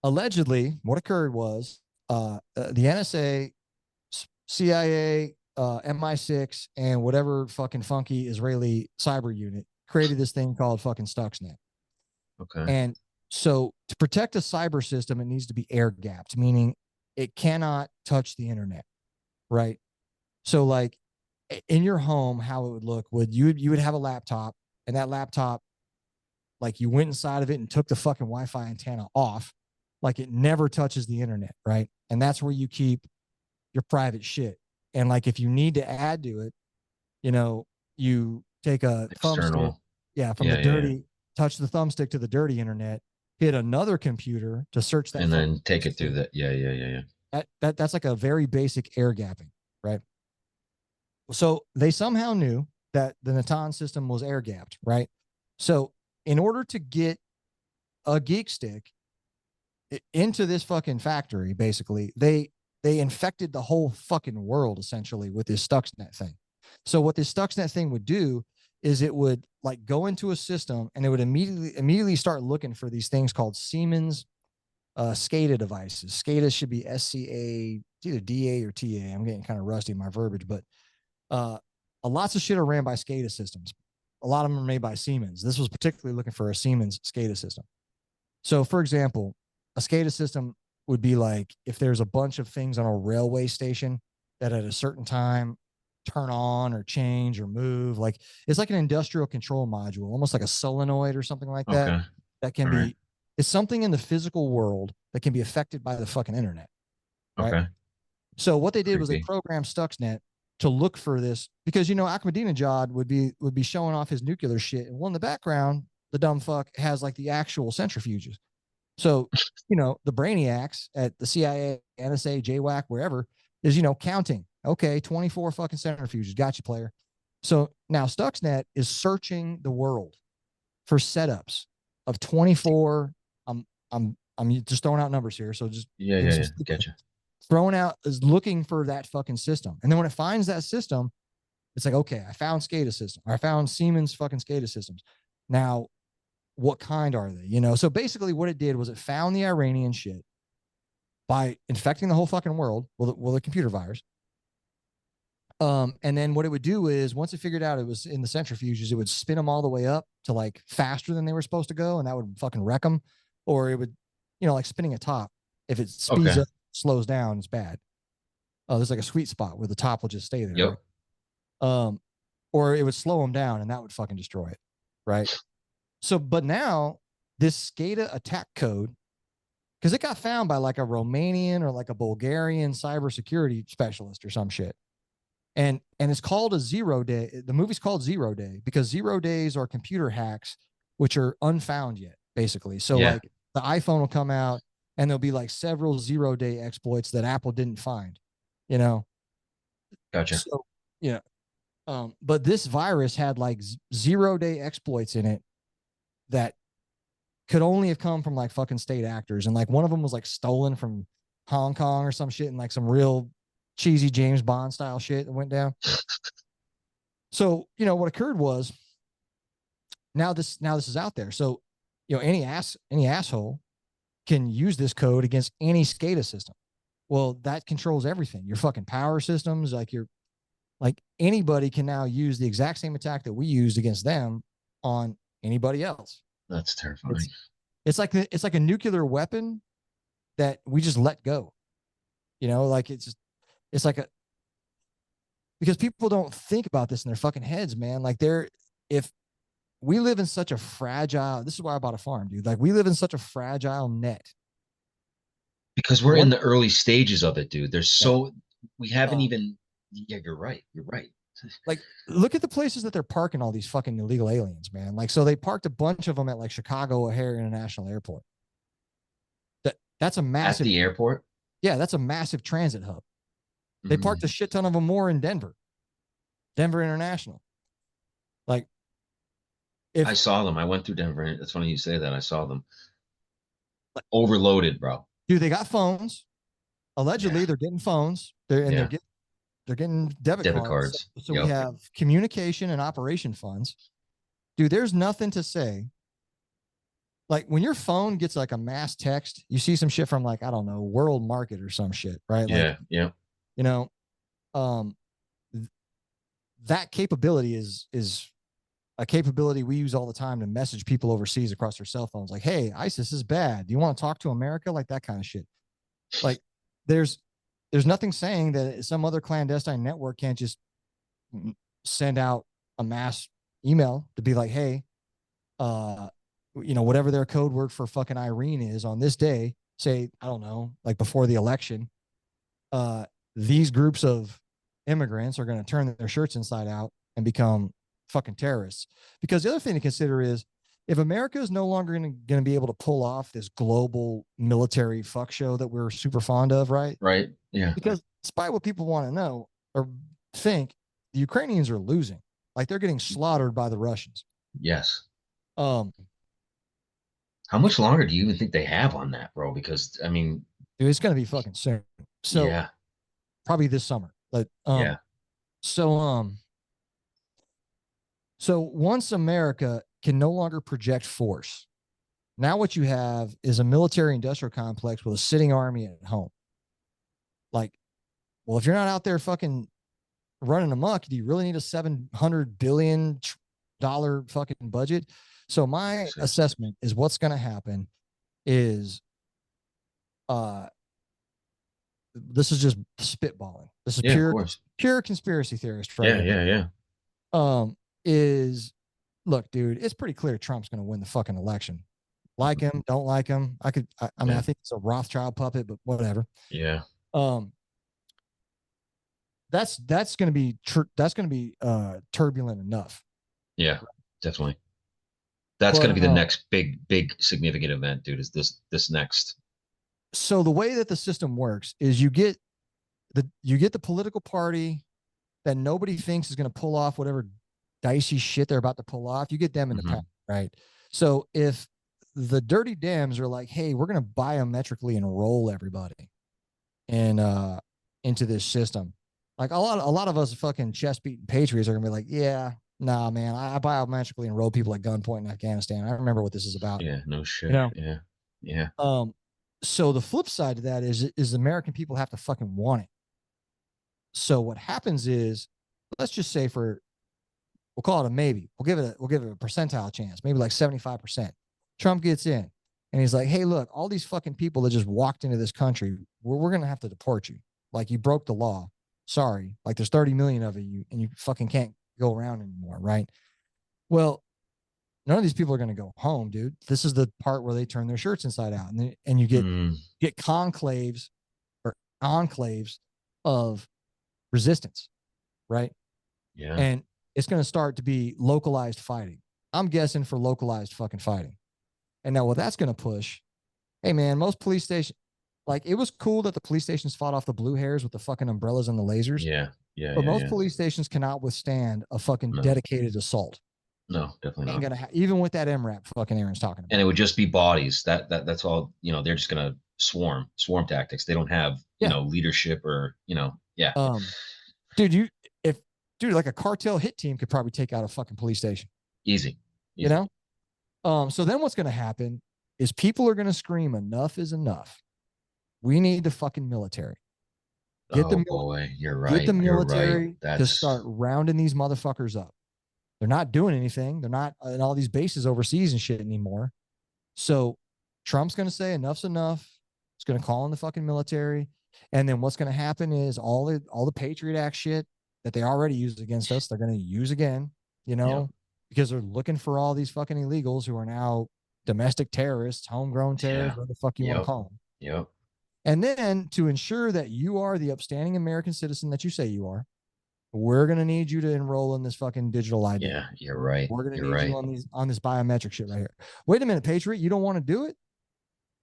Allegedly, what occurred was the NSA, CIA, MI6, and whatever fucking funky Israeli cyber unit created this thing called fucking Stuxnet. Okay. And so to protect a cyber system, it needs to be air gapped, meaning it cannot touch the internet, right? So like in your home, how it would look you would have a laptop, and that laptop, like you went inside of it and took the fucking Wi-Fi antenna off, like it never touches the internet, right? And that's where you keep your private shit. And like if you need to add to it, you know, you take a thumbstick, from the dirty, touch the thumbstick to the dirty internet, hit another computer to search that, and then take it through that. Yeah. That's like a very basic air gapping, right? So they somehow knew that the Natanz system was air gapped, right? So in order to get a geek stick into this fucking factory, basically, they infected the whole fucking world essentially with this Stuxnet thing. So what this Stuxnet thing would do is it would like go into a system, and it would immediately start looking for these things called Siemens SCADA devices. SCADA should be SCA, it's either DA or TA. I'm getting kind of rusty in my verbiage, but lots of shit are ran by SCADA systems. A lot of them are made by Siemens. This was particularly looking for a Siemens SCADA system. So for example, a SCADA system would be like if there's a bunch of things on a railway station that at a certain time turn on or change or move. Like it's like an industrial control module, almost like a solenoid or something like that. That can be, it's something in the physical world that can be affected by the fucking internet. Right? Okay. So what they did was they programmed Stuxnet to look for this, because Ahmadinejad would be showing off his nuclear shit, and in the background, the dumb fuck has like the actual centrifuges. So the brainiacs at the CIA, NSA, JWAC, wherever is counting. Okay, 24 fucking centrifuges. Got you, player. So now Stuxnet is searching the world for setups of 24. I'm just throwing out numbers here, so just Gotcha. Throwing out is looking for that fucking system, and then when it finds that system, it's like, okay, I found SCADA system. I found Siemens fucking SCADA systems. Now, what kind are they? So basically, what it did was it found the Iranian shit by infecting the whole fucking world with a computer virus. And then what it would do is once it figured out it was in the centrifuges, it would spin them all the way up to like faster than they were supposed to go, and that would fucking wreck them. Or it would, like spinning a top. If it speeds up, slows down, it's bad. There's like a sweet spot where the top will just stay there. Yep. Right? Or it would slow them down, and that would fucking destroy it. Right. So, but now this SCADA attack code, because it got found by like a Romanian or like a Bulgarian cybersecurity specialist or some shit. And it's called a 0 day. The movie's called 0 Day because 0 days are computer hacks, which are unfound yet, basically. So like the iPhone will come out and there'll be like several 0 day exploits that Apple didn't find, Gotcha. So, but this virus had like 0 day exploits in it that could only have come from like fucking state actors. And like one of them was like stolen from Hong Kong or some shit, and like some real cheesy James Bond style shit that went down. So, what occurred was now this is out there. So, any asshole can use this code against any SCADA system. Well, that controls everything. Your fucking power systems, like anybody can now use the exact same attack that we used against them on anybody else. That's terrifying. It's like a nuclear weapon that we just let go. Like it's like because people don't think about this in their fucking heads, man. Like if we live in such a fragile, this is why I bought a farm, dude. Like we live in such a fragile net because we're in the early stages of it, dude. There's Yeah. so we haven't even. Yeah, you're right. You're right. Like, look at the places that they're parking all these fucking illegal aliens, man. Like, so they parked a bunch of them at like Chicago O'Hare International Airport. That's a At massive, the airport. yeah, that's a massive transit hub. They Mm. parked a shit ton of them more in Denver International. Like, if I saw them. I went through Denver. It's funny you say that. I saw them overloaded, bro. dude, they got phones. Allegedly, Yeah. they're getting phones. They're getting debit Debit cards. cards. So we have communication and operation funds. Dude, there's nothing to say. Like when your phone gets like a mass text, you see some shit from like, I don't know, World Market or some shit, right? Yeah. Like, Yeah. you know, um, that capability is a capability we use all the time to message people overseas across their cell phones. Like, hey, ISIS is bad. Do you want to talk to America? Like that kind of shit. Like, there's nothing saying that some other clandestine network can't just send out a mass email to be like, hey, whatever their code word for fucking Irene is on this day, say, I don't know, like before the election, these groups of immigrants are going to turn their shirts inside out and become fucking terrorists. Because the other thing to consider is if America is no longer going to be able to pull off this global military fuck show that we're super fond of, right? Right. Yeah. Because despite what people want to know or think, the Ukrainians are losing. Like they're getting slaughtered by the Russians. Yes. How much longer do you even think they have on that, bro? Because I mean, dude, it's gonna be fucking soon. So yeah. Probably this summer. But Yeah. So once America can no longer project force, now what you have is a military industrial complex with a sitting army at home. Like, well, if you're not out there fucking running amok, do you really need a $700 billion fucking budget? So my assessment is what's going to happen is, this is just spitballing. This is pure conspiracy theorist right here. Yeah. Is look, dude, it's pretty clear Trump's going to win the fucking election. Like him, don't like him. I mean, I think it's a Rothschild puppet, but whatever. Yeah. That's going to be turbulent enough. Yeah, definitely. That's going to be the next big significant event, dude. Is this next? So the way that the system works is you get the political party that nobody thinks is going to pull off whatever dicey shit they're about to pull off. You get them in the power, right? So if the dirty Dems are like, hey, we're going to biometrically enroll everybody into this system, like a lot of us fucking chest beating patriots are going to be like, yeah, nah, man, I biometrically enroll people at gunpoint in Afghanistan. I remember what this is about. Yeah, no shit. Yeah. So the flip side to that is American people have to fucking want it. So what happens is, let's just say we'll call it a maybe. We'll give it a percentile chance, maybe like 75%. Trump gets in and he's like, hey, look, all these fucking people that just walked into this country, we're going to have to deport you. Like you broke the law. Sorry. Like there's 30 million of you and you fucking can't go around anymore. Right. Well, none of these people are going to go home, dude. This is the part where they turn their shirts inside out and you get conclaves or enclaves of resistance. Right. Yeah. And it's going to start to be localized fighting. I'm guessing for localized fucking fighting. And now what that's going to push, hey man, most police stations, like it was cool that the police stations fought off the blue hairs with the fucking umbrellas and the lasers. Yeah. But most police stations cannot withstand a fucking dedicated assault. No, definitely Ain't not. gonna even with that MRAP fucking Aren's talking about. And it would just be bodies. That's all, they're just gonna swarm tactics. They don't have, leadership or, Dude, like a cartel hit team could probably take out a fucking police station. Easy. So then what's gonna happen is people are gonna scream, enough is enough. We need the fucking military. Boy, you're right. Get the military right. to start rounding these motherfuckers up. They're not doing anything. They're not in all these bases overseas and shit anymore. So Trump's going to say enough's enough. It's going to call in the fucking military. And then what's going to happen is all the Patriot Act shit that they already used against us, they're going to use again, because they're looking for all these fucking illegals who are now domestic terrorists, homegrown terrorists, what the fuck you want to call them. Yep. And then to ensure that you are the upstanding American citizen that you say you are, we're going to need you to enroll in this fucking digital ID. Yeah, you're right. We're going to You're need right. you on this biometric shit right here. Wait a minute, Patriot, you don't want to do it?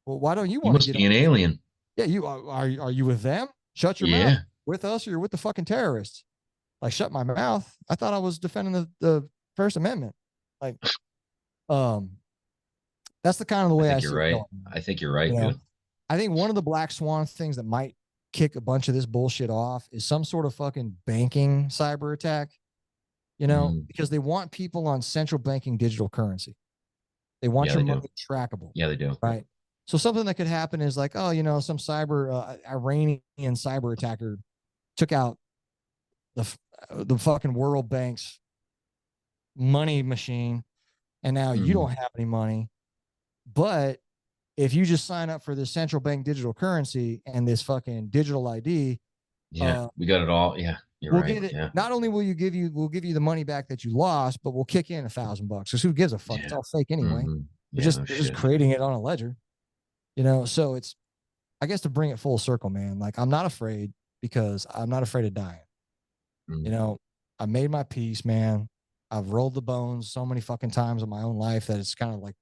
Well, why don't you You want to must get be on? an alien. Yeah, you are you with them? Shut your mouth. Yeah. With us or you're with the fucking terrorists. Like, shut my mouth. I thought I was defending the First Amendment. Like, that's the kind of the I way I think you're see it right. going. I think you're right, You know, dude. I think one of the black swan things that might kick a bunch of this bullshit off is some sort of fucking banking cyber attack, because they want people on central banking digital currency. They want Yeah, your they do. money trackable. Yeah, they do. Right. So something that could happen is like, oh, some cyber Iranian cyber attacker took out the fucking World Bank's money machine, and now you don't have any money. But if you just sign up for this central bank digital currency and this fucking digital ID, Yeah, we got it all. Yeah, you're we'll right. get it. Yeah. Not only we'll give you the money back that you lost, but we'll kick in $1,000 because who gives a fuck? Yeah. It's all fake anyway. Yeah, no They're just shit. creating it on a ledger, So it's, I guess, to bring it full circle, man. Like, I'm not afraid because I'm not afraid of dying. I made my peace, man. I've rolled the bones so many fucking times in my own life that it's kind of like,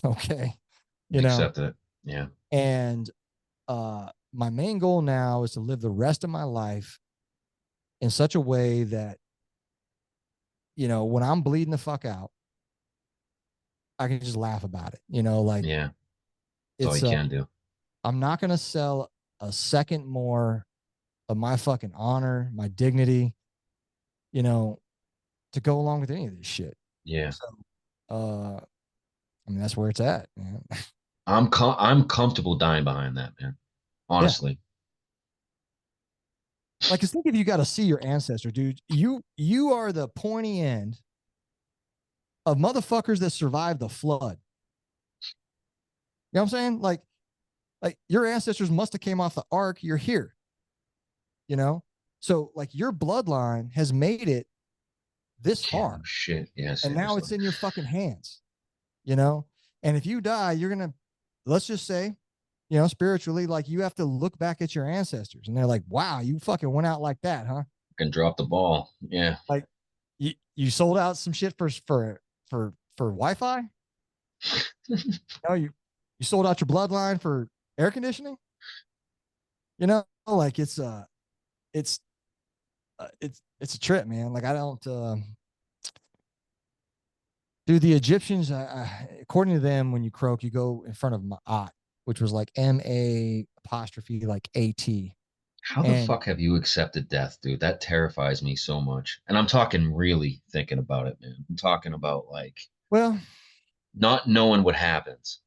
okay, Accept it. Yeah. And my main goal now is to live the rest of my life in such a way that, when I'm bleeding the fuck out, I can just laugh about it. Like, yeah, that's all you can do. I'm not going to sell a second more of my fucking honor, my dignity, to go along with any of this shit. Yeah. So, that's where it's at, man. I'm comfortable dying behind that, man. Honestly. Yeah. Like, 'cause think if you got to see your ancestor, dude. You are the pointy end of motherfuckers that survived the flood. You know what I'm saying? Like your ancestors must have came off the ark. You're here. So like your bloodline has made it this far. Shit. Yeah. And now it's in your fucking hands. And if you die, you're gonna, let's just say, spiritually, like, you have to look back at your ancestors and they're like, wow, you fucking went out like that, huh? Can drop the ball. Yeah. Like, you sold out some shit for Wi-Fi. You sold out your bloodline for air conditioning. Like, it's a trip, man. Like, I don't, dude, the Egyptians, according to them, when you croak, you go in front of Ma'at, which was like M-A' like A-T. How the fuck have you accepted death, dude? That terrifies me so much. And I'm talking really thinking about it, man. I'm talking about, like, well, not knowing what happens.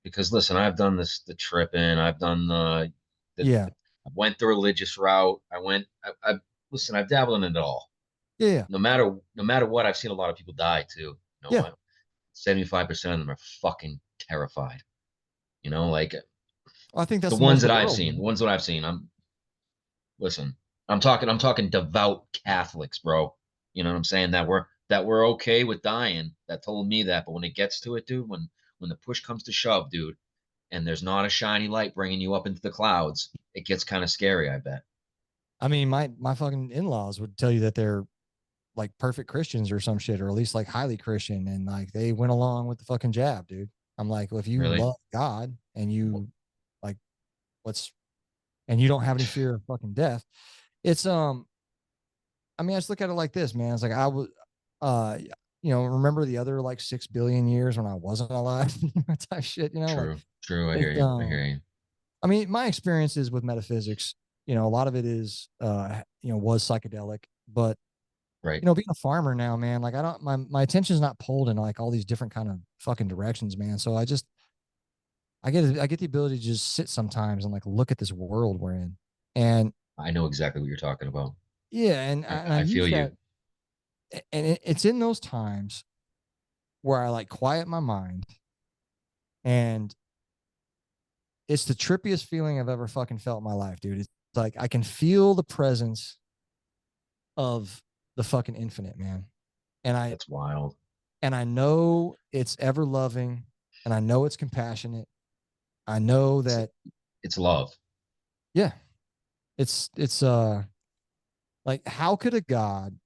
Because listen, I've done the tripping. I've done I went the religious route. I listen, I've dabbled in it all. Yeah. No matter what, I've seen a lot of people die too. 75% of them are fucking terrified. Like, I think that's the ones that I've seen. The ones that I've seen. I'm talking devout Catholics, bro. You know what I'm saying? That we're okay with dying. That told me that. But when it gets to it, dude, when the push comes to shove, dude, and there's not a shiny light bringing you up into the clouds, it gets kind of scary, I bet. I mean, my fucking in-laws would tell you that they're like perfect Christians or some shit, or at least like highly Christian, and like they went along with the fucking jab, dude. I'm like, well, if you love God and you like and you don't have any fear of fucking death, it's I just look at it like this, man. It's like I was remember the other like 6 billion years when I wasn't alive, type shit, True. I hear you. I hear you. I mean, my experiences with metaphysics, a lot of it is was psychedelic, but right. Being a farmer now, man, like my attention's not pulled in like all these different kind of fucking directions, man. So I get the ability to just sit sometimes and like look at this world we're in. And I know exactly what you're talking about. Yeah, and I feel you. And it's in those times where I like quiet my mind, and it's the trippiest feeling I've ever fucking felt in my life, dude. It's like I can feel the presence of the fucking infinite, man. And that's wild. And I know it's ever loving, and I know it's compassionate. I know that it's love. Yeah. It's like, how could a God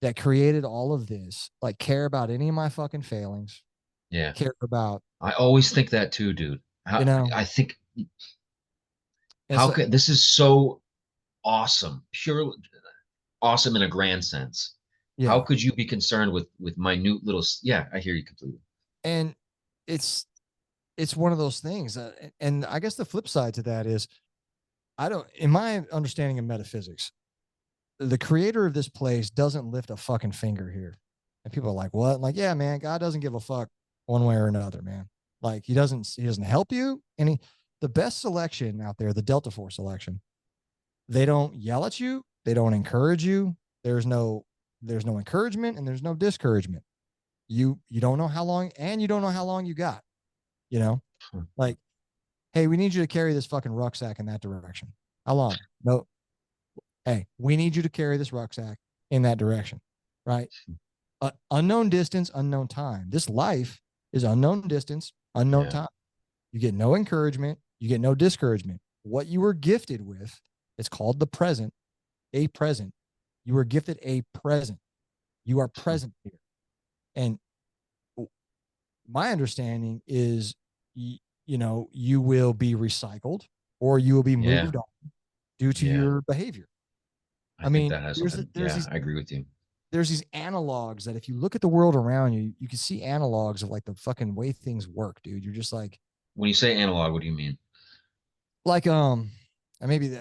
that created all of this like care about any of my fucking failings, Yeah. care about, I always think that too, dude. you How, know, I think and how so could this is so awesome, pure awesome in a grand sense. How yeah. could you be concerned with minute little? Yeah, I hear you completely. And it's one of those things. And I guess the flip side to that is, I don't, in my understanding of metaphysics, the creator of this place doesn't lift a fucking finger here. And people are like, what? I'm like, yeah, man, God doesn't give a fuck one way or another, man. Like he doesn't help you. And the best selection out there, the Delta Force selection, they don't yell at you. They don't encourage you. There's no, encouragement and there's no discouragement. You don't know how long, and you don't know how long you got, you know, like, hey, we need you to carry this fucking rucksack in that direction. How long? No. Hey, we need you to carry this rucksack in that direction, right? Unknown distance, unknown time. This life is unknown distance, unknown Yeah. time. You get no encouragement, you get no discouragement. What you were gifted with, it's called the present, a present. You were gifted a present. You are present here. And my understanding is, you will be recycled or you will be Yeah. moved on due to Yeah. your behavior. I I think mean, that has there's something. there's Yeah, these I agree with you. there's these analogs that if you look at the world around you, you can see analogs of like the fucking way things work, dude. You're just When you say analog, what do you mean? like maybe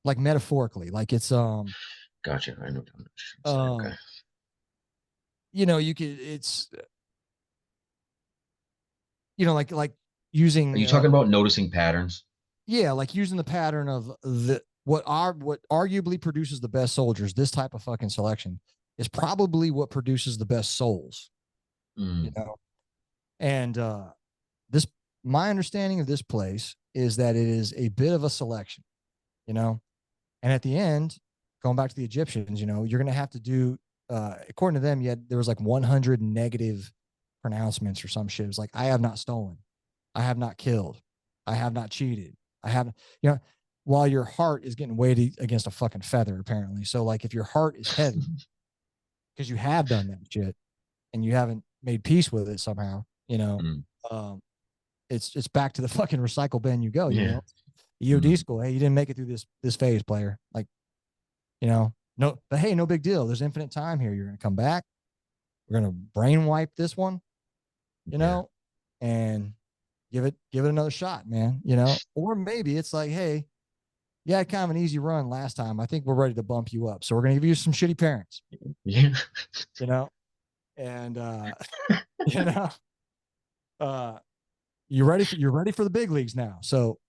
like metaphorically, like it's Gotcha. I know what you're saying. Okay. um you could, it's, like Are using you talking about noticing patterns? yeah, like using the pattern of what arguably produces the best soldiers. This type of fucking selection is probably what produces the best souls, you Mm, know. And this, my understanding of this place is that it is a bit of a selection, you know. And at the end, going back to the Egyptians, you're gonna have to do, according to them, there was like 100 negative pronouncements or some shit. It was like, I have not stolen, I have not killed, I have not cheated, I haven't, while your heart is getting weighed against a fucking feather, apparently. So like, if your heart is heavy because you have done that shit and you haven't made peace with it somehow, mm, um, it's back to the fucking recycle bin you go, yeah. EOD Mm, school. Hey, you didn't make it through this phase, player. Like, no, but hey, no big deal. There's infinite time here. You're gonna come back. We're gonna brain wipe this one, yeah. and give it another shot, man. Or maybe it's like, hey, you had kind of an easy run last time. I think we're ready to bump you up. So we're gonna give you some shitty parents, Yeah. you know, and you know, uh, you're ready for the big leagues now. So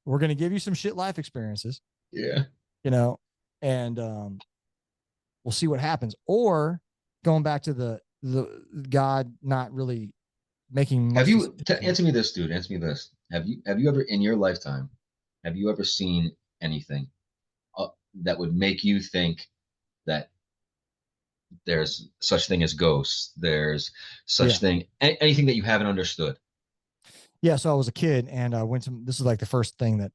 we're gonna give you some shit life experiences, Yeah. you know, and we'll see what happens. Or going back to the God not really making Have much you decision. answer me this, dude? Answer me this. Have you ever in your lifetime have you ever seen anything uh, that would make you think that there's such thing as ghosts? There's such Yeah. thing anything that you haven't understood? Yeah. So I was a kid and I went to, this is like the first thing that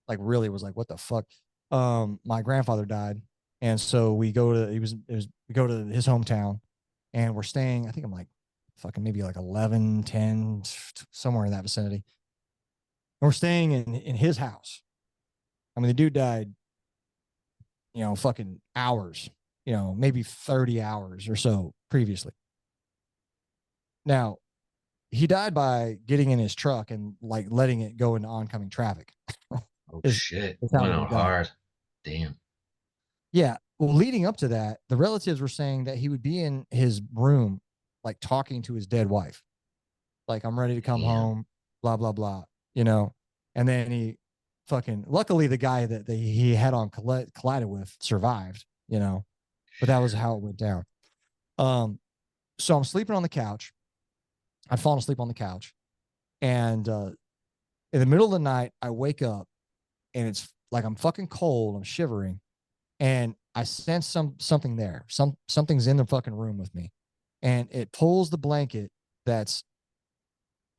like really was like, what the fuck? My grandfather died. And so we go to, we go to his hometown and we're staying, I think I'm like fucking maybe like 11, 10, somewhere in that vicinity. And we're staying in his house. I mean, the dude died, fucking hours, maybe 30 hours or so previously. Now, he died by getting in his truck and like letting it go into oncoming traffic. Oh is, shit. is how Went he out died. hard. Damn. Yeah. Well, leading up to that, the relatives were saying that he would be in his room, like talking to his dead wife. Like, I'm ready to come Damn. home, blah, blah, blah, And then he fucking, luckily, the guy that he had on collided with survived, but that was how it went down. So I'm sleeping on the couch. I'd fallen asleep on the couch. And in the middle of the night, I wake up and it's like I'm fucking cold. I'm shivering. And I sense something there. Something's in the fucking room with me. And it pulls the blanket that's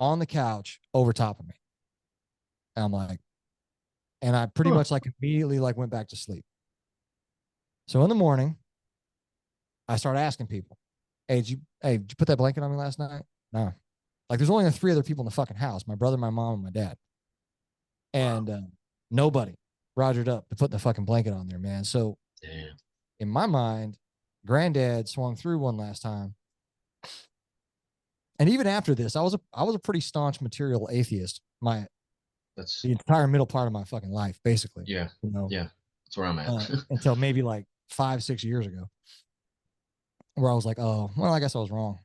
on the couch over top of me. And I'm like, And I pretty much like immediately like went back to sleep. So in the morning, I started asking people, hey, did you put that blanket on me last night? No. Like there's only 3 other people in the fucking house, my brother, my mom, and my dad. And nobody rogered up to put the fucking blanket on there, man. So Damn. in my mind, granddad swung through one last time. And even after this, I was a pretty staunch material atheist. The entire middle part of my fucking life, basically. Yeah. You know? Yeah. That's where I'm at. Until maybe like 5-6 years ago, where I was like, oh, well, I guess I was wrong.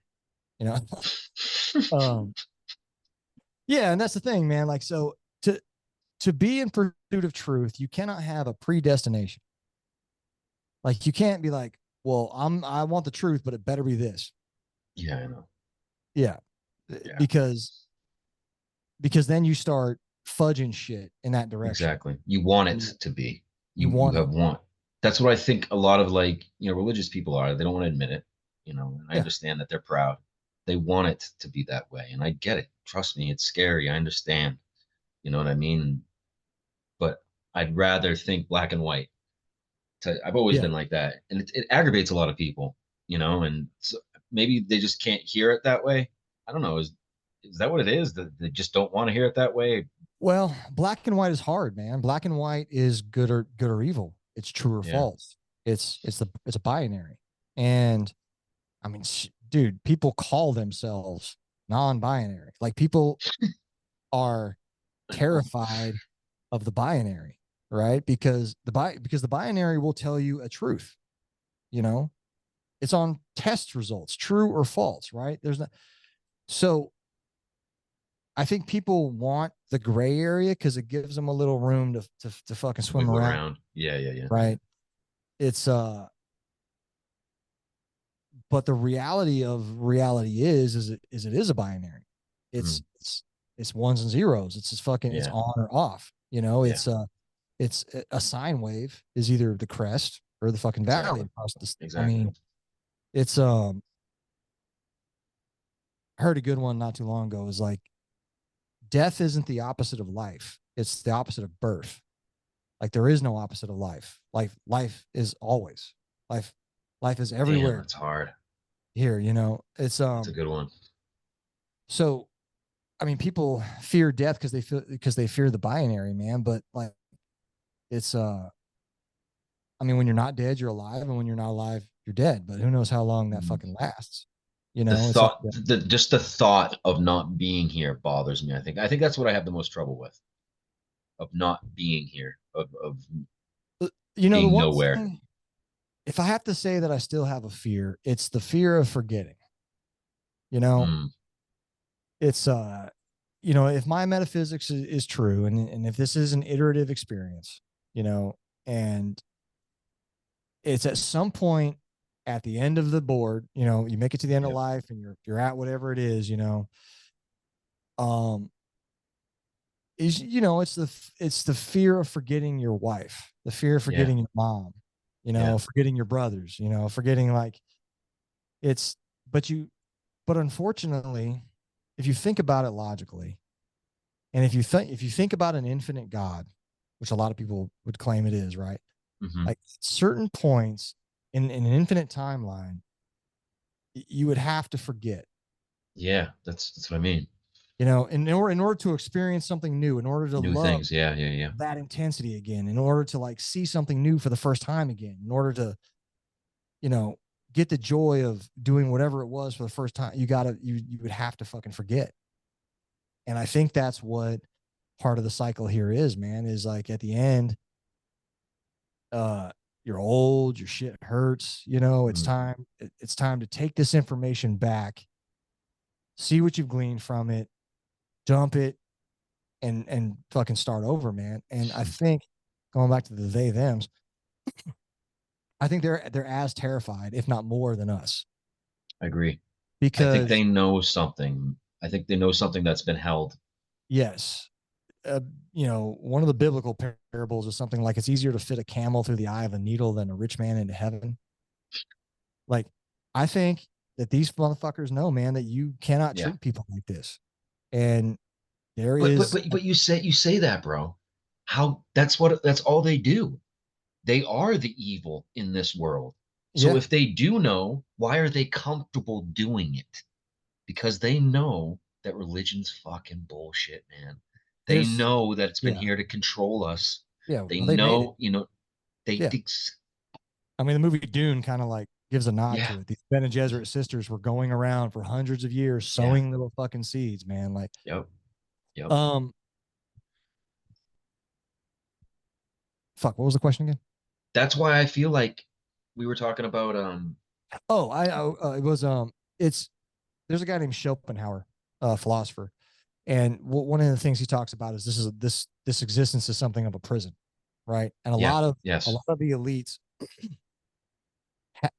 You know? Yeah, and that's the thing, man. Like, so to be in pursuit of truth, you cannot have a predestination. Like, you can't be like, well, I want the truth, but it better be this. Yeah, I know. Yeah. Because then you start fudging shit in that direction. Exactly. You want it to be. You have it. want. That's what I think a lot of like, religious people are. They don't want to admit it, and I understand that they're proud. They want it to be that way. And I get it. Trust me, it's scary. I understand. You know what I mean? But I'd rather think black and white. I've always been like that. And it aggravates a lot of people, and so maybe they just can't hear it that way. I don't know. Is that what it is? That they just don't want to hear it that way? Well, black and white is hard, man. Black and white is good or evil. It's true or false. It's a binary. And I mean, dude, people call themselves non-binary. Like people are terrified of the binary, right? Because the binary will tell you a truth. It's on test results, true or false, right? So I think people want the gray area because it gives them a little room to fucking swim around. Yeah. Right. It's but the reality of reality is it is a binary. It's ones and zeros. It's just fucking it's on or off. It's a sine wave is either the crest or the fucking valley across the. Exactly. I mean, it's heard a good one not too long ago. Is like death isn't the opposite of life. It's the opposite of birth. Like there is no opposite of life. Life is always life. Life is everywhere. Damn, it's hard. Here, it's a good one. So, I mean, people fear death because they fear the binary, man. But like, it's I mean, when you're not dead, you're alive, and when you're not alive, you're dead. But who knows how long that fucking lasts? Just the thought of not being here bothers me. I think that's what I have the most trouble with, of not being here, of being the one nowhere. Thing, if I have to say that I still have a fear, it's the fear of forgetting. It's if my metaphysics is true, and if this is an iterative experience, and it's at some point at the end of the board, you make it to the end of life and you're at whatever it is, it's the fear of forgetting your wife, the fear of forgetting your mom, forgetting your brothers, forgetting like but unfortunately, if you think about it logically, and if you think about an infinite God, which a lot of people would claim it is, right? Mm-hmm. Like certain points in an infinite timeline, you would have to forget. Yeah, that's what I mean. In order to experience something new, in order to new love things, that intensity again, in order to like see something new for the first time again, in order to, get the joy of doing whatever it was for the first time, you would have to fucking forget. And I think that's what part of the cycle here is, man, is like at the end, you're old, your shit hurts, it's time to take this information back, see what you've gleaned from it, dump it, and fucking start over, man. And I think going back to the they thems, I think they're as terrified, if not more, than us. I agree. Because I think they know something. I think they know something that's been held. Yes. One of the biblical parables is something like it's easier to fit a camel through the eye of a needle than a rich man into heaven. Like, I think that these motherfuckers know, man, that you cannot treat people like this. And but you say that, bro. how that's all they do. They are the evil in this world. So Yeah, if they do know, why are they comfortable doing it? Because they know that religion's fucking bullshit, man. They there's know that it's been yeah, here to control us. yeah. They Well, they made it. know, they Yeah, think, I mean, the movie Dune kind of like gives a nod yeah, to it. These Ben and Gesserit sisters were going around for hundreds of years yeah, sowing little fucking seeds, man. Like, yep, yep. um, fuck. What was the question again? That's why I feel like we were talking about, Oh, it was it's there's a guy named Schopenhauer, philosopher, and one of the things he talks about is this existence is something of a prison, right? And yeah, a yes, lot of the elites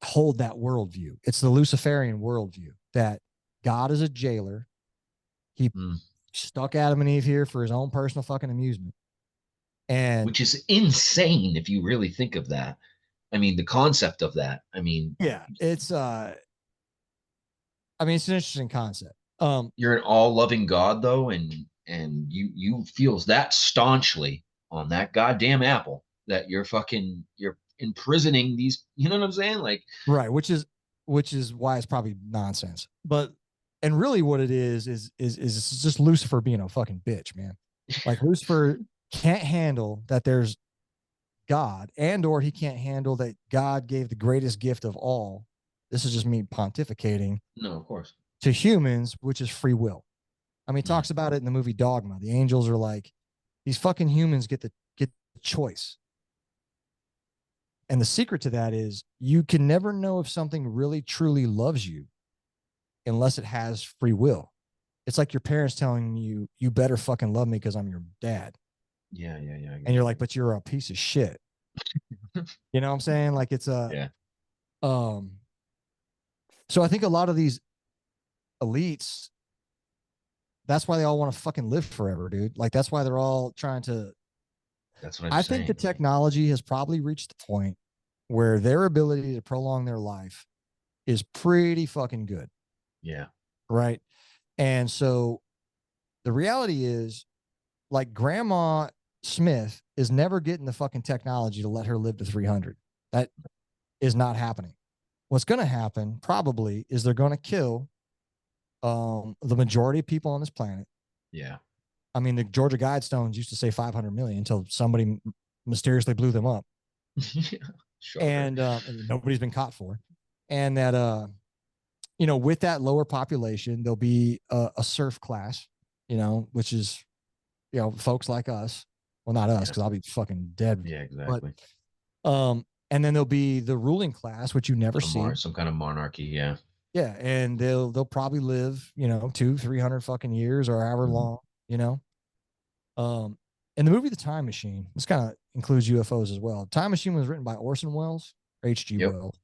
hold that worldview. It's the Luciferian worldview that God is a jailer. He mm, stuck Adam and Eve here for his own personal fucking amusement. And which is insane if you really think of that. I mean, the concept of that. I mean, yeah, it's I mean, it's an interesting concept. you're an all-loving God though, and you feel that staunchly on that goddamn apple that you're imprisoning these. You know what I'm saying? Like, Right, which is why it's probably nonsense. But and really what it is it's just Lucifer being a fucking bitch, man. Like Lucifer can't handle that there's God, and or he can't handle that God gave the greatest gift of all. This is just me pontificating no, of course. to humans, which is free will. I mean, he Mm, talks about it in the movie Dogma. The angels are like, these fucking humans get the choice. And the secret to that is you can never know if something really truly loves you unless it has free will. It's like your parents telling you, you better fucking love me because I'm your dad. yeah, yeah, yeah. I And get you're like, but you're a piece of shit. it. You know what I'm saying? Like it's a, Yeah, um, so I think a lot of these elites, that's why they all want to fucking live forever, dude. Like that's why they're all trying to, that's what I'm I think the saying. Like, technology has probably reached the point where their ability to prolong their life is pretty fucking good. yeah, Right. And so the reality is, like Grandma Smith is never getting the fucking technology to let her live to 300. That is not happening. What's going to happen probably is they're going to kill the majority of people on this planet. yeah. I mean, the Georgia Guidestones used to say 500 million until somebody mysteriously blew them up, Shocker. and nobody's been caught for. And that, you know, with that lower population, there'll be a surf class, you know, which is, you know, folks like us. Well, not us, Yeah, because I'll be fucking dead. yeah, But exactly. and then there'll be the ruling class, which you never see. Some kind of monarchy. Yeah. Yeah, and they'll probably live, you know, 200-300 fucking years or however Mhm. long, you know. Um, in the movie The Time Machine, this kind of includes UFOs as well. Time Machine was written by Orson Welles, or H.G. Yep. Wells.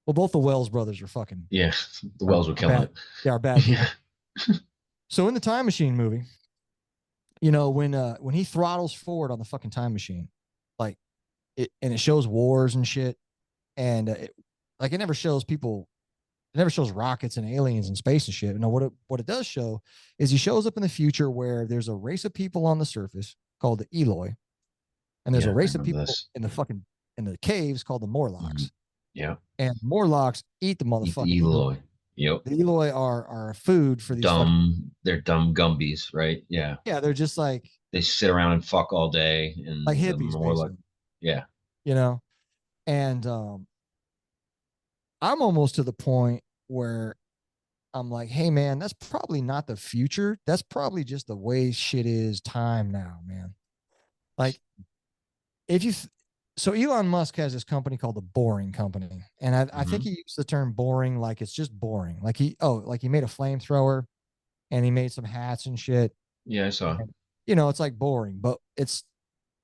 Well, both the Wells brothers are fucking Yeah. The are, Wells were are killing bad. it. They are bad Yeah. people. So in the Time Machine movie, you know, when he throttles forward on the fucking time machine, like it, and it shows wars and shit, and like it never shows people, it never shows rockets and aliens and space and shit. You know what it does show is he shows up in the future where there's a race of people on the surface called the Eloi, and there's a Yeah. I race of remember people this. in the fucking in the caves called the Mhm. Morlocks, Yeah. and Morlocks eat the Eat the motherfucking Eloi. Eloy. Yep. The Eloi are food for these fucking, They're dumb Gumbies, right? Yeah. yeah, they're just They sit around and fuck all day, like and the hippies more like, basically, yeah, you know. And I'm almost to the point where I'm like, hey man, that's probably not the future. That's probably just the way shit is time now, man. Like if you so Elon Musk has this company called the Boring Company. And I think hmm he used the term boring like it's just boring. Like like he made a flamethrower and he made some hats and shit. yeah, I saw. And, you know, it's like boring, but it's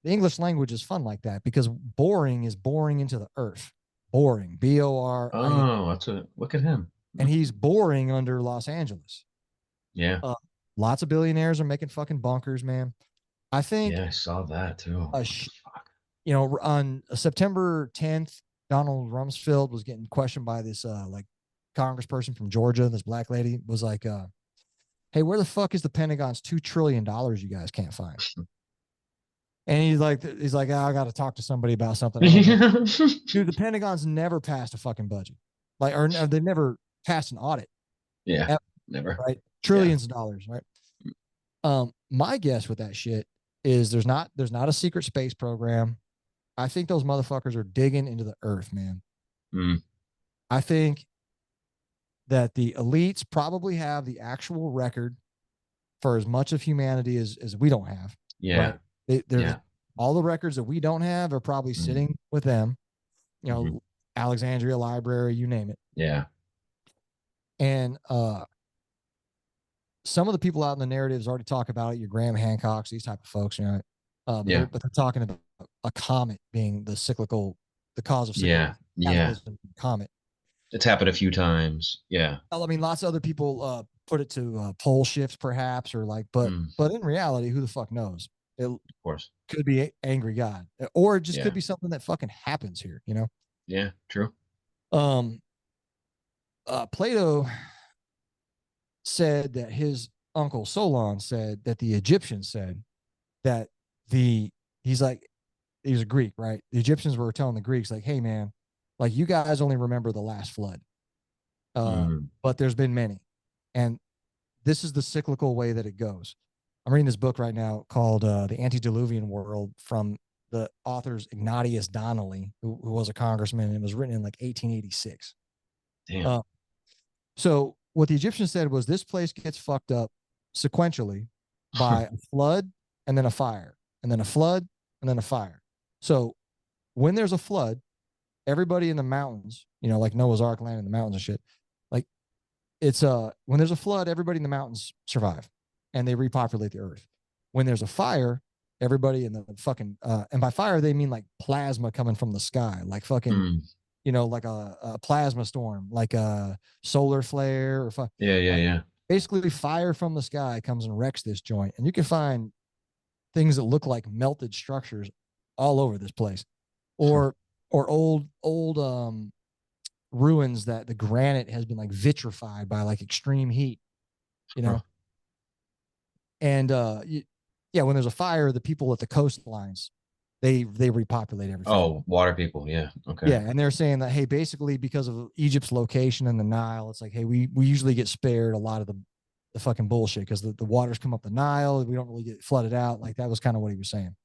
the English language is fun like that because boring is boring into the earth. Boring. BORING. Oh, that's a look at him. And Hmm. he's boring under Los Angeles. Yeah, Uh, Lots of billionaires are making fucking bunkers, man. I think, yeah, I saw that too. uh, What the sh- fuck? you know, on September 10th, Donald Rumsfeld was getting questioned by this like congressperson from Georgia. This black lady was like, "Hey, where the fuck is the Pentagon's $2 trillion you guys can't find?" And he's like, oh, I got to talk to somebody about something. Dude, the Pentagon's never passed a fucking budget, like, or they've never passed an audit. Yeah, Ever, never. right? Trillions of dollars, right? My guess with that shit is there's not a secret space program. I think those motherfuckers are digging into the earth, man. Mm. I think that the elites probably have the actual record for as much of humanity as we don't have. Yeah. Right? Yeah. All the records that we don't have are probably sitting with them. You know, Alexandria Library, you name it. Yeah. And some of the people out in the narratives already talk about it. Your Graham Hancocks, these type of folks, you know. But they're talking about a comet being the cause of cyclical cataclysm comet. It's happened a few times. Yeah. I mean, lots of other people put it to pole shifts, perhaps, or like, but in reality, who the fuck knows? It of course could be angry God, or it just could be something that fucking happens here, you know? Yeah, true. Plato said that his uncle Solon said that the Egyptians said that he's a Greek, right? The Egyptians were telling the Greeks, like, hey man, like, you guys only remember the last flood. But there's been many. And this is the cyclical way that it goes. I'm reading this book right now called The Antediluvian World from the author's Ignatius Donnelly, who was a congressman, and it was written in like 1886. Damn. So what the Egyptians said was this place gets fucked up sequentially by a flood and then a fire, and then a flood and then a fire. So when there's a flood, everybody in the mountains, you know, like Noah's Ark land in the mountains and shit, like, it's when there's a flood, everybody in the mountains survive and they repopulate the earth. When there's a fire, everybody in the fucking and by fire they mean like plasma coming from the sky, like fucking you know, like a plasma storm, like a solar flare, or yeah. Basically, fire from the sky comes and wrecks this joint, and you can find things that look like melted structures all over this place, or old ruins that the granite has been like vitrified by like extreme heat, you know. And when there's a fire, the people at the coastlines, they repopulate everything. Oh, water people. Yeah. Okay. Yeah. And they're saying that, hey, basically because of Egypt's location in the Nile, it's like, hey, we usually get spared a lot of the fucking bullshit because the waters come up the Nile. We don't really get flooded out. Like, that was kind of what he was saying.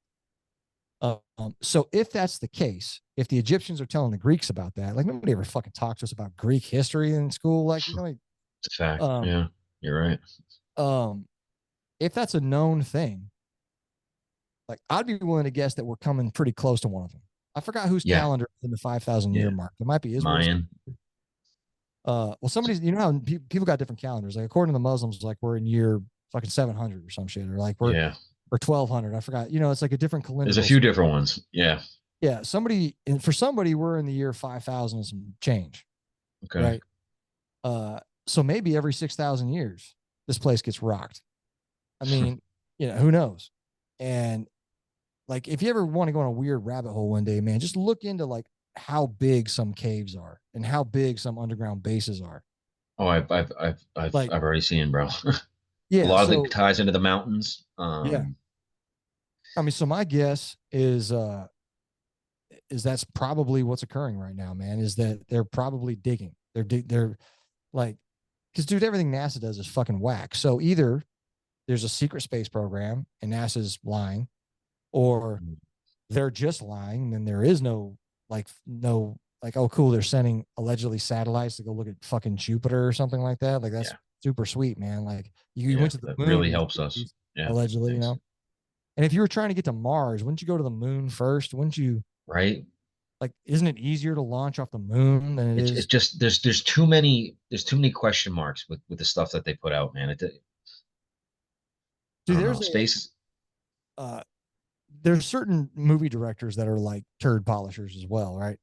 So if that's the case, if the Egyptians are telling the Greeks about that, like, nobody ever fucking talked to us about Greek history in school. Like, you know, it's a fact. Yeah, you're right. If that's a known thing, like, I'd be willing to guess that we're coming pretty close to one of them. I forgot whose calendar is in the 5,000 year mark. It might be Israel's. Mayan. Well, somebody's, you know how people got different calendars. Like, according to the Muslims, like, we're in year fucking 700 or some shit, or like we're 1200. I forgot. You know, it's like a different calendar. There's a few different ones. Yeah. Yeah. For somebody, we're in the year 5,000 and some change. Okay. Right. So maybe every 6,000 years, this place gets rocked. I mean, you know, who knows? And like, if you ever want to go on a weird rabbit hole one day, man, just look into like how big some caves are and how big some underground bases are. Oh, I've already seen, bro. Yeah. A lot of it ties into the mountains. Yeah. I mean, so my guess is that's probably what's occurring right now, man, is that they're probably digging. They're like, because dude, everything NASA does is fucking whack. So either there's a secret space program and NASA's lying, or they're just lying. And then there is no, oh, cool, they're sending allegedly satellites to go look at fucking Jupiter or something like that. Like, that's super sweet, man. Like, you went to the moon. Really helps us. Yeah. Allegedly, you know. And if you were trying to get to Mars, wouldn't you go to the moon first? Wouldn't you? Right. Like, isn't it easier to launch off the moon than it is? It's just there's too many question marks with the stuff that they put out, man. There's certain movie directors that are like turd polishers as well, right?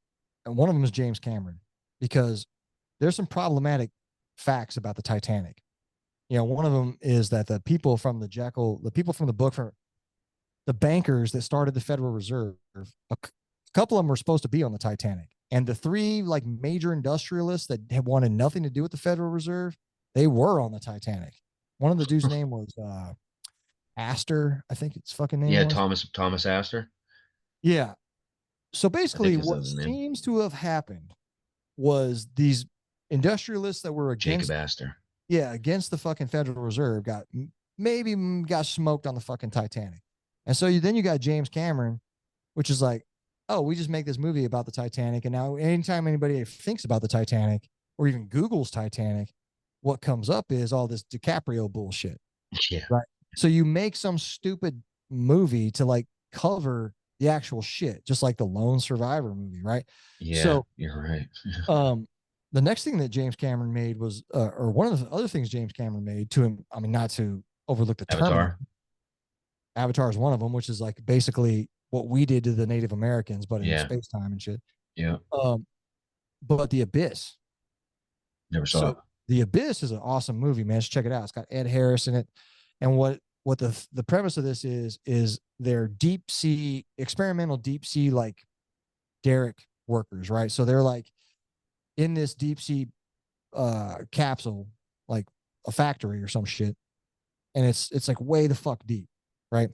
And one of them is James Cameron, because there's some problematic facts about the Titanic. You know, one of them is that the people from the book, from the bankers that started the Federal Reserve, a couple of them were supposed to be on the Titanic. And the three like major industrialists that had wanted nothing to do with the Federal Reserve, they were on the Titanic. One of the dude's name was Astor, I think its fucking name Yeah, was. Thomas Astor. Yeah. So I think basically, is what his name. seems to have happened was these industrialists that were Jacob against, Astor. yeah, against the fucking Federal Reserve maybe got smoked on the fucking Titanic. And so then you got James Cameron, which is like, oh, we just make this movie about the Titanic. And now anytime anybody thinks about the Titanic or even Googles Titanic, what comes up is all this DiCaprio bullshit. Yeah. Right. So you make some stupid movie to like cover the actual shit, just like the Lone Survivor movie, right? Yeah, So you're right. the next thing that James Cameron made was, or one of the other things James Cameron made to him, I mean, not to overlook the Terminator. Avatar. Avatar is one of them, which is like basically what we did to the Native Americans, but in Yeah. space time and shit. Yeah. But The Abyss. Never saw it. So The Abyss is an awesome movie, man. Just check it out. It's got Ed Harris in it. And what the premise of this is they're deep sea, experimental deep sea like derrick workers, right? So they're like in this deep sea capsule, like a factory or some shit, and it's like way the fuck deep, right?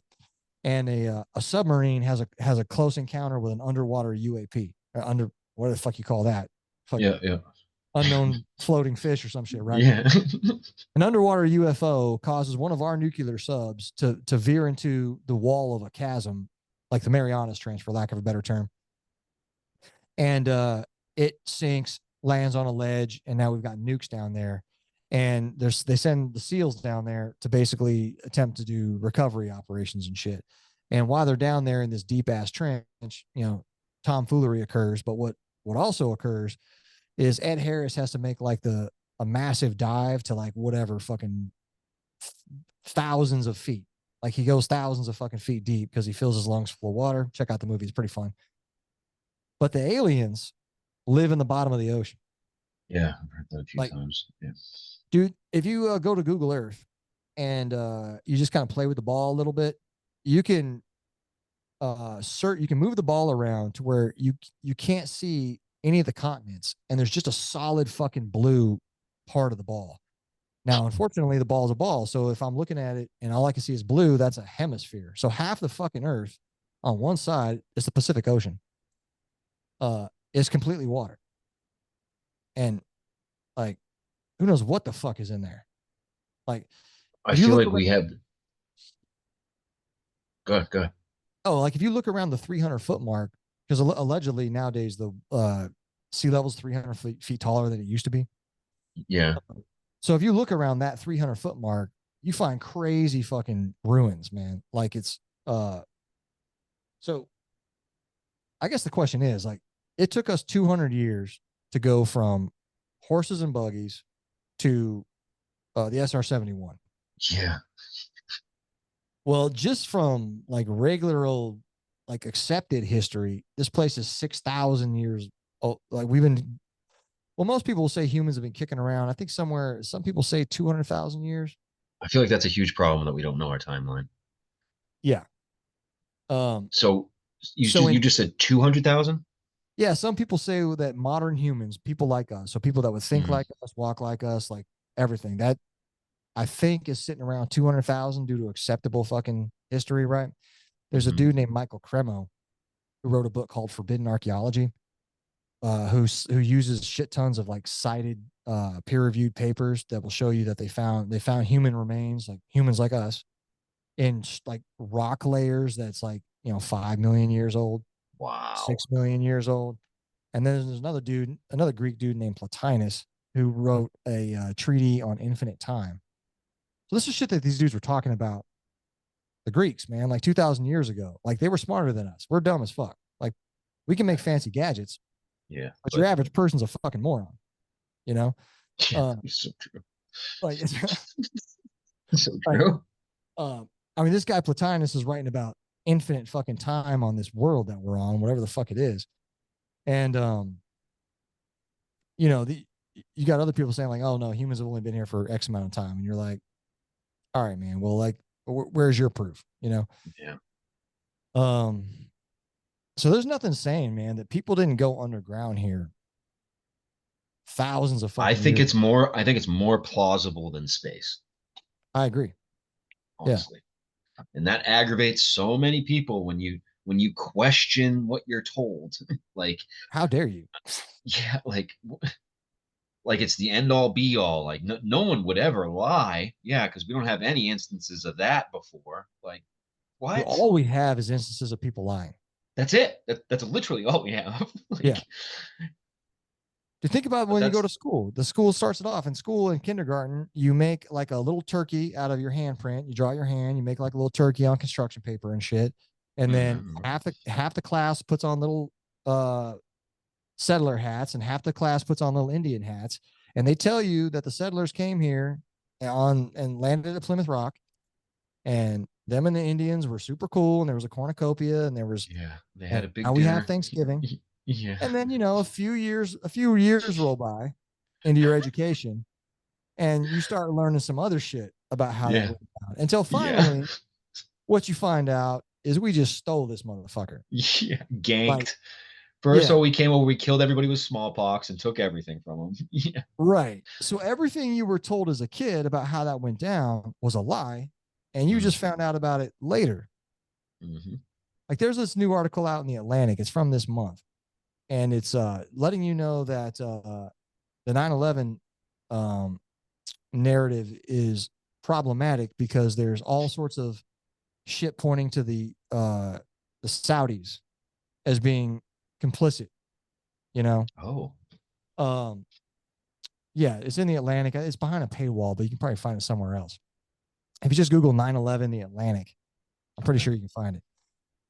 And a submarine has a close encounter with an underwater UAP, under what the fuck you call that? Yeah, Fucking yeah. unknown floating fish or some shit, right? Yeah. An underwater UFO causes one of our nuclear subs to veer into the wall of a chasm, like the Marianas Trench, for lack of a better term, and it sinks, lands on a ledge, and now we've got nukes down there. And they send the SEALs down there to basically attempt to do recovery operations and shit. And while they're down there in this deep ass trench, you know, tomfoolery occurs. But what also occurs is Ed Harris has to make like a massive dive to like whatever fucking thousands of feet. Like he goes thousands of fucking feet deep because he fills his lungs full of water. Check out the movie; it's pretty fun. But the aliens live in the bottom of the ocean. Yeah, I've heard that a few Like, times. Yeah. dude, if you go to Google Earth and you just kind of play with the ball a little bit, you can you can move the ball around to where you can't see any of the continents, and there's just a solid fucking blue part of the ball. Now, unfortunately, the ball is a ball, so if I'm looking at it and all I can see is blue, that's a hemisphere. So half the fucking Earth on one side is the Pacific Ocean. Is completely water, and like who knows what the fuck is in there. Like I if you feel look like around, we have. Go ahead, go ahead. oh, like if you look around the 300-foot mark, because allegedly nowadays the sea level's 300 feet taller than it used to be. Yeah. So if you look around that 300-foot mark, you find crazy fucking ruins, man. Like it's so I guess the question is like it took us 200 years to go from horses and buggies to the SR-71. Yeah. Well, just from like regular old, like accepted history, this place is 6,000 years old. Like we've been, well, most people will say humans have been kicking around. I think some people say 200,000 years. I feel like that's a huge problem that we don't know our timeline. Yeah. Um, So so you in, just said 200,000? yeah, some people say that modern humans, people like us, so people that would think Mm. like us, walk like us, like everything that I think is sitting around 200,000 due to acceptable fucking history, right? There's a Mm-hmm. dude named Michael Cremo who wrote a book called Forbidden Archaeology, who uses shit tons of like cited peer reviewed papers that will show you that they found human remains, like humans like us, in like rock layers that's like 5 million years old, Wow. 6 million years old. And then there's another Greek dude named Plotinus who wrote a treatise on infinite time. So this is shit that these dudes were talking about. The Greeks, man, like 2,000 years ago, like they were smarter than us. We're dumb as fuck. Like we can make fancy gadgets, Yeah. but your average person's a fucking moron, you know? Yeah, Uh, it's so true. like, So like, true. I mean, this guy Plotinus is writing about infinite fucking time on this world that we're on, whatever the fuck it is. And, you got other people saying like, oh no, humans have only been here for X amount of time. And you're like, all right, man, well, like, where's your proof? Yeah. Um, so there's nothing saying, man, that people didn't go underground here thousands of I fucking think years. I think it's more plausible than space, I agree. Yeah. honestly. And that aggravates so many people when you question what you're told. Like, How dare you? yeah, like it's the end all be all. Like no one would ever lie. Yeah, because we don't have any instances of that before. Like, Well, what? all we have is instances of people lying. That's it. That's literally all we have. Yeah. Like, To think about but when you go that's to school, the school starts it off in school in kindergarten. You make like a little turkey out of your handprint. You draw your hand. You make like a little turkey on construction paper and shit. And then mhm. half the class puts on little uh, settler hats, and half the class puts on little Indian hats. And they tell you that the settlers came here on and landed at Plymouth Rock, and them and the Indians were super cool. And there was a cornucopia, and there was, Yeah, they had a and big now we have dinner. Thanksgiving. Yeah. And then, a few years roll by into your education, and you start learning some other shit about how that Yeah. went down until Yeah. finally what you find out is we just stole this motherfucker. Yeah. Like, Ganked. First, yeah, oh, we came over, we killed everybody with smallpox and took everything from them. Yeah. right. So everything you were told as a kid about how that went down was a lie, and you just found out about it later. Mm-hmm. Like, there's this new article out in the Atlantic. It's from this month, and it's letting you know that the 9/11 um, narrative is problematic because there's all sorts of shit pointing to the Saudis as being complicit, you know. Oh. Um yeah, it's in the Atlantic. It's behind a paywall, but you can probably find it somewhere else. If you just Google 9/11 the Atlantic, I'm pretty Okay. sure you can find it.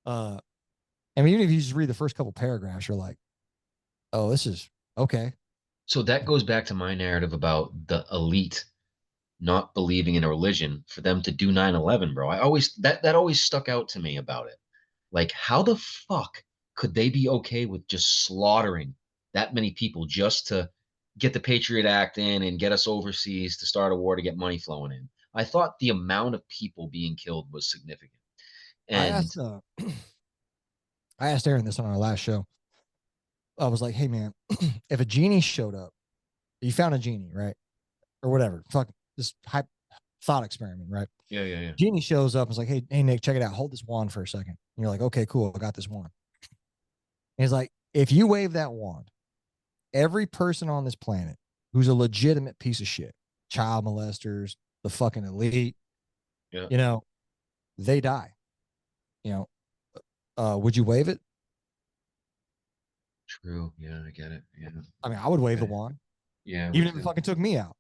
I mean, even if you just read the first couple paragraphs, you're like, oh, this is okay. So that goes back to my narrative about the elite not believing in a religion for them to do 9/11, bro. I always that always stuck out to me about it. Like, how the fuck could they be okay with just slaughtering that many people just to get the Patriot Act in and get us overseas to start a war to get money flowing in? I thought the amount of people being killed was significant. I And asked I asked Aaron this on our last show. I was like, hey man, if a genie showed up, you found a genie, right? Or whatever. Fuck this hype thought experiment, right? yeah. Genie shows up and is like, hey, Nick, check it out. Hold this wand for a second. And you're like, okay, cool. I got this wand. And he's like, if you wave that wand, every person on this planet who's a legitimate piece of shit, child molesters, the fucking elite, Yeah. you know, they die. You know, would you wave it? True. Yeah, I get it. Yeah. I mean, I would wave the Okay. wand, Yeah, I even would if it too. fucking took me out,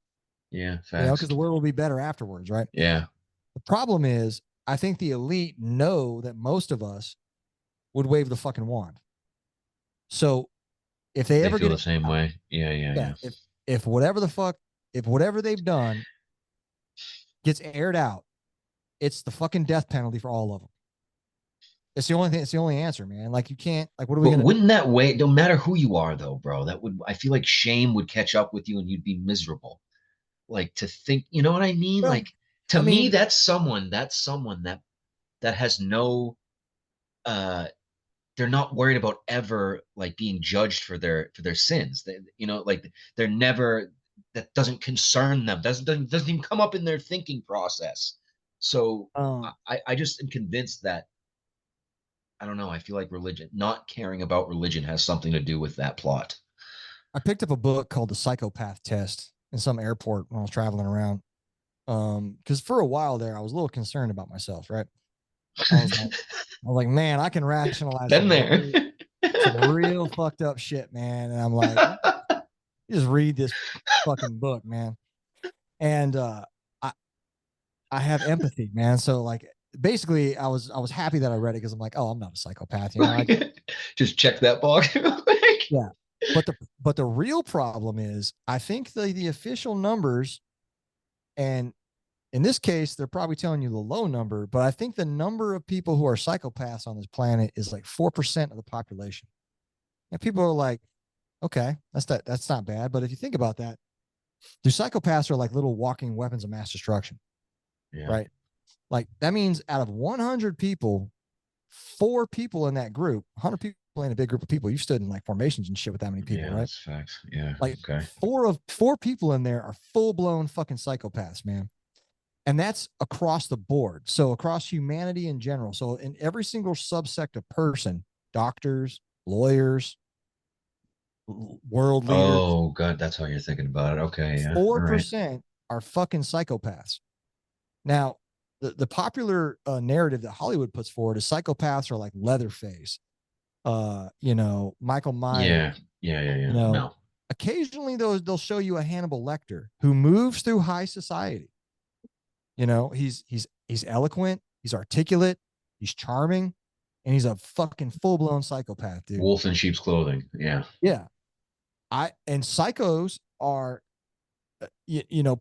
Yeah, because facts. the world will be better afterwards, right? Yeah. The problem is, I think the elite know that most of us would wave the fucking wand. So if they They ever feel get the it same out, way. Yeah, yeah, yeah. if whatever the fuck, if whatever they've done gets aired out, it's the fucking death penalty for all of them. It's the only thing. It's the only answer, man. Like, you can't. Like, what are we But gonna do? wouldn't that way, no matter who you are though, bro, that would, I feel like shame would catch up with you and you'd be miserable. Like, to think, you know what I mean? Well, Like, to I me, mean, that's someone that has no uh they're not worried about ever like being judged for their sins. Like they're never, that doesn't concern them. Doesn't even come up in their thinking process. So um, I just am convinced that, I don't know, I feel like religion, not caring about religion has something to do with that plot. I picked up a book called The Psychopath Test in some airport when I was traveling around. Because for a while there, I was a little concerned about myself. Right? I was like, man, I can rationalize Been there. some real fucked up shit, man. And I'm like, just read this fucking book, man. And I I have empathy, man. So like, basically, I was happy that I read it because I'm like, oh, I'm not a psychopath, you know. Just check that box real quick. Yeah. But the real problem is, I think the official numbers, and in this case, they're probably telling you the low number, but I think the number of people who are psychopaths on this planet is like 4% of the population. And people are like, okay, that's not bad. But if you think about that, the psychopaths are like little walking weapons of mass destruction, Yeah. right? Like, that means out of 100 people, 4 people in that group, 100 people in a big group of people, you've stood in like formations and shit with that many people, Yeah, right? that's facts. Yeah. Like, Okay. four people in there are full blown fucking psychopaths, man. And that's across the board. So across humanity in general. So in every single subsect of person, doctors, lawyers, world leaders, Oh God, that's how you're thinking about it. Okay, yeah. All right. 4% are fucking psychopaths. Now, the popular narrative that Hollywood puts forward is psychopaths are like Leatherface, Michael Myers, Yeah. No. occasionally they'll show you a Hannibal Lecter who moves through high society. He's eloquent, he's articulate, he's charming, and he's a fucking full-blown psychopath, dude. Wolf in sheep's clothing. Yeah. Yeah. And psychos are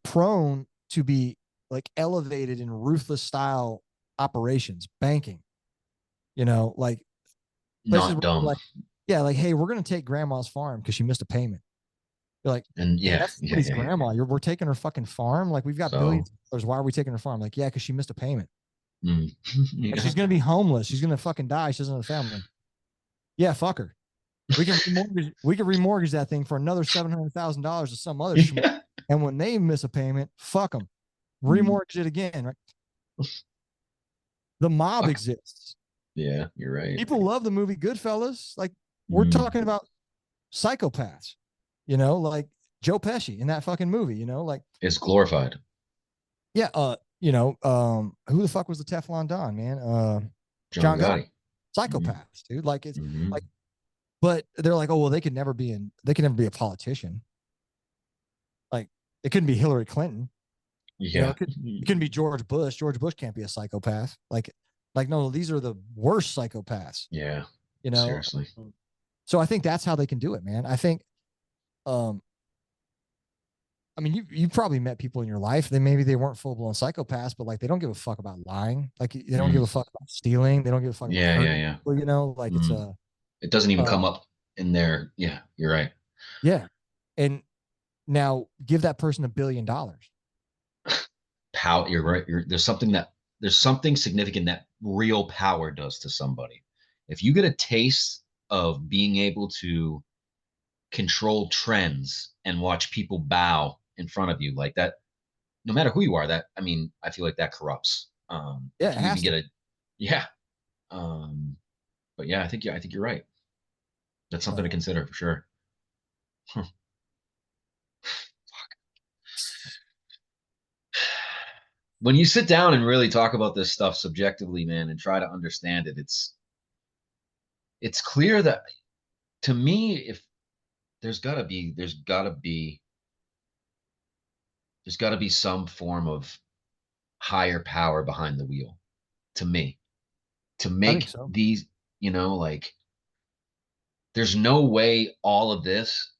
prone to be like elevated in ruthless style operations, banking, like places Not where dumb. like, yeah, like, hey, we're gonna take grandma's farm because she missed a payment. You're like, And hey, yeah, that's somebody's grandma. We're taking her fucking farm. Like, we've got So billions of dollars. Why are we taking her farm? Like, yeah, because she missed a payment. Like, yeah. she's gonna be homeless. She's gonna fucking die. She doesn't have a family. Yeah, fuck her. We can remortgage that thing for another $700,000 to some other schmuck. Yeah. And when they miss a payment, fuck them. Remortgage it again. Right? The mob Fuck. exists. Yeah, you're right. People love the movie Goodfellas. Like, we're talking about psychopaths, like Joe Pesci in that fucking movie, like It's glorified. yeah, who the fuck was the Teflon Don, man? John Gotti. Gotti. Psychopaths, dude. Like, it's Mm-hmm. like, but they're like, oh well, they could never be a politician. Like, it couldn't be Hillary Clinton. Yeah. It couldn't be George Bush. George Bush can't be a psychopath. Like no, these are the worst psychopaths. Yeah. You know, Seriously. So I think that's how they can do it, man. I think, I mean, you probably met people in your life that maybe they weren't full blown psychopaths, but like they don't give a fuck about lying. Like, they don't give a fuck about stealing. They don't give a fuck about hurting people, like it's a. It doesn't even come up in there. Yeah, you're right. Yeah, and now give that person $1 billion. Power. You're right. There's something significant that real power does to somebody. If you get a taste of being able to control trends and watch people bow in front of you like that, no matter who you are, I feel like that corrupts. Yeah, if you even get a, yeah. But yeah, I think you're right. That's something to consider for sure. Huh. When you sit down and really talk about this stuff subjectively, man, and try to understand it, it's clear that, to me, if there's gotta be some form of higher power behind the wheel, to me, to I think make so. these, like, there's no way all of this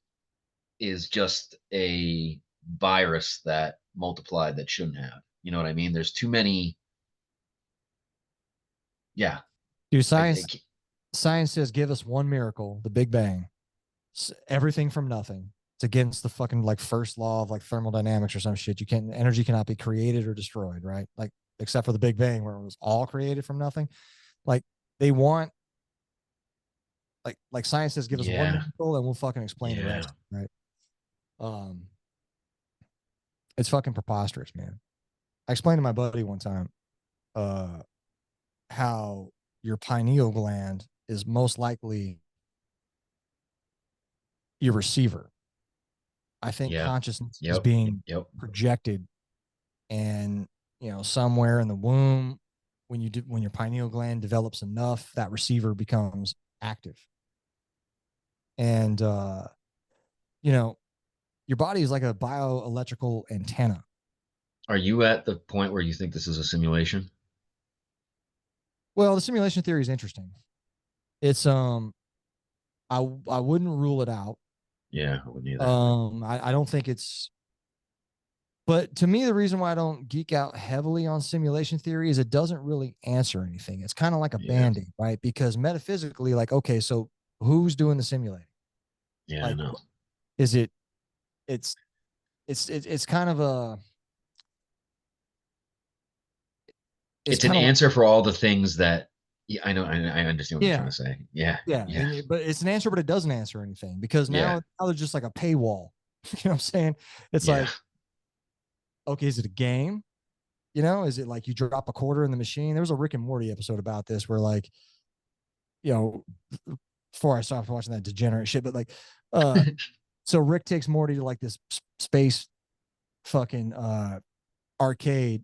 is just a virus that multiplied that shouldn't have. You know what I mean? There's too many. Yeah. Dude, science says give us one miracle, the Big Bang. Everything from nothing. It's against the fucking like first law of like thermodynamics or some shit. Energy cannot be created or destroyed, right? Like, except for the Big Bang where it was all created from nothing. Like, they want, like science says give us one miracle and we'll fucking explain the rest, right? It's fucking preposterous, man. I explained to my buddy one time how your pineal gland is most likely your receiver. I think consciousness is being projected, and somewhere in the womb, when your pineal gland develops enough, that receiver becomes active. And your body is like a bioelectrical antenna. Are you at the point where you think this is a simulation? Well, the simulation theory is interesting. It's I wouldn't rule it out. Yeah, I wouldn't either. I don't think it's, but to me, the reason why I don't geek out heavily on simulation theory is it doesn't really answer anything. It's kind of like a band-aid, right? Because metaphysically, like, okay, so who's doing the simulating? Yeah, like, I know. Is it? It's kind of a. It's an answer for all the things that. Yeah, I know. I understand what you're trying to say. Yeah. But it's an answer, but it doesn't answer anything because now there's just like a paywall. You know what I'm saying? It's like, okay, is it a game? You know, is it like you drop a quarter in the machine? There was a Rick and Morty episode about this where like, you know, before I stopped watching that degenerate shit, but like, so Rick takes Morty to like this space fucking arcade,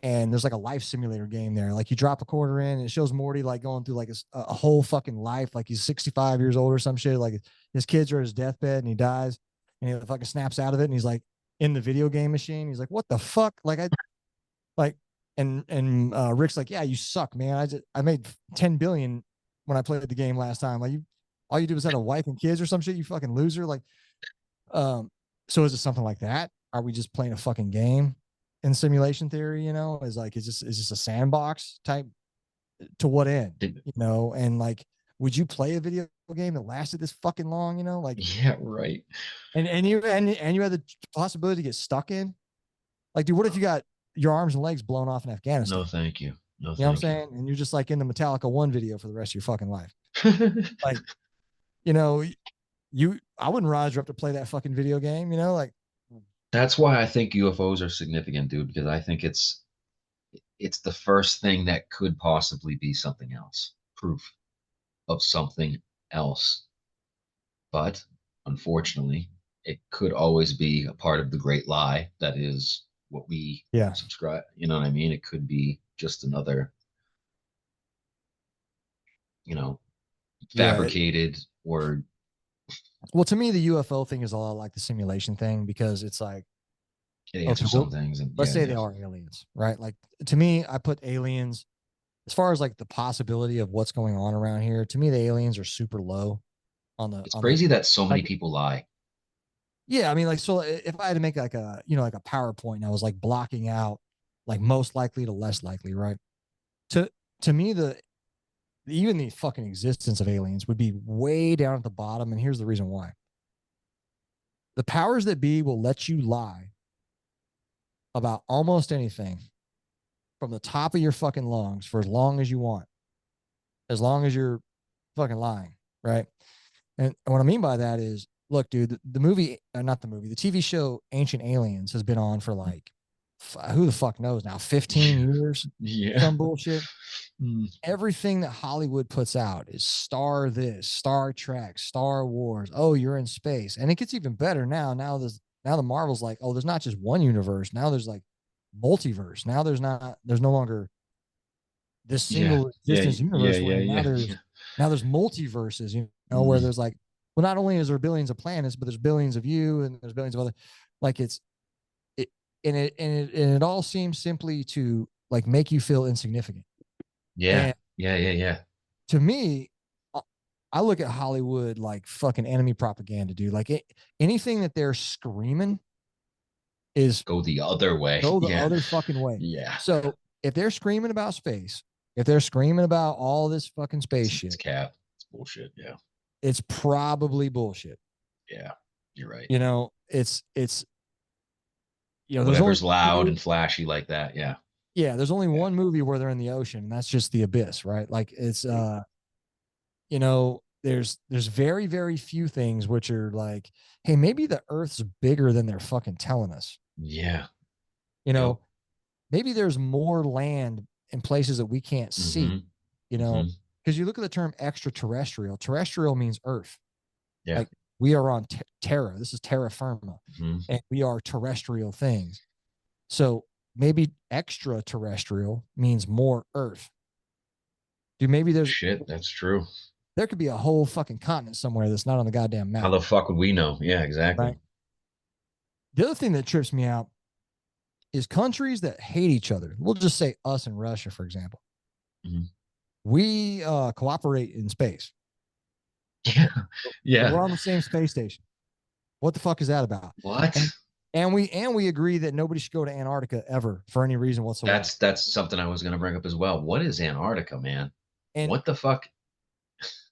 and there's like a life simulator game there. Like you drop a quarter in and it shows Morty like going through like a whole fucking life. Like he's 65 years old or some shit. Like his kids are at his deathbed and he dies and he fucking snaps out of it. And he's like in the video game machine. He's like, what the fuck? Like I like, and Rick's like, yeah, you suck, man. I made 10 billion when I played the game last time. Like all you do is had a wife and kids or some shit. You fucking loser. Like, so is it something like that? Are we just playing a fucking game in simulation theory? You know, is this a sandbox type? To what end? You know, and like, would you play a video game that lasted this fucking long? You know, like, yeah, right. And you had the possibility to get stuck in. Like, dude, what if you got your arms and legs blown off in Afghanistan? No, thank you. No, you know what I'm saying? And you're just like in the Metallica 1 video for the rest of your fucking life. Like, you know, I wouldn't roger up to play that fucking video game, you know, like. That's why I think UFOs are significant, dude, because I think it's the first thing that could possibly be something else, proof of something else. But unfortunately, it could always be a part of the great lie that is what we subscribe. You know what I mean? It could be just another, you know, fabricated or. Well, to me, the UFO thing is a lot like the simulation thing because it's like, it answers some things. And let's say they are aliens, right? Like to me, I put aliens as far as like the possibility of what's going on around here. To me, the aliens are super low on the. It's crazy that so many people lie. Yeah, I mean, like, so if I had to make like a, you know, like a PowerPoint, and I was like blocking out like most likely to less likely, right? To me, even the fucking existence of aliens would be way down at the bottom, and here's the reason why. The powers that be will let you lie about almost anything from the top of your fucking lungs for as long as you want, as long as you're fucking lying, right? And what I mean by that is, look, dude, the movie, not the movie, the TV show Ancient Aliens has been on for like, who the fuck knows now, 15 years? Yeah. Some bullshit. Everything that Hollywood puts out is Star this, Star Trek, Star Wars. Oh, you're in space. And it gets even better now. Now the Marvel's like, oh, there's not just one universe. Now there's like multiverse. Now there's no longer this single existence universe where now there's multiverses, you know, where there's like, well, not only is there billions of planets, but there's billions of you and there's billions of other, like it all seems simply to like make you feel insignificant. Yeah. To me, I look at Hollywood like fucking enemy propaganda, dude. Like anything that they're screaming is go the other way. Go the other fucking way. Yeah. So if they're screaming about space, if they're screaming about all this fucking space shit, it's cap. It's bullshit. Yeah. It's probably bullshit. Yeah, you're right. You know, it's you know, whatever's loud and flashy like that. Yeah. Yeah, there's only one movie where they're in the ocean, and that's just The Abyss, right? Like it's you know, there's very, very few things which are like, hey, maybe the Earth's bigger than they're fucking telling us. Yeah. You know, maybe there's more land in places that we can't see, you know, because you look at the term extraterrestrial. Terrestrial means Earth. Yeah. Like we are on Terra. This is terra firma, and we are terrestrial things. So maybe extraterrestrial means more Earth. Dude, maybe there's shit. That's true. There could be a whole fucking continent somewhere that's not on the goddamn map. How the fuck would we know? Yeah, exactly. Right? The other thing that trips me out is countries that hate each other. We'll just say us and Russia, for example. We cooperate in space. Yeah. We're on the same space station. What the fuck is that about? What? And we agree that nobody should go to Antarctica ever for any reason whatsoever. That's something I was going to bring up as well. What is Antarctica, man? And what the fuck?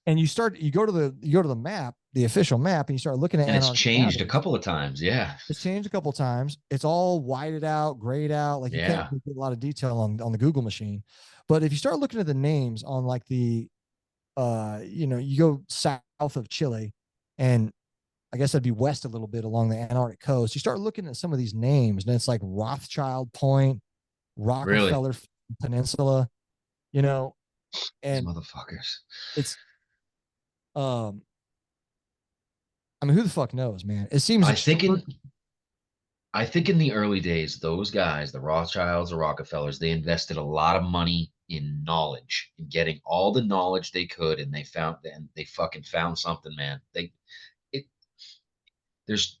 And you go to the map, the official map, and you start looking at Antarctica. It's changed a couple of times. Yeah. It's changed a couple of times. It's all whited out, grayed out. Like you can't get a lot of detail on the Google machine. But if you start looking at the names on like the you know, you go south of Chile, and I guess that'd be west a little bit along the Antarctic coast. You start looking at some of these names, and it's like Rothschild Point, Really? Rockefeller Peninsula, you know, These and motherfuckers. it's um I mean, who the fuck knows, man? It seems I think extraordinary. in I think in the early days, those guys, the Rothschilds, the Rockefellers, they invested a lot of money in knowledge, in getting all the knowledge they could, and they fucking found something, man. It there's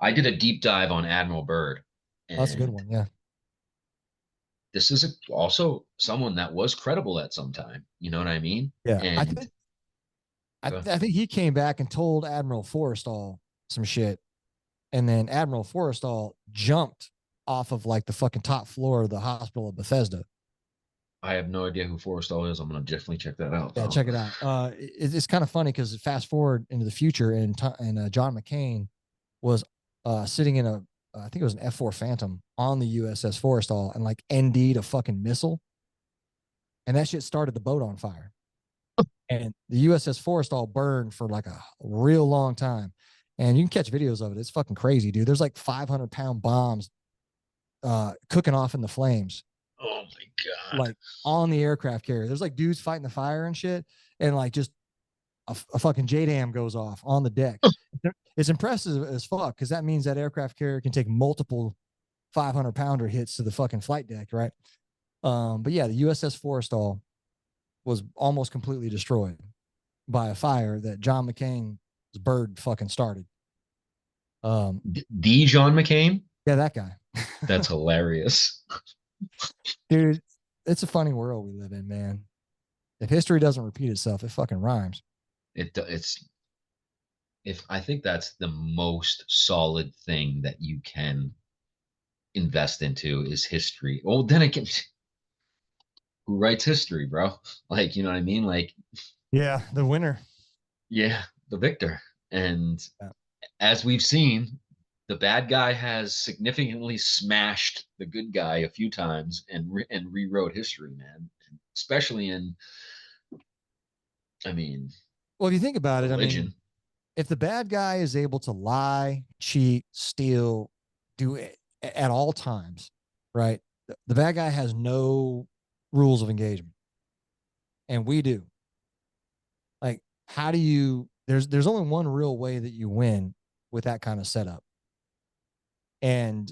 I did a deep dive on Admiral Byrd, Oh, that's a good and one. Yeah. this is also someone that was credible at some time. You know what I mean? Yeah. And I think he came back and told Admiral Forrestal some shit. And then Admiral Forrestal jumped off of like the fucking top floor of the hospital of Bethesda. I have no idea who Forrestal is. I'm gonna definitely check that out, Yeah, though. check it out. It's kind of funny because fast forward into the future, and John McCain was sitting in a I think it was an F4 Phantom on the USS Forrestal and like ND'd a fucking missile, and that shit started the boat on fire. And the USS Forrestal burned for like a real long time. And you can catch videos of it. It's fucking crazy, dude. There's like 500-pound bombs cooking off in the flames, Oh my god! like on the aircraft carrier. There's like dudes fighting the fire and shit, and like just a fucking JDAM goes off on the deck. It's impressive as fuck because that means that aircraft carrier can take multiple 500-pounder hits to the fucking flight deck, right? But yeah, the USS Forrestal was almost completely destroyed by a fire that John McCain's bird fucking started. The John McCain? Yeah, that guy. That's hilarious. Dude, it's a funny world we live in, man. If history doesn't repeat itself, it fucking rhymes. It's if I think that's the most solid thing that you can invest into is history. Well, then again, who writes history, bro? Like, you know what I mean? Like, Yeah, the winner. yeah, the victor. And Yeah. as we've seen, the bad guy has significantly smashed the good guy a few times and rewrote history, man. Especially in, I mean, Well, if you think about it, I mean, religion. if the bad guy is able to lie, cheat, steal, do it at all times, right? The bad guy has no rules of engagement, and we do. Like, how do you? There's only one real way that you win with that kind of setup, and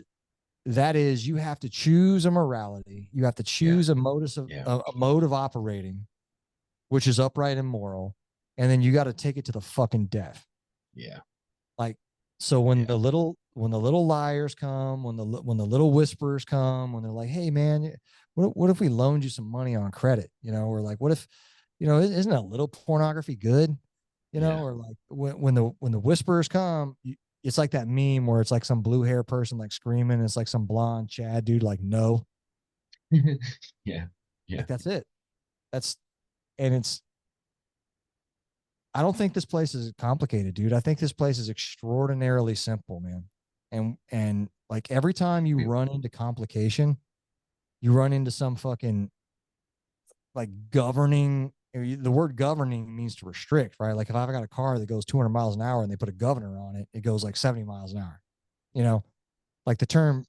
that is you have to choose a morality. You have to choose a modus of a mode of operating, which is upright and moral, and then you got to take it to the fucking death. Yeah. Like, so when the little liars come, when the little whisperers come, when they're like, "Hey, man, what if we loaned you some money on credit?" You know, or like, "What if, isn't a little pornography good?" You know, or like when the whisperers come, it's like that meme where it's like some blue hair person like screaming, it's like some blonde Chad dude like no, Yeah. Yeah. like that's it. That's and it's I don't think this place is complicated, dude. I think this place is extraordinarily simple, man. And like every time you run into complication, you run into some fucking like governing. The word governing means to restrict, right? Like if I've got a car that goes 200 miles an hour and they put a governor on it, it goes like 70 miles an hour. You know, like the term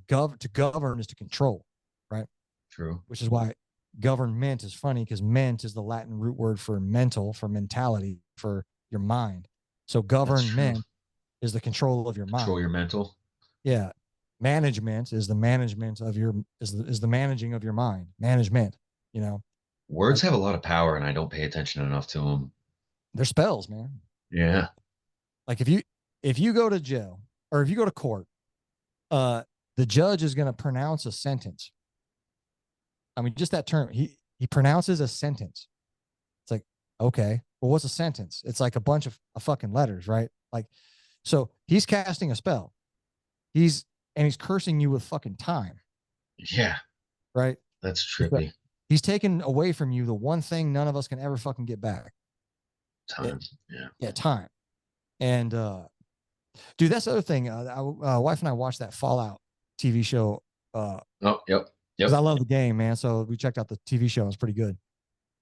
to govern is to control, right? True. Which is why government is funny because ment is the Latin root word for mental, for mentality, for your mind. So government is the control of your mind. Control your mental. Yeah. Management is the management of your is the managing of your mind. Management, you know. Words Like have a lot of power, and I don't pay attention enough to them. they're spells, man. Yeah. Like if you go to jail or if you go to court, the judge is going to pronounce a sentence. I mean, just that term. He pronounces a sentence. It's like, okay, well, what's a sentence? It's like a bunch of fucking letters, right? Like, so he's casting a spell. He's cursing you with fucking time. Yeah. Right. That's trippy. He's taken away from you the one thing none of us can ever fucking get back. Time. Yeah. Time. And, dude, that's the other thing. Wife and I watched that Fallout TV show. Oh, yep. Because I love the game, man. So we checked out the TV show. It's pretty good.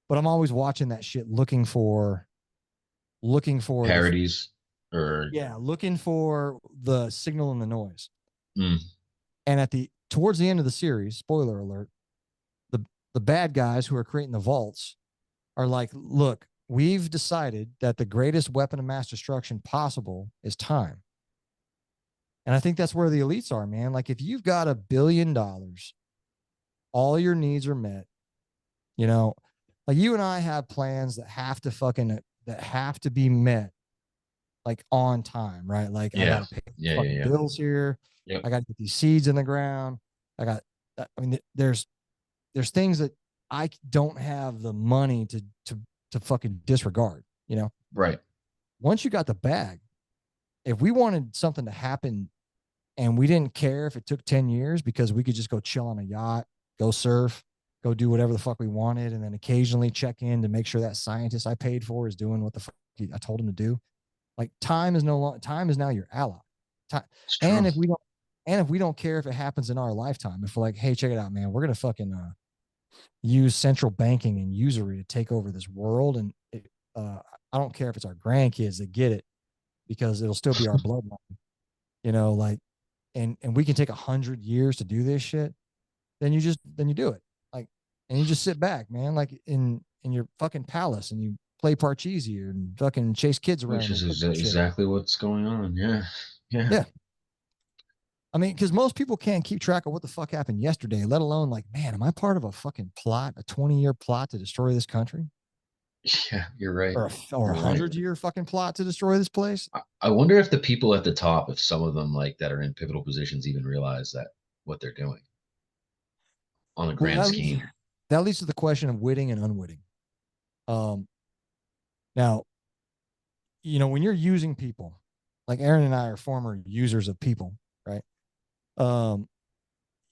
But I'm always watching that shit, looking for parodies looking for the signal and the noise. And towards the end of the series, spoiler alert, the bad guys who are creating the vaults are like, look, we've decided that the greatest weapon of mass destruction possible is time. And I think that's where the elites are, man. Like, if you've got $1 billion, all your needs are met, you know, like you and I have plans that have to be met, like on time, right? Like, I Yeah. got to pay Yeah. fucking Yeah. bills here. Yep. I got to get these seeds in the ground. I mean, there's things that I don't have the money to fucking disregard, you know? Right. Once you got the bag, if we wanted something to happen and we didn't care if it took 10 years because we could just go chill on a yacht, go surf, go do whatever the fuck we wanted, and then occasionally check in to make sure that scientist I paid for is doing what the fuck I told him to do. Like, time is now your ally. It's true. And if we don't care if it happens in our lifetime, if we're like, hey, check it out, man, we're gonna fucking use central banking and usury to take over this world, and I don't care if it's our grandkids that get it because it'll still be our bloodline, you know, like, and we can take 100 years to do this shit. Then you do it, like, and you just sit back, man, like in your fucking palace, and you play Parcheesi and fucking chase kids around Which is and exactly what's going on. Yeah. Yeah. Yeah. I mean, because most people can't keep track of what the fuck happened yesterday, let alone like, man, am I part of a fucking plot, a 20-year plot to destroy this country? Yeah, you're right. Or a 100-year fucking plot to destroy this place? I wonder if the people at the top, if some of them like that are in pivotal positions, even realize that what they're doing on a Well, grand scheme. that leads to the question of witting and unwitting. Now, you know, when you're using people, like Aren and I are former users of people, right?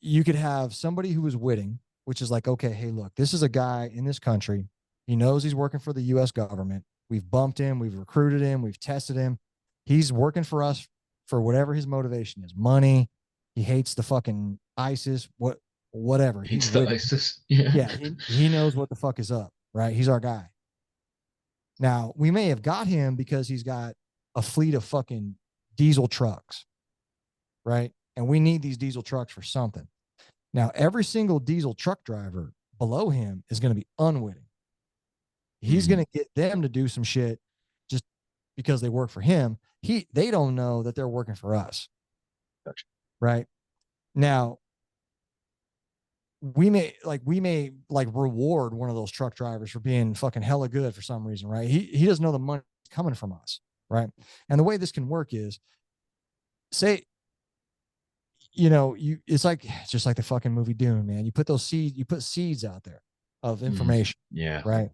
You could have somebody who is witting, which is like, okay, hey, look, this is a guy in this country. He knows he's working for the US government. We've bumped him, we've recruited him, we've tested him. He's working for us for whatever his motivation is. Money. He hates the fucking ISIS, whatever. Hates He's the witting. ISIS. Yeah. Yeah, he knows what the fuck is up, right? He's our guy. Now, we may have got him because he's got a fleet of fucking diesel trucks, right? And we need these diesel trucks for something. Now, every single diesel truck driver below him is going to be unwitting. He's going to get them to do some shit just because they work for him. They don't know that they're working for us. Gotcha. Right? Now, we may reward one of those truck drivers for being fucking hella good for some reason, right? He doesn't know the money coming from us, right? And the way this can work is, say, you know, it's just like the fucking movie Dune, man. You put seeds out there of information. Yeah. Right.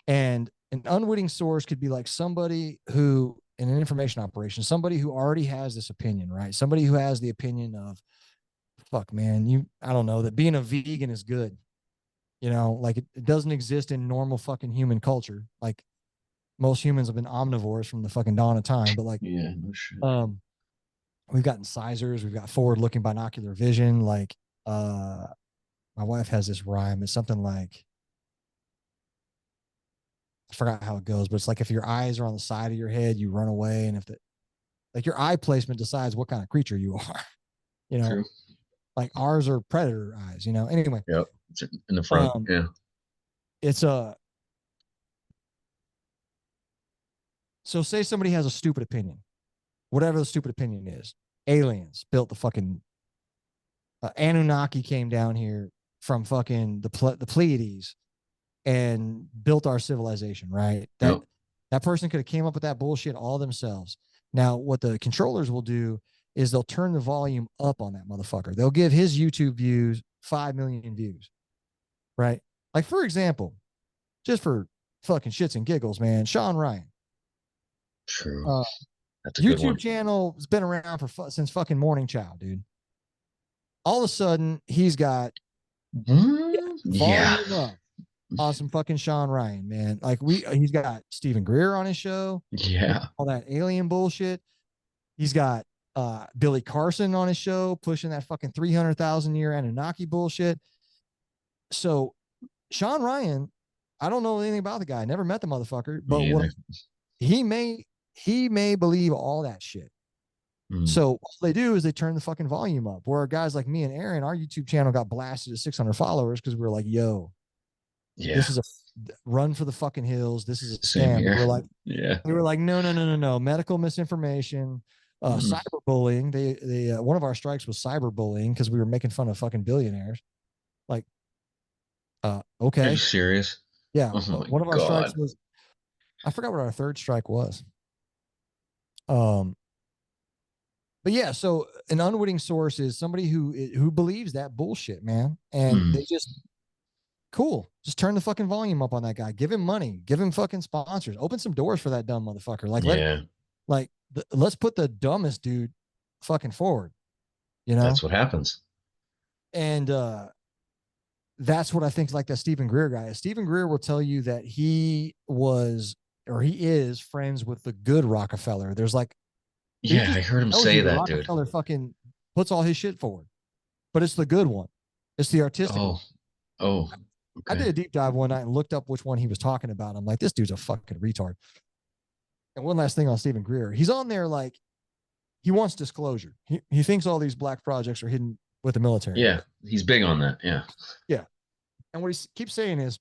And an unwitting source could be like somebody who, in an information operation, somebody who already has this opinion, right? Somebody who has the opinion of, fuck, man, I don't know, that being a vegan is good. You know, like it doesn't exist in normal fucking human culture. Like, most humans have been omnivores from the fucking dawn of time, but like, yeah, no shit. We've got incisors, we've got forward-looking binocular vision. Like, my wife has this rhyme. It's something like, I forgot how it goes, but it's like, if your eyes are on the side of your head, you run away, and if your eye placement decides what kind of creature you are, you know. True. Like, ours are predator eyes, you know. Anyway. Yep. It's in the front. Yeah. It's so say somebody has a stupid opinion, whatever the stupid opinion is. Aliens built the fucking Anunnaki came down here from fucking the Pleiades and built our civilization, right? That person could have came up with that bullshit all themselves. Now, what the controllers will do is they'll turn the volume up on that motherfucker. They'll give his YouTube views 5 million views, right? Like, for example, just for fucking shits and giggles, man, Sean Ryan. True. That's a YouTube good one. channel has been around since fucking Morning Chow, dude. All of a sudden, he's got falling in love on some fucking Sean Ryan, man. Like, he's got Stephen Greer on his show. Yeah. All that alien bullshit. He's got Billy Carson on his show pushing that fucking 300,000 year Anunnaki bullshit. So Sean Ryan, I don't know anything about the guy. Never met the motherfucker, but he may believe all that shit. So all they do is they turn the fucking volume up. Where guys like me and Aaron, our YouTube channel got blasted to 600 followers because we were like, yo, this is a run for the fucking hills. This is a Same scam. here. We were like, no. Medical misinformation, cyberbullying. They one of our strikes was cyberbullying because we were making fun of fucking billionaires. Like, okay. Are you serious? Yeah. Oh my One of our strikes God. was, I forgot what our third strike was. But yeah, so an unwitting source is somebody who believes that bullshit, man, and they just cool. Just turn the fucking volume up on that guy. Give him money. Give him fucking sponsors. Open some doors for that dumb motherfucker. Like let's put the dumbest dude fucking forward. You know, that's what happens. And that's what I think. Like that Stephen Greer guy. Stephen Greer will tell you that he was or he is friends with the good Rockefeller. There's like. Yeah, I heard him say that, dude. Rockefeller fucking puts all his shit forward, but it's the good one. It's the artistic one. Okay. I did a deep dive one night and looked up which one he was talking about. I'm like, this dude's a fucking retard. And one last thing on Stephen Greer. He's on there like he wants disclosure. He thinks all these black projects are hidden with the military. Yeah, he's big on that. Yeah. Yeah. And what he keeps saying is,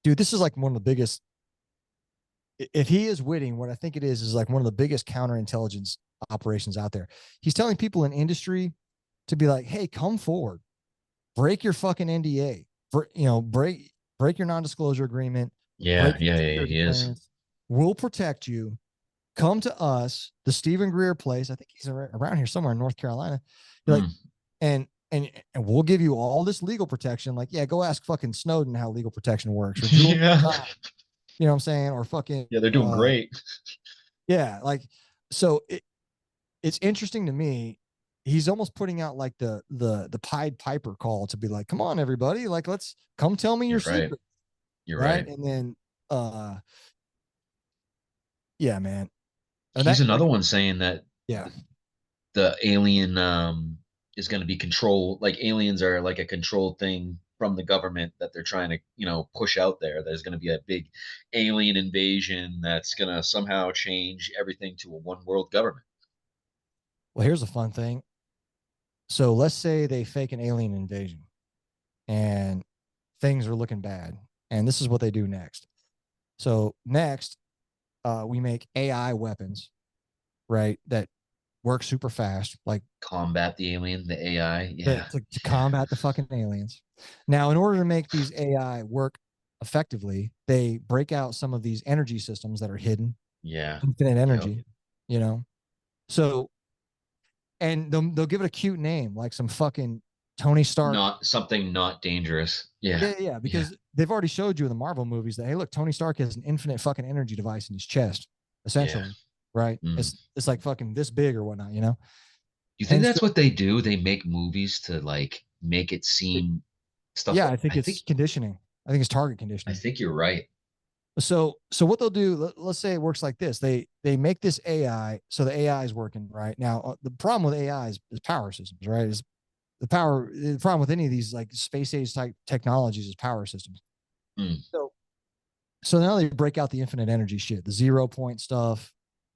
dude, this is like one of the biggest. If he is witting, what I think it is like one of the biggest counterintelligence operations out there. He's telling people in industry to be like, hey, come forward, break your fucking NDA, break your non-disclosure agreement. Yeah, he is. We'll protect you. Come to us, the Stephen Greer place. I think he's around here somewhere in North Carolina. You're like, and we'll give you all this legal protection. Like, yeah, go ask fucking Snowden how legal protection works. Or Yeah. You know what I'm saying? Or fucking they're doing great. Yeah, like so it's interesting to me. He's almost putting out like the Pied Piper call to be like, come on, everybody, like let's come tell me your secret. You're right. And then yeah, man. And he's another one saying that the alien is going to be controlled, like aliens are like a controlled thing from the government that they're trying to, push out there. There's going to be a big alien invasion that's going to somehow change everything to a one world government. Well, here's a fun thing. So let's say they fake an alien invasion and things are looking bad. And this is what they do next. So next, we make AI weapons, right? That work super fast, like combat the alien, the AI. Yeah. To combat the fucking aliens. Now, in order to make these AI work effectively, they break out some of these energy systems that are hidden. Yeah. Infinite energy, So, and they'll give it a cute name, like some fucking Tony Stark. Not dangerous. Yeah. Yeah. Because they've already showed you in the Marvel movies that, hey, look, Tony Stark has an infinite fucking energy device in his chest, essentially. Yeah. Right. It's like fucking this big or whatnot, You think that's what they do? They make movies to like make it seem stuff. Yeah, I think it's conditioning. I think it's target conditioning. I think you're right. So what they'll do, let's say it works like this. They make this AI, so the AI is working right now. The problem with AI is power systems, right? Is the problem with any of these like space age type technologies is power systems. So now they break out the infinite energy shit, the 0 point stuff,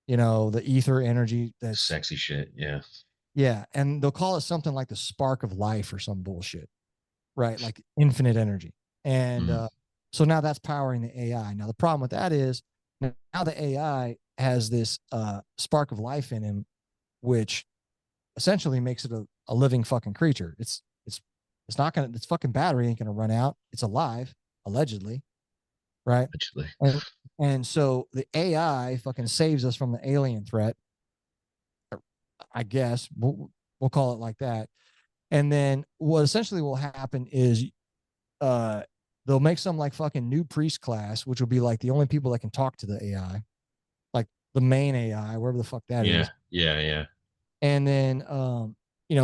the ether energy. That's sexy shit. Yeah. Yeah. And they'll call it something like the spark of life or some bullshit, right? Like infinite energy. And so now that's powering the AI. Now, the problem with that is now the AI has this spark of life in him, which essentially makes it a living fucking creature. It's not going to, its fucking battery ain't going to run out. It's alive, allegedly. Right. Allegedly. And so the AI fucking saves us from the alien threat. I guess we'll call it like that. And then what essentially will happen is they'll make some like fucking new priest class, which will be like the only people that can talk to the AI, like the main AI, wherever the fuck that is. Yeah. And then,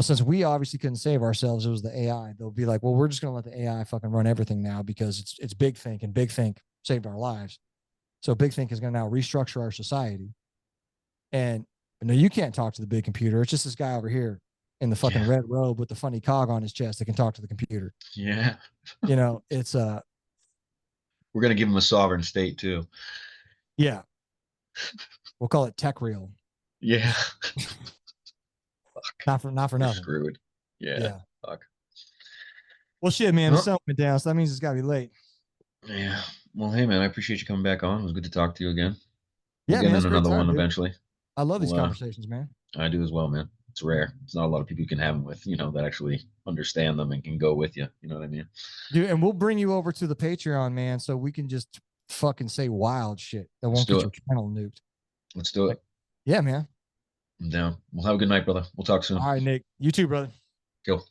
since we obviously couldn't save ourselves, it was the AI. They'll be like, well, we're just going to let the AI fucking run everything now because it's Big Think, and Big Think saved our lives. So Big Think is going to now restructure our society. And no, you can't talk to the big computer. It's just this guy over here in the fucking red robe with the funny cog on his chest that can talk to the computer. Yeah. It's we're going to give him a sovereign state too. Yeah. We'll call it tech real. Yeah. Not for We're nothing. screwed. Yeah. Yeah. Fuck. Well, shit, man. The Well, sun went down, so that means it's got to be late. yeah. Well, hey, man, I appreciate you coming back on. It was good to talk to you again. We'll Yeah, get man. in It's a great another time, one dude. eventually. I love these Well, conversations, man. I do as well, man. It's rare. It's not a lot of people you can have them with, that actually understand them and can go with you. You know what I mean? Dude, and we'll bring you over to the Patreon, man, so we can just fucking say wild shit that Let's won't do get it. your channel nuked. Let's do it. Yeah, man. I'm down. Well, have a good night, brother. We'll talk soon. All right, Nick. You too, brother. Kill.